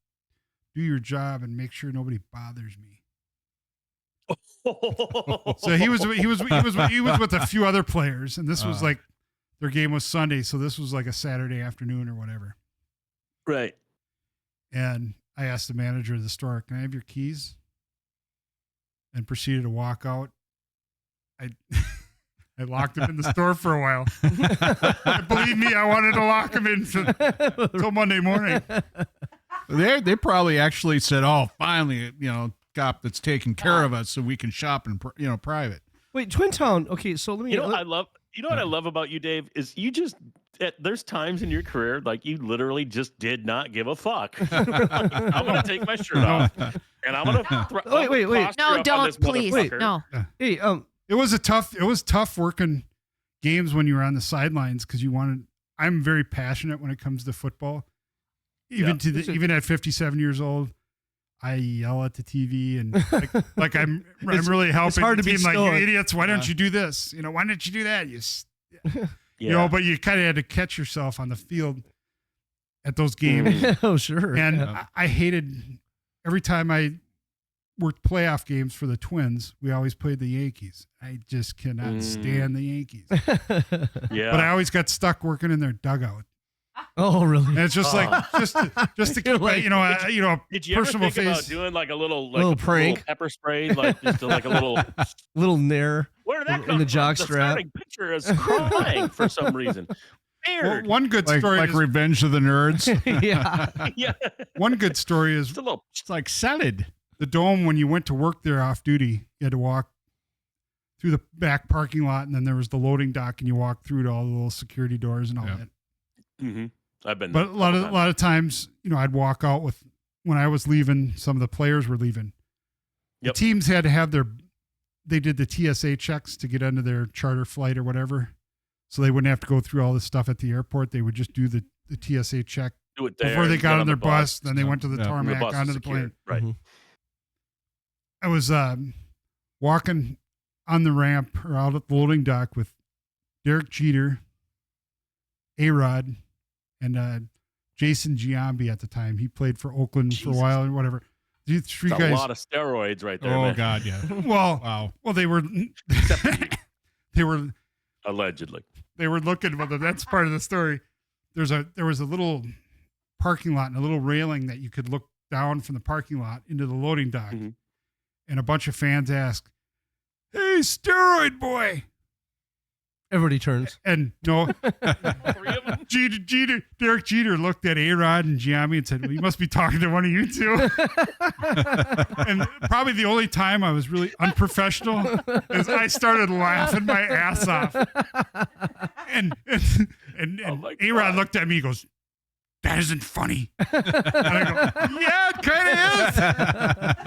do your job and make sure nobody bothers me." So he was with a few other players, and this was like their game was Sunday, so this was like a Saturday afternoon or whatever. Right. And I asked the manager of the store, "Can I have your keys?" And proceeded to walk out. I locked him in the store for a while. Believe me, I wanted to lock him in until Monday morning. They probably actually said, "Oh, finally, cop that's taking care of us, so we can shop in private." Wait, Twin Town. Okay, so let me. What I love about you, Dave, is you just there's times in your career like you literally just did not give a fuck. I'm gonna take my shirt off and I'm gonna wait. No, don't please. Wait, no. Hey, it was tough working games when you were on the sidelines because I'm very passionate when it comes to football. Even at 57 years old, I yell at the TV and like I'm really helping. It's hard to be like, "You idiots, why don't you do this? Why don't you do that?" But you kind of had to catch yourself on the field at those games. Oh, sure. And I hated every time I worked playoff games for the Twins, we always played the Yankees. I just cannot stand the Yankees. Yeah. But I always got stuck working in their dugout. Oh, really? And it's just like just to keep Did you ever personal think about face. doing like a little prank, little pepper spray, like just like a little nair? Where did that come in the from? jock The strap? starting pitcher is crying for some reason. Well, one good story like is, Revenge of the Nerds. Yeah. one good story is It's like salad. the Dome. When you went to work there off duty, you had to walk through the back parking lot, and then there was the loading dock, and you walked through to all the little security doors and all that. Mm-hmm. I've been. But a lot of times, I'd walk out when I was leaving. Some of the players were leaving. Yep. The teams had to have they did the TSA checks to get into their charter flight or whatever, so they wouldn't have to go through all this stuff at the airport. They would just do the TSA check Do it there before they and got get on their bus. Then they went to the Yeah. tarmac, The bus is onto the secured. plane. Right. I was walking on the ramp or out at the loading dock with Derek Jeter, A-Rod, and Jason Giambi at the time. He played for Oakland for a while or whatever. These three It's guys. a lot of steroids right there. Oh man. God, yeah. Well, they were Allegedly. they were looking. Well, that's part of the story. There was a little parking lot and a little railing that you could look down from the parking lot into the loading dock, and a bunch of fans asked, "Hey, steroid boy!" Everybody turns. And no, Three of them? Derek Jeter looked at A-Rod and Giambi and said, "Well, you must be talking to one of you two." And probably the only time I was really unprofessional is I started laughing my ass off. And Oh my A-Rod God. looked at me, he goes, that isn't funny. And I go, yeah, it kind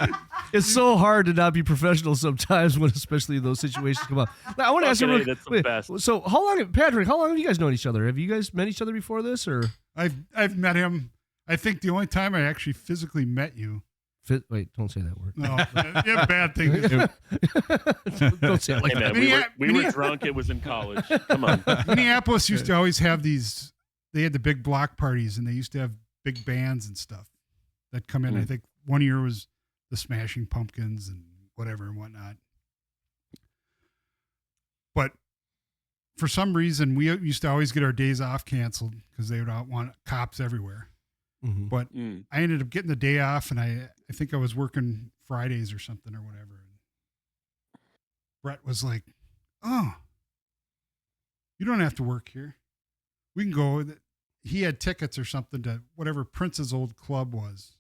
of is. It's so hard to not be professional sometimes when, especially those situations come up. Now, I want to ask you, that's the best. so how long, Patrick, how long have you guys known each other? Have you guys met each other before this, or? I've met him. I think the only time I actually physically met you. Wait, don't say that word. No, you have bad things to do. Don't say it like Hey, that. man, we were drunk. It was in college. Come on. Minneapolis used to always have these. They had the big block parties, and they used to have big bands and stuff that come in. I think one year was the Smashing Pumpkins and whatever and whatnot. But for some reason, we used to always get our days off canceled because they would want cops everywhere. Mm-hmm. But I ended up getting the day off, and I think I was working Fridays or something or whatever. And Brett was like, "Oh, you don't have to work here. We can go." He had tickets or something to whatever Prince's old club was.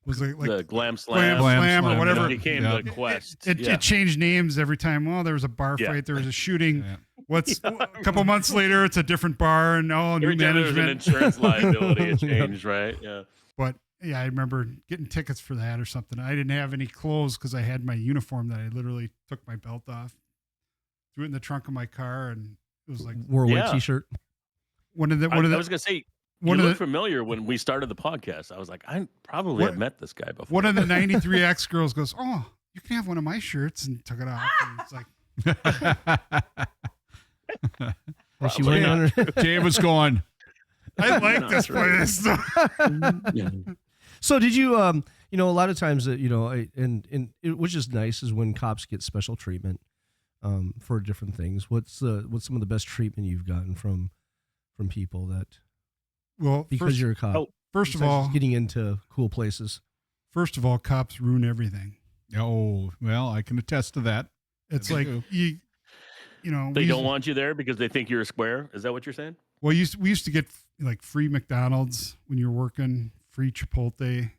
Was like the Glam Slam, or whatever. It became the Quest. It changed names every time. Well, there was a bar fight. There was a shooting. What's a couple months later? It's a different bar and new management. There was an insurance liability. It changed, right? Yeah. But yeah, I remember getting tickets for that or something. I didn't have any clothes because I had my uniform that I literally took my belt off, threw it in the trunk of my car, and it was like wore a white T-shirt. I was gonna say. You look familiar when we started the podcast. I was like, I probably have met this guy before. One of the 93 X girls goes, "Oh, you can have one of my shirts," and took it off. And it's like, was she wearing on her? Dave was going, I like this place. So did you, a lot of times, and which is nice is when cops get special treatment for different things. What's some of the best treatment you've gotten from people that? Well, because you're a cop. First of all, getting into cool places. First of all, cops ruin everything. Oh, well, I can attest to that. It's like they don't want you there because they think you're a square. Is that what you're saying? Well, we used to get like free McDonald's when you're working, free Chipotle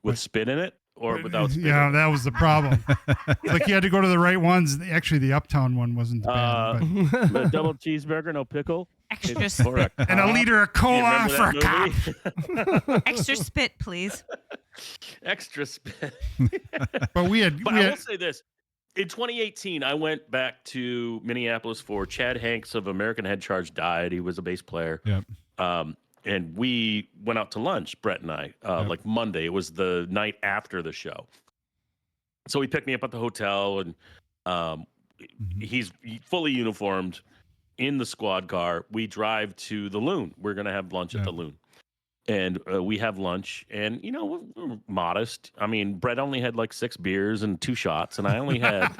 with spit in it. Or without spit. Yeah, that was the problem. Like you had to go to the right ones. Actually, the Uptown one wasn't bad. The double cheeseburger, no pickle. Extra spit. And a liter of cola for a cop. Extra spit, please. Extra spit. But I will say this. In 2018, I went back to Minneapolis for Chad Hanks of American Head Charge died. He was a bass player. Yep. And we went out to lunch, Brett and I, like Monday. It was the night after the show. So he picked me up at the hotel, and he's fully uniformed in the squad car. We drive to the Loon. We're going to have lunch at the Loon. And we have lunch, and, we're modest. I mean, Brett only had like 6 beers and 2 shots, and I only had,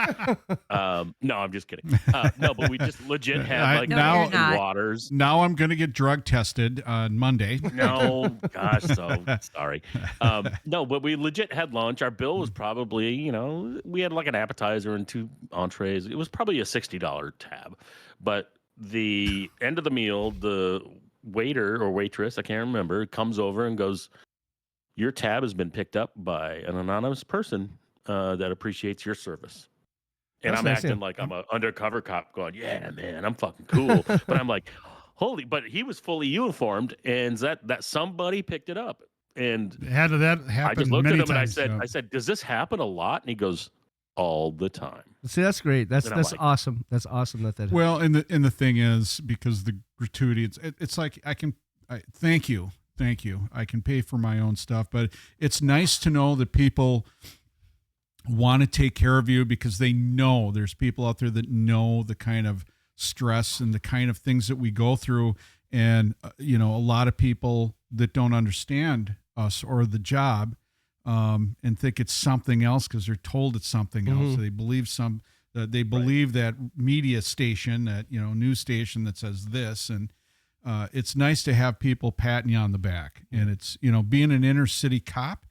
no, I'm just kidding. No, but we just legit had like waters. Now I'm going to get drug tested on Monday. No, gosh, so sorry. No, but we legit had lunch. Our bill was probably, we had like an appetizer and 2 entrees. It was probably a $60 tab. But the end of the meal, the waiter or waitress, I can't remember, comes over and goes, "Your tab has been picked up by an anonymous person that appreciates your service." And I'm acting like I'm an undercover cop going, "Yeah, man, I'm fucking cool." But I'm like, holy, but he was fully uniformed, and that somebody picked it up. And how did that happen? I just looked at him times, and I said, "Does this happen a lot?" And he goes, "All the time." See, that's great. That's awesome. That's awesome that happened. Well, and the thing is, because the gratuity, it's like thank you. I can pay for my own stuff, but it's nice to know that people want to take care of you because they know there's people out there that know the kind of stress and the kind of things that we go through, and a lot of people that don't understand us or the job. And think it's something else because they're told it's something else. So they believe that media station, that news station that says this, and it's nice to have people patting you on the back. And it's being an inner city cop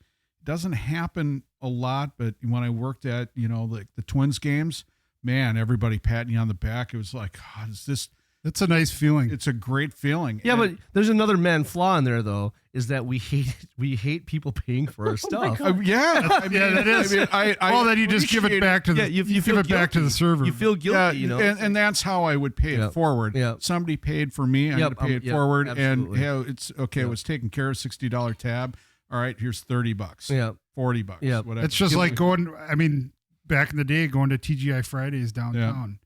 doesn't happen a lot, but when I worked at like the Twins games, man, everybody patting you on the back. It was like, God, is That's a nice feeling. It's a great feeling. Yeah, but there's another man flaw in there though, is that we hate people paying for our stuff. Yeah, that is. Well, then you just give it back to the you give it back to the server. You feel guilty, and that's how I would pay it forward. Yeah. Somebody paid for me, I'm going to pay it forward, absolutely. and it's okay. It was taken care of. $60 tab. All right, here's $30. Yeah, $40. Yeah, whatever. It's just like going. I mean, back in the day, going to TGI Fridays downtown.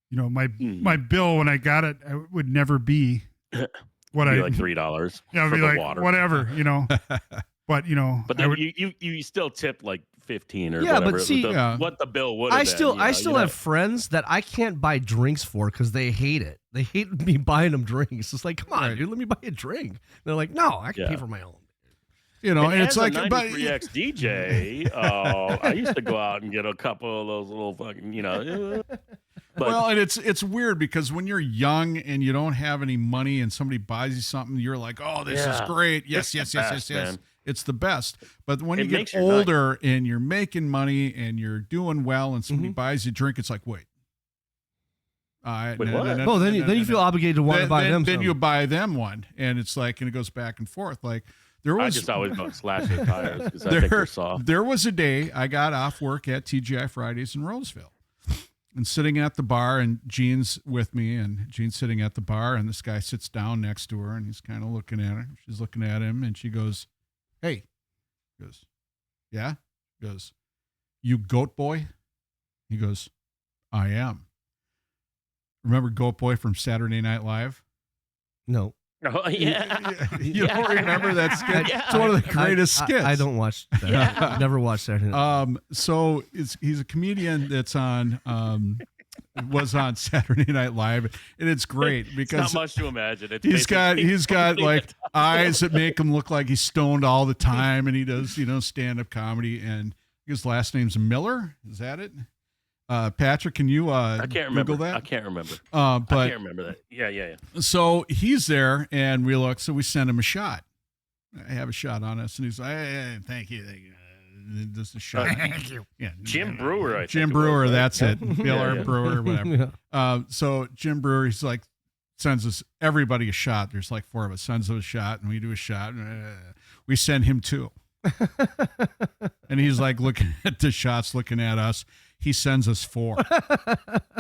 Yeah. My bill when I got it, it would never be what I like $3. Yeah, I'd be like water. Whatever, But but then you still tip like 15 or whatever. But see, what the bill would. I still have friends that I can't buy drinks for because they hate it. They hate me buying them drinks. It's like, come on, dude, let me buy a drink. They're like, no, I can pay for my own. And it's like, a 93X DJ. I used to go out and get a couple of those little fucking, But, well, and it's weird because when you're young and you don't have any money and somebody buys you something, you're like, oh, this is great. Yes. Man. It's the best. But when you get older and you're making money and you're doing well and somebody buys you a drink, it's like, wait. What? Oh, then you feel obligated to want to buy them. Then you buy them one. And it's like, and it goes back and forth. Like, I just always go slash their tires because I think they're soft. There was a day I got off work at TGI Fridays in Roseville. And sitting at the bar, and Jean's with me, and Jean's sitting at the bar, and this guy sits down next to her, and he's kind of looking at her. She's looking at him, and she goes, hey. He goes, yeah? He goes, you goat boy? He goes, I am. Remember Goat Boy from Saturday Night Live? No. Oh, yeah. You don't remember that skit? Yeah. It's one of the greatest skits. I don't watch that. Yeah. Never watched that. So he's a comedian that's was on Saturday Night Live, and it's great because it's not much to imagine. He's got like eyes that make him look like he's stoned all the time, and he does stand-up comedy, and his last name's Miller. Is that it? Patrick, can you I can't remember Google that? I can't remember. But I can't remember that. Yeah. So he's there, and we look. So we send him a shot. I have a shot on us, and he's like, hey, thank you. Just a shot. Thank you. Yeah, Jim Brewer. I think Jim Brewer. That's it. Bill Yeah. Brewer, whatever. Yeah. So Jim Brewer, he's like, sends us everybody a shot. There's like 4 of us. Sends us a shot, and we do a shot. We send him 2. And he's like looking at the shots, looking at us. He sends us 4.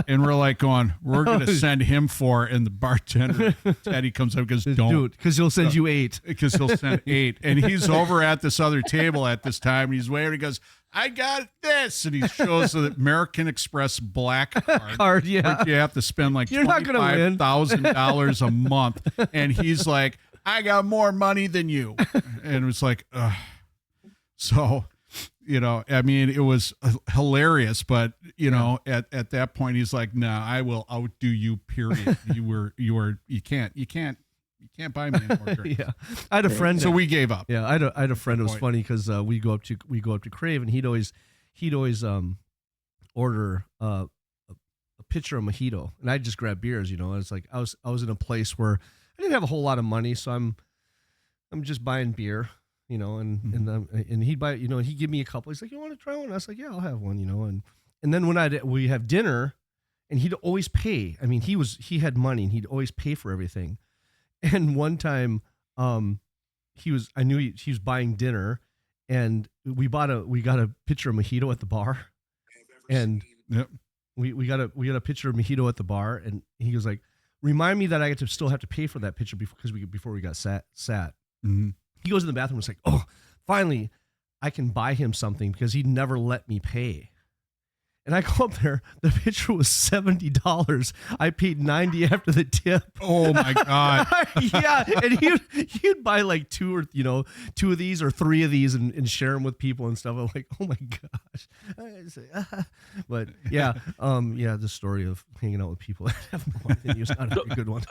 And we're like going, we're going to send him 4. And the bartender, Teddy, comes up and goes, don't. Dude, because he'll send you 8. Because he'll send 8. And he's over at this other table at this time. And he's waiting. He goes, I got this. And he shows the American Express black card. Yeah. Which you have to spend like You're not gonna win. $25,000 a month. And he's like, I got more money than you. And it was like, ugh. So, I mean, it was hilarious, but at that point he's like, nah, I will outdo you, period. You can't buy me any more drinks. Yeah. I had a friend. So we gave up. Yeah. I had a friend who was funny because we go up to Crave, and he'd always order a pitcher of mojito, and I'd just grab beers, It's like I was in a place where I didn't have a whole lot of money, so I'm just buying beer. And he'd buy, he'd give me a couple. He's like, you want to try one? I was like, yeah, I'll have one, and then when we have dinner, and he'd always pay. I mean, he had money, and he'd always pay for everything. And one time, I knew he was buying dinner, and we got a pitcher of mojito at the bar, and we got a pitcher of mojito at the bar, and he was like, remind me that I get to still have to pay for that pitcher before we got sat. Mm-hmm. He goes in the bathroom and is like, oh, finally, I can buy him something because he'd never let me pay. And I go up there, the pitcher was $70. I paid $90 after the tip. Oh my God. Yeah. And he'd buy like 2 of these or 3 of these and share them with people and stuff. I'm like, oh my gosh. But yeah, the story of hanging out with people that have more money than you is not a good one.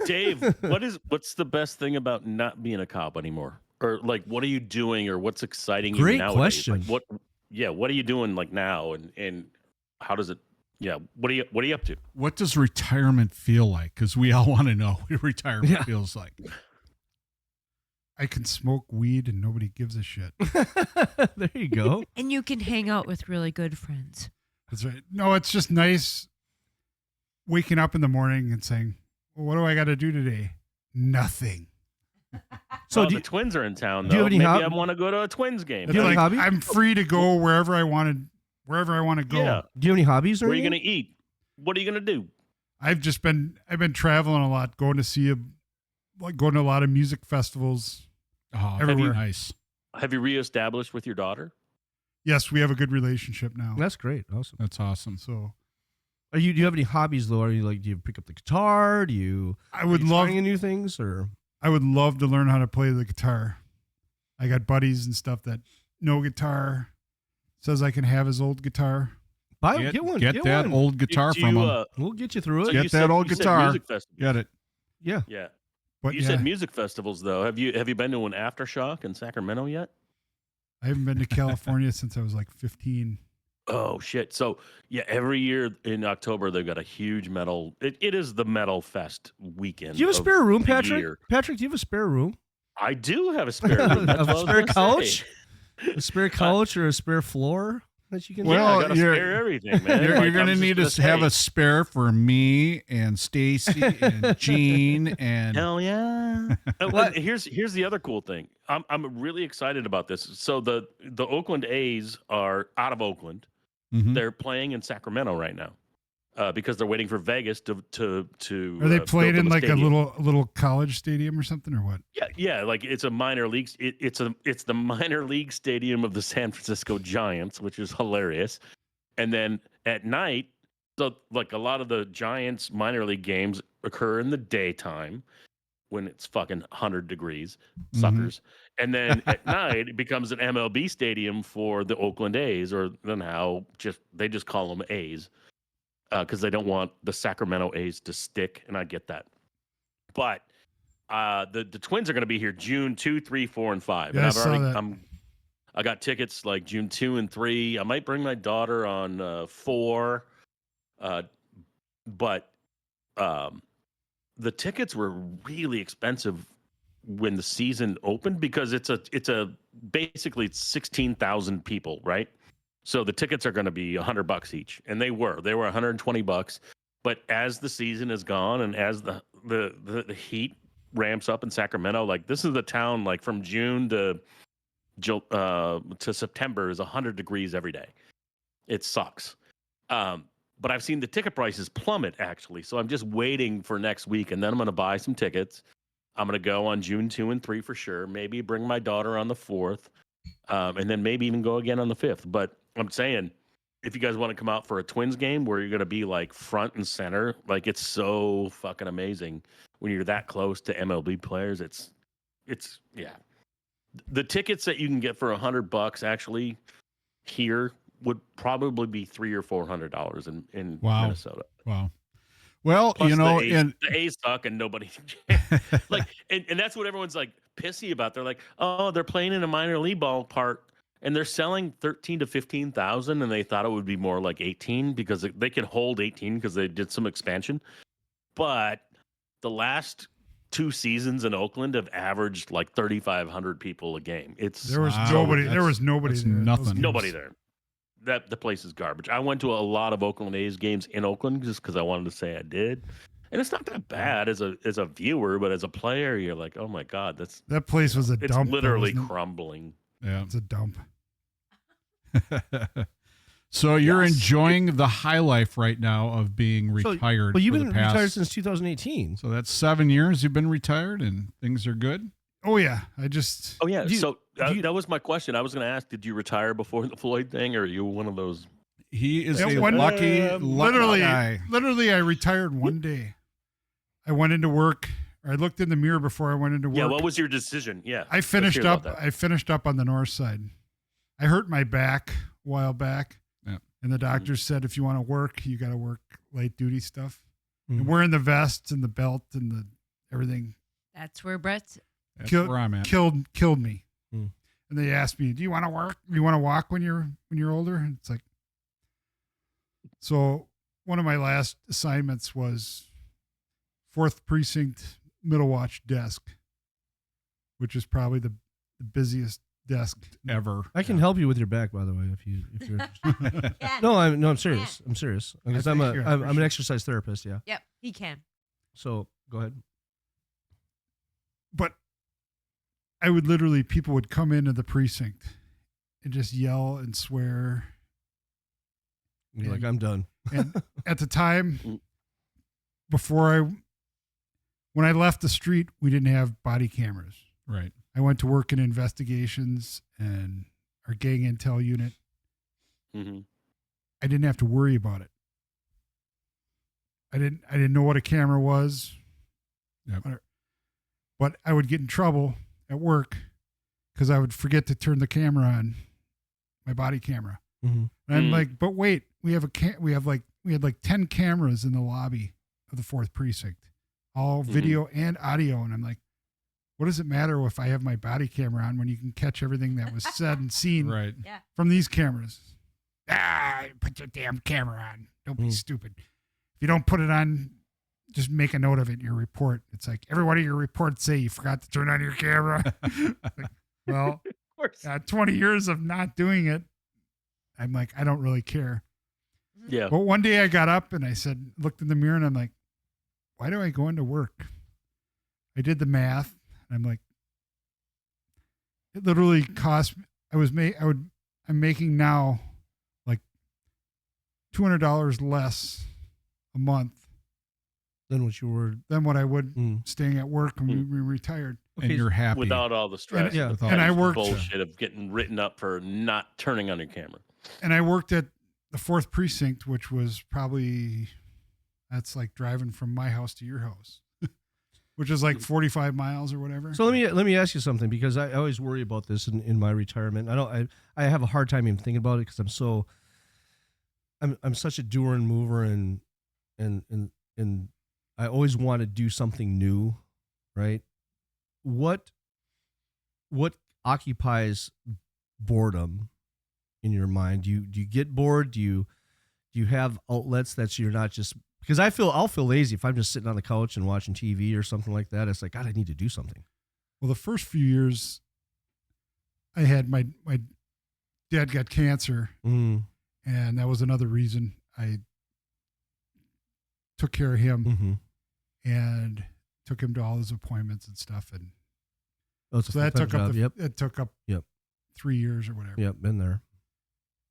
Dave, what's the best thing about not being a cop anymore? Or like, what are you doing, or what's exciting you nowadays? Great question. Like, what are you doing like now, and how does it? Yeah, what are you up to? What does retirement feel like? Because we all want to know what retirement feels like. I can smoke weed and nobody gives a shit. There you go. And you can hang out with really good friends. That's right. No, it's just nice waking up in the morning and saying, well, what do I got to do today? Nothing. So the Twins are in town, though. Do you have any Maybe I want to go to a Twins game. Do you have any hobbies? I'm free to go wherever I want to go. Yeah. Do you have any hobbies? Where are you going to eat? What are you going to do? I've been traveling a lot, going to a lot of music festivals. Oh, everywhere. Nice. Have you reestablished with your daughter? Yes, we have a good relationship now. That's great. Awesome. That's awesome. So, do you have any hobbies though? Are you like, do you pick up the guitar? Do you? I would love trying new things, or I would love to learn how to play the guitar. I got buddies and stuff that know guitar. Says I can have his old guitar. Get one. Get that one. old guitar from him. We'll get you through it. So Get that old guitar. Get it. Yeah. Yeah. But you said music festivals, though. Have you been to an Aftershock in Sacramento yet? I haven't been to California since I was like 15. Oh shit! So yeah, every year in October they've got a huge metal. It is the metal fest weekend. Do you have a spare room, the Patrick? year. Patrick, do you have a spare room? I do have a spare room. That's what I a was spare gonna couch, say. a spare couch, or a spare floor that you can. Well, Well, I got to you're- spare everything, man. You're Like, going to I'm need just to gonna have say, a spare for me and Stacy and Gene and Hell yeah! And here's the other cool thing. I'm really excited about this. So the Oakland A's are out of Oakland. Mhm. They're playing in Sacramento right now because they're waiting for Vegas to. Are they playing build in them like stadium. a little college stadium or something or what? Yeah, like it's a minor league. It's the minor league stadium of the San Francisco Giants, which is hilarious. And then at night, so like a lot of the Giants minor league games occur in the daytime when it's fucking 100 degrees, suckers. And then at night, it becomes an MLB stadium for the Oakland A's, or then they just call them A's because they don't want the Sacramento A's to stick, and I get that. But the Twins are going to be here June 2, 3, 4, and 5. Yeah, And I saw that. I got tickets like June 2 and 3. I might bring my daughter on 4. But the tickets were really expensive when the season opened because it's basically 16,000 people, right? So the tickets are going to be $100 each, and they were $120. But as the season is gone and as the heat ramps up in Sacramento, like this is the town like from June to September is 100 degrees every day. It sucks. But I've seen the ticket prices plummet, actually. So I'm just waiting for next week, and then I'm going to buy some tickets. I'm going to go on June 2 and 3 for sure. Maybe bring my daughter on the 4th, and then maybe even go again on the 5th. But I'm saying, if you guys want to come out for a Twins game where you're going to be like front and center, like it's so fucking amazing when you're that close to MLB players. It's yeah. The tickets that you can get for $100 actually here would probably be $300 or $400 in Wow. Minnesota. Wow. Well, Plus the A's suck and nobody like, and that's what everyone's like pissy about. They're like, oh, they're playing in a minor league ballpark and they're selling 13 to 15,000, and they thought it would be more like 18 because they can hold 18 because they did some expansion. But the last 2 seasons in Oakland have averaged like 3,500 people a game. There was nobody. There was nobody. That's There. nothing. Nobody there. The place is garbage. I went to a lot of Oakland A's games in Oakland just because I wanted to say I did, and it's not that bad as a viewer, but as a player, you're like, oh my god, that place was a it's dump. literally wasn't it? crumbling. Yeah. It's a dump. So you're Yes. enjoying the high life right now of being retired. Well, you've for been the past, retired since 2018. So that's 7 years you've been retired, and things are good. Oh yeah, I just Oh yeah. Do you- So do you- that was my question. I was going to ask, did you retire before the Floyd thing, or are you one of those? He is Yeah, a one- lucky literally, guy. literally, I retired one day. I went into work. I looked in the mirror before I went into work. Yeah. What was your decision? Yeah. I let's finished hear about up. that. I finished up on the north side. I hurt my back a while back, Yeah. and the doctor said if you want to work, you got to work light duty stuff. Mhm. And wearing the vest and the belt and the everything That's where Brett's. That's Kill- where I'm at. killed me. Hmm. And they asked me, "Do you want to work? Do you want to walk when you're older?" And it's like, so one of my last assignments was 4th Precinct middle watch desk, which is probably the busiest desk ever. I can help you with your back, by the way, if you're. Yeah. No, I'm serious. I'm serious because I'm thank you. I an appreciate it. exercise therapist. Yeah. Yep, he can. So go ahead. but I would literally, people would come into the precinct and just yell and swear. You're like, I'm done. And at the time, when I left the street, we didn't have body cameras. Right. I went to work in investigations and our gang intel unit. Mm-hmm. I didn't have to worry about it. I didn't know what a camera was. Yep. But I would get in trouble at work because I would forget to turn the camera on, my body camera. Mm-hmm. And I'm like, but wait, we had like 10 cameras in the lobby of the 4th precinct, all video and audio. And I'm like, what does it matter if I have my body camera on when you can catch everything that was said and seen Right. from these cameras? Put your damn camera on. Don't be stupid. If you don't put it on, just make a note of it in your report. It's like every one of your reports say you forgot to turn on your camera. Like, well, Of course. 20 years of not doing it. I'm like, I don't really care. Yeah. But one day I got up and looked in the mirror and I'm like, why do I go into work? I did the math. And I'm like, it literally cost, I'm making now like $200 less a month Than what I would staying at work when we retired. And you're happy. Without all the stress. yeah. And I worked bullshit of getting written up for not turning on your camera. And I worked at the 4th precinct, which was that's like driving from my house to your house, which is like 45 miles or whatever. So let me ask you something, because I always worry about this in my retirement. I have a hard time even thinking about it because I'm such a doer and mover and I always want to do something new, right? What occupies boredom in your mind? Do you get bored? Do you have outlets that you're not just, because I'll feel lazy if I'm just sitting on the couch and watching TV or something like that. It's like, God, I need to do something. Well, the first few years I had my dad got cancer, and that was another reason I took care of him and took him to all his appointments and stuff. And so that took up it took up 3 years or whatever. Yep, been there.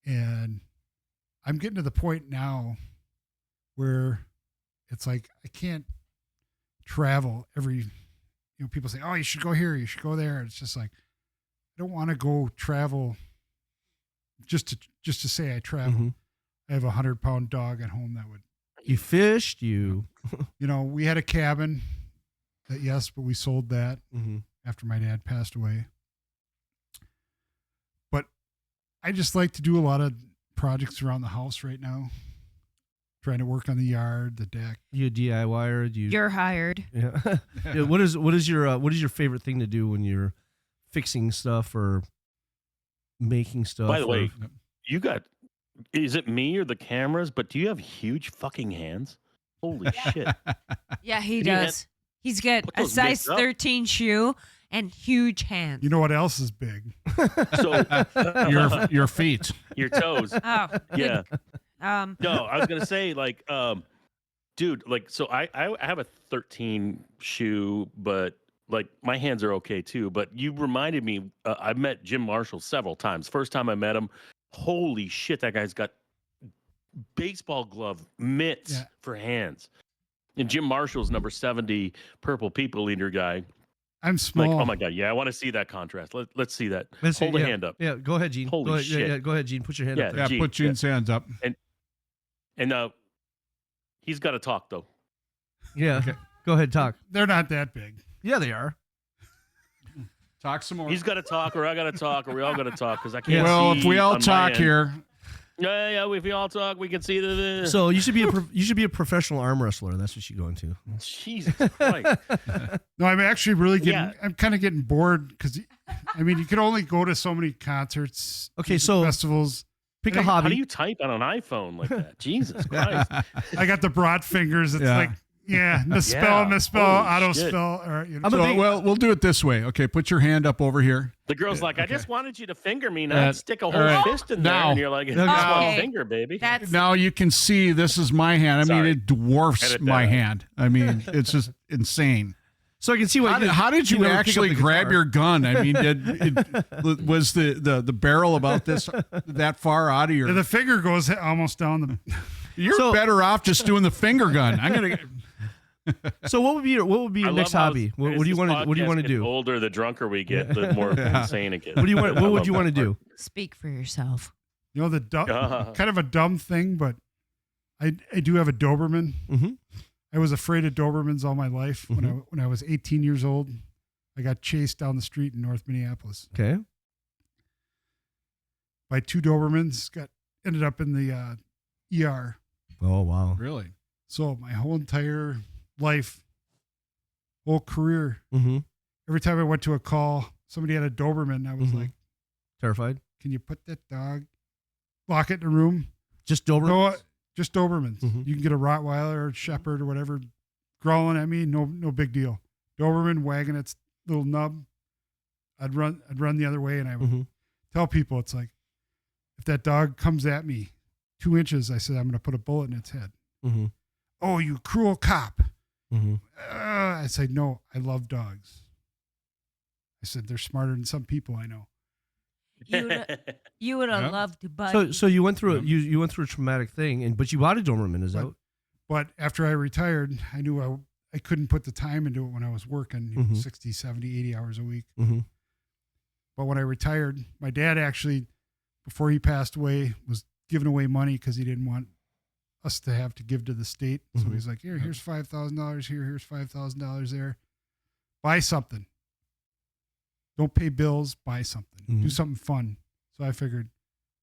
And I'm getting to the point now where it's like I can't travel people say, oh, you should go here, you should go there. It's just like, I don't want to go travel just to say I travel. I have a 100-pound dog at home that would. You fished, we had a cabin but we sold that after my dad passed away. But I just like to do a lot of projects around the house right now. Trying to work on the yard, the deck. You a DIYer? You're hired. Yeah. Yeah. What is your favorite thing to do when you're fixing stuff or making stuff? By the way, is it me or the cameras? But do you have huge fucking hands? Holy shit! Yeah, he does. He's got a size 13 shoe and huge hands. You know what else is big? So your feet, your toes. Oh, yeah. No, I was gonna say dude, so I have a 13 shoe, but like my hands are okay too. But you reminded me, I met Jim Marshall several times. First time I met him, holy shit, that guy's got baseball glove mitts for hands. And Jim Marshall's number 70 purple people eater guy. I'm small. Like, oh my God, yeah, I want to see that contrast. Let's see that. Hold a hand up. Yeah, go ahead, Gene. Holy shit. Yeah, go ahead, Gene. Put your hand up there. Yeah, Gene, put Gene's hands up. And he's got to talk though. Yeah, okay. Go ahead, talk. They're not that big. Yeah, they are. Talk some more. He's got to talk, or I got to talk, or we all got to talk because I can't. Well, see if we all on talk here. Yeah. If we all talk, we can see the. So you should be a professional arm wrestler. That's what you go into. Jesus Christ. No, I'm actually really getting. Yeah. I'm kind of getting bored because, you can only go to so many concerts. Okay, so festivals. Pick a hobby. How do you type on an iPhone like that? Jesus Christ. I got the broad fingers. It's like Yeah, misspell, auto spell. Or, well, we'll do it this way. Okay, put your hand up over here. The girl's like, I just wanted you to finger me, not stick a whole fist in there. And you're like, it's just one finger, baby. Now you can see this is my hand. I mean, it dwarfs my hand. I mean, it's just insane. So I can see what. How did you actually grab your gun? I mean, was the barrel about that far out of your? The finger goes almost down the. You're better off just doing the finger gun. I'm gonna. So what would be your next hobby? What do you want to do? The older, the drunker we get, the more insane it gets. What would you want to do? Speak for yourself. You know, kind of a dumb thing, but I do have a Doberman. Mm-hmm. I was afraid of Dobermans all my life. When I was 18 years old, I got chased down the street in North Minneapolis. Okay. By 2 Dobermans, ended up in the ER. Oh wow! Really? So my whole entire life, whole career, Mm-hmm. every time I went to a call, somebody had a Doberman. I was like, terrified. Can you put that dog, lock it in a room? Just Dobermans? No, just Dobermans. Mm-hmm. You can get a Rottweiler or a Shepherd or whatever growling at me. No big deal. Doberman wagging its little nub. I'd run the other way, and I would tell people, it's like, if that dog comes at me 2 inches, I said, I'm going to put a bullet in its head. Mm-hmm. Oh, you cruel cop. Mm-hmm. I said, no, I love dogs. I said, they're smarter than some people I know. You would have loved to bug. So you went through you went through a traumatic thing, but you bought a Doberman, is that? But after I retired, I knew I couldn't put the time into it when I was working 60, 70, 80 hours a week. Mm-hmm. But when I retired, my dad actually, before he passed away, was giving away money because he didn't want us to have to give to the state. So he's like, here's $5,000 here, here's $5,000 there. Buy something. Don't pay bills, buy something. Do something fun. So I figured,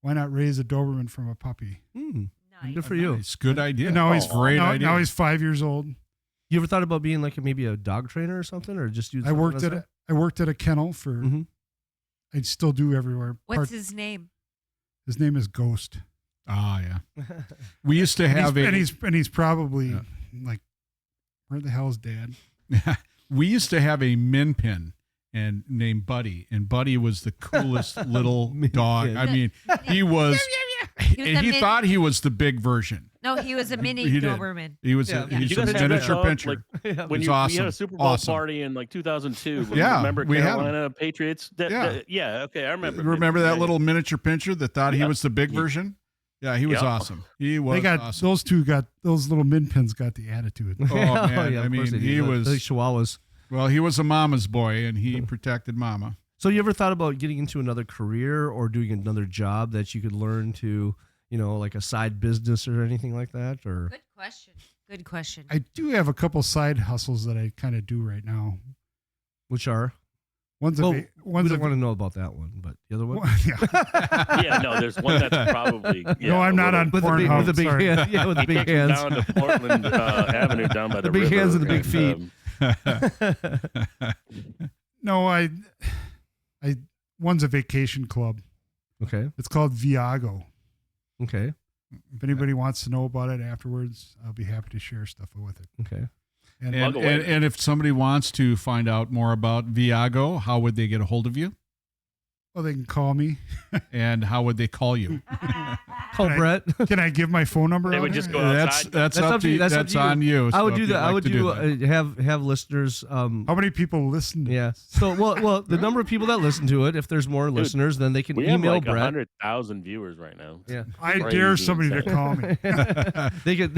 why not raise a Doberman from a puppy? Nice. Good for you. you. It's a good idea. And now he's great idea. Now he's 5 years old. You ever thought about being like maybe a dog trainer or something, or just I worked at a kennel for. I still do everywhere. What's his name? His name is Ghost. Ah, yeah. We used to have and he's probably like, where the hell's Dad? We used to have a min pin and named Buddy, and Buddy was the coolest little dog. I mean, he was. He thought he was the big version. No, he was a mini Doberman. He was a miniature pincher. When we had a Super Bowl party in like 2002. Remember Carolina Patriots? Okay, I remember. Remember that little miniature pincher that thought he was the big version? Yeah, he was awesome. He was awesome. Those little min pins got the attitude. Oh man, I mean, he was like chihuahuas. Well, he was a mama's boy, and he protected mama. So you ever thought about getting into another career or doing another job that you could learn to, like a side business or anything like that? Or Good question. I do have a couple side hustles that I kind of do right now. Which are? We don't want to know about that one, but the other one? No, there's one that's probably... no, I'm not on Pornhub. With the big hands. Yeah, with the big hands. Down to Portland Avenue, down by the big river, hands and the big feet. No, I one's a vacation club. Okay. It's called Viago. Okay. If anybody wants to know about it afterwards, I'll be happy to share stuff with it. Okay. And if somebody wants to find out more about Viago, how would they get a hold of you? Well, they can call me. And how would they call you? Call Brett. Can I give my phone number? They would just go outside. That's up to you. That's on you. I would do that. I would have listeners. How many people listen? Yeah. So well, the number of people that listen to it. If there's more listeners, then they can email Brett. We have like 100,000 viewers right now. Yeah. I dare somebody to call me. They could.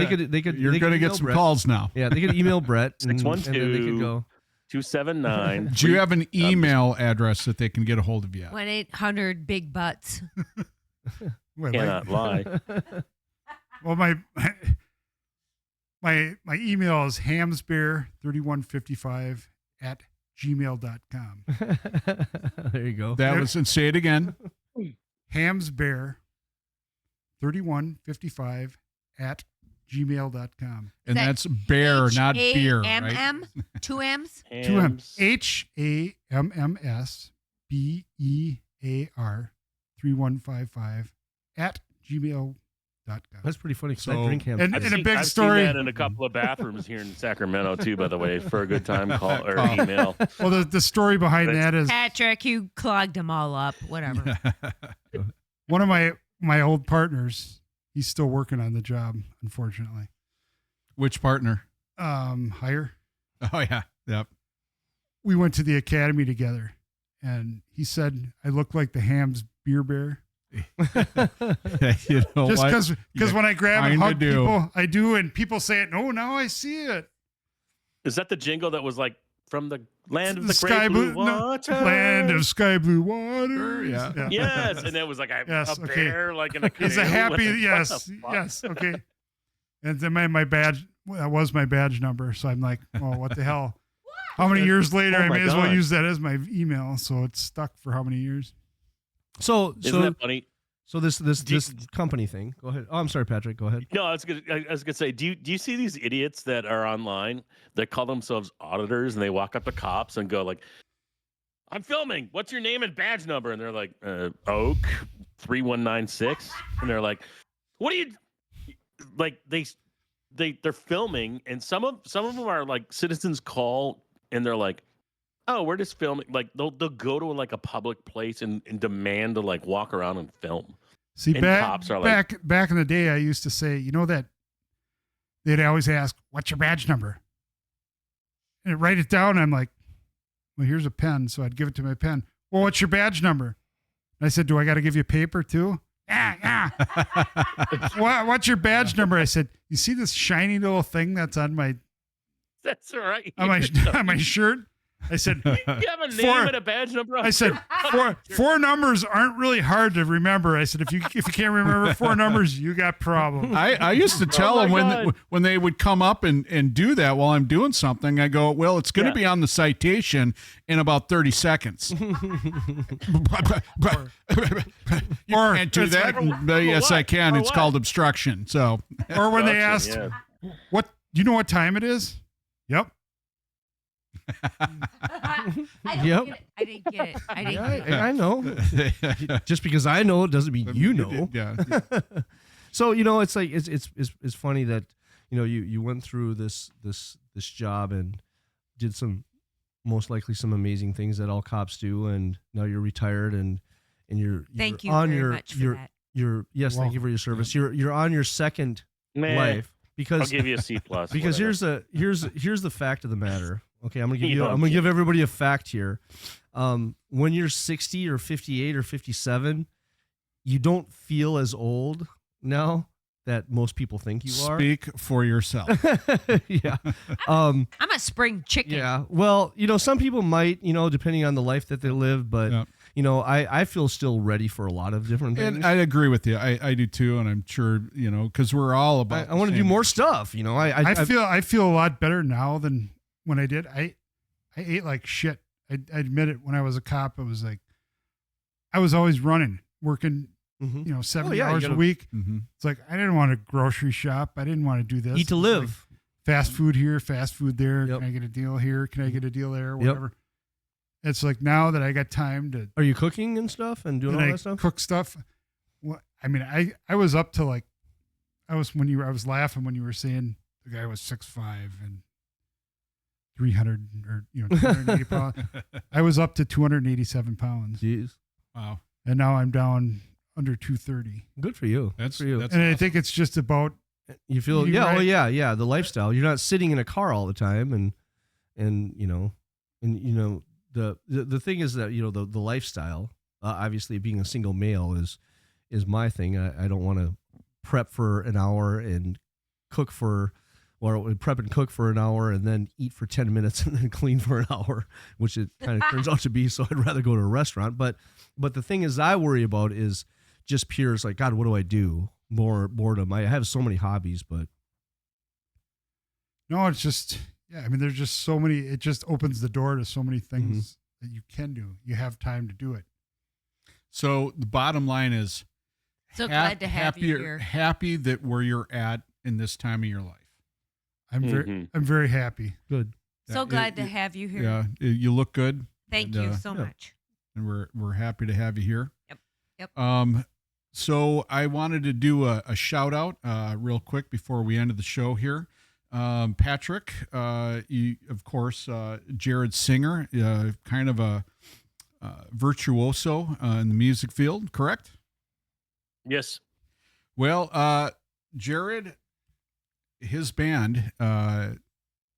You're going to get some Brett. calls now. Yeah, they could email Brett. 612. And then they could go. 279. Do you have an email address that they can get a hold of you? 1-800 Big Butts. Cannot lie. Well, my email is hamsbear3155@gmail.com. There you go. And say it again. hamsbear3155@gmail.com. And that's bear, not beer, right? 2 M's? 2 M's. HAMMSBEAR3155 @gmail.com. That's pretty funny. So- I drink ham. And I've a seen- big I've story. seen that in a couple of bathrooms here in Sacramento too, by the way, for a good time call or email. Well, the story behind that is Patrick, you clogged them all up. Whatever. one of my old partners. He's still working on the job, unfortunately. Which partner? Hire. Oh yeah. Yep. We went to the academy together, and he said I look like the Ham's beer bear. You know Just what? because when I grab and kinda hug do. people, I do, and people say it. No, now I see it. Is that the jingle that was like from the land of The the sky great blue blue- no, water? Land of sky blue water. Yeah. Yes, and it was like a Yes, okay. bear, like in a canoe. It's a happy, like, yes, what the fuck? yes, okay. And then my badge, that was my badge number. So I'm like, oh, what the hell? How many years later, Oh I my may as well God. use that as my email. So it's stuck for how many years? So Isn't that funny? So this company thing. Go ahead. Oh, I'm sorry, Patrick. Go ahead. No, I was gonna say, do you see these idiots that are online that call themselves auditors and they walk up to cops and go like, "I'm filming. What's your name and badge number?" And they're like, "Oak 3196," and they're like, "What are you?" Like they're filming, and some of them are like citizens call and they're like, "Oh, we're just filming." Like they'll go to like a public place and demand to like walk around and film. See, And cops are like- back in the day, I used to say, you know that they'd always ask, "What's your badge number?" And I'd write it down. And I'm like, "Well, here's a pen." So I'd give it to my pen. "Well, what's your badge number?" And I said, "Do I got to give you paper too?" What's your badge number? I said, "You see this shiny little thing that's on my That's right. on my shirt?" I said, You have a name and a badge number. I said, four numbers aren't really hard to remember. I said, if you can't remember four numbers, you got problems. I used to tell my them God. when they would come up and do that while I'm doing something, I go, well, it's going to Yeah. be on the citation in about 30 seconds. You Or can't do it's that. like- Yes, I can. For It's what? called obstruction. So Or when they Gotcha, asked, yeah. "What? Do you know what time it is?" Yep. Yep. I didn't get it. I didn't Yeah, get it. I know. Just because I know it doesn't mean you know. Yeah. So it's like it's funny that you went through this job and did most likely some amazing things that all cops do, and now you're retired and you're Thank you on very much for that. yes, thank you for your service. You're on your second Man, life I'll because give you a C plus. because whatever. here's the fact of the matter. Okay, I'm You don't gonna give care. everybody a fact here. When you're 60 or 58 or 57, you don't feel as old now that most people think you are. Speak for yourself. Yeah. I'm a spring chicken. Yeah. Well, some people might, depending on the life that they live, but Yeah. I feel still ready for a lot of different things. And I agree with you. I do too. And I'm sure, because we're all about I want to do more stuff. I feel a lot better now than when I did. I ate like shit. I admit it. When I was a cop, it was like I was always running, working, 70 hours a week. Mm-hmm. It's like I didn't want to grocery shop. I didn't want to do this. Eat to It was like live. fast food here, fast food there. Yep. Can I get a deal here? Can I get a deal there? Whatever. It's like now that I got time to Are you cooking and stuff and doing all and I that stuff? cook stuff. Well, I mean, I was up to like I was laughing when you were saying the guy was 6'5" and 300 or 280 pounds. I was up to 287 pounds, Jeez. Wow. and now I'm down under 230. Good for you. That's Good for you. that's And I awesome. think it's just about You feel You're right. yeah, the lifestyle. You're not sitting in a car all the time and the thing is that the lifestyle, obviously being a single male is my thing. I don't want to prep for an hour and prep and cook for an hour and then eat for 10 minutes and then clean for an hour, which it kind of turns out to be. So I'd rather go to a restaurant. But the thing is I worry about is just pure, it's like, God, what do I do? More boredom. I have so many hobbies, but no, it's just I mean, there's just so many. It just opens the door to so many things that you can do. You have time to do it. So the bottom line is So glad to have you here. happy that where you're at in this time of your life. I'm very happy. good. So That- glad to have you here. Yeah, you look good. Thank And, you so yeah. much. And we're happy to have you here. Yep. Um, So I wanted to do a shout out real quick before we end the show here. Patrick, you, of course, Jared Singer, kind of a virtuoso in the music field, correct? Yes. Well, Jared, his band, the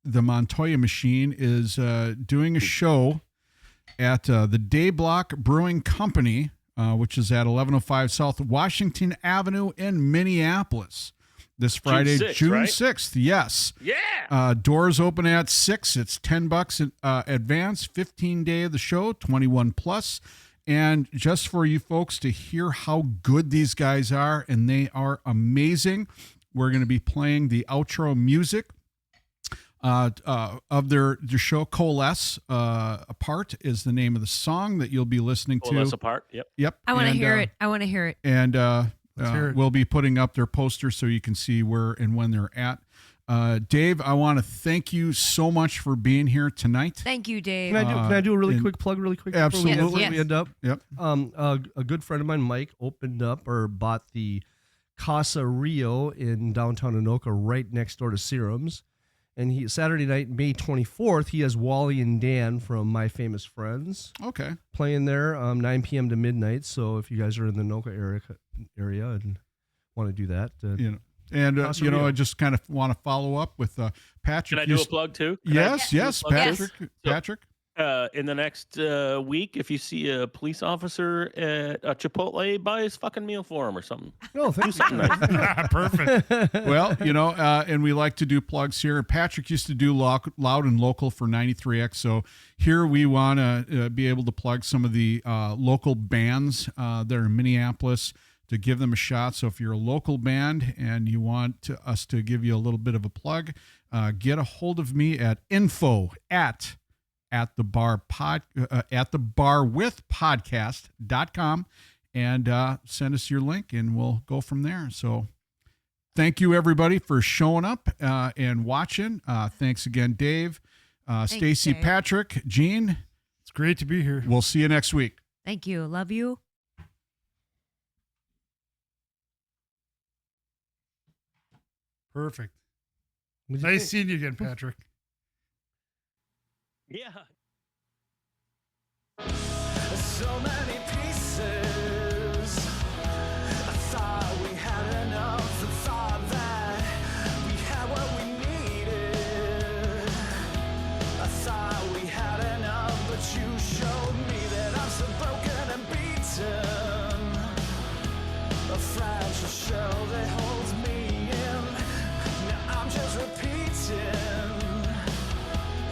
Montoya Machine, is doing a show at the Day Block Brewing Company, which is at 1105 South Washington Avenue in Minneapolis. This Friday, June 6th. Yes. Yeah. Doors open at 6. It's $10 in advance, 15-day of the show, 21 plus. And just for you folks to hear how good these guys are, and they are amazing, we're going to be playing the outro music of their show. Coalesce Apart is the name of the song that you'll be listening to. Coalesce Apart. Yep. I want to hear it. I want to hear it. And we'll be putting up their poster so you can see where and when they're at. Dave, I want to thank you so much for being here tonight. Thank you, Dave. Can I do a really quick plug Absolutely. before we end up? Yep. A good friend of mine, Mike, opened up or bought the Casa Rio in downtown Anoka, right next door to Serum's. And he Saturday night, May 24th, he has Wally and Dan from My Famous Friends. Okay. Playing there 9 p.m. to midnight. So if you guys are in the Anoka area and want to do that, I just kind of want to follow up with Patrick. Can I do a plug too? Yes, Patrick. Yes. Patrick. In the next week, if you see a police officer at a Chipotle, buy his fucking meal for him or something. Oh, thank you. Perfect. Well, and we like to do plugs here. Patrick used to do Loud and Local for 93X. So here we want to be able to plug some of the local bands that are in Minneapolis, to give them a shot. So if you're a local band and you want us to give you a little bit of a plug, get a hold of me at info@thebarwithpodcast.com and send us your link and we'll go from there. So thank you everybody for showing up and watching. Thanks again, Dave, Stacy, Patrick, Gene. It's great to be here. We'll see you next week. Thank you. Love you. Perfect. Nice seeing you again, Patrick. Yeah. So many pieces. I thought we had enough. I thought that we had what we needed. I thought we had enough, but you showed me that I'm so broken and beaten. A fragile shell that holds me in. Now I'm just repeating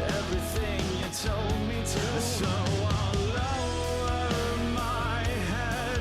everything you told me to. So I'll lower my head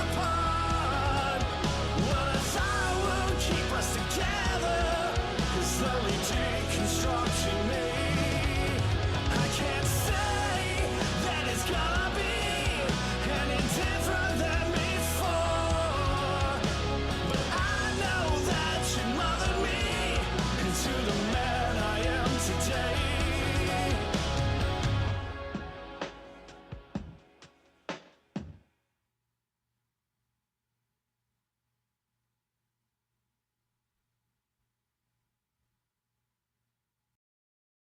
apart. What I thought would keep us together is slowly deconstructing me.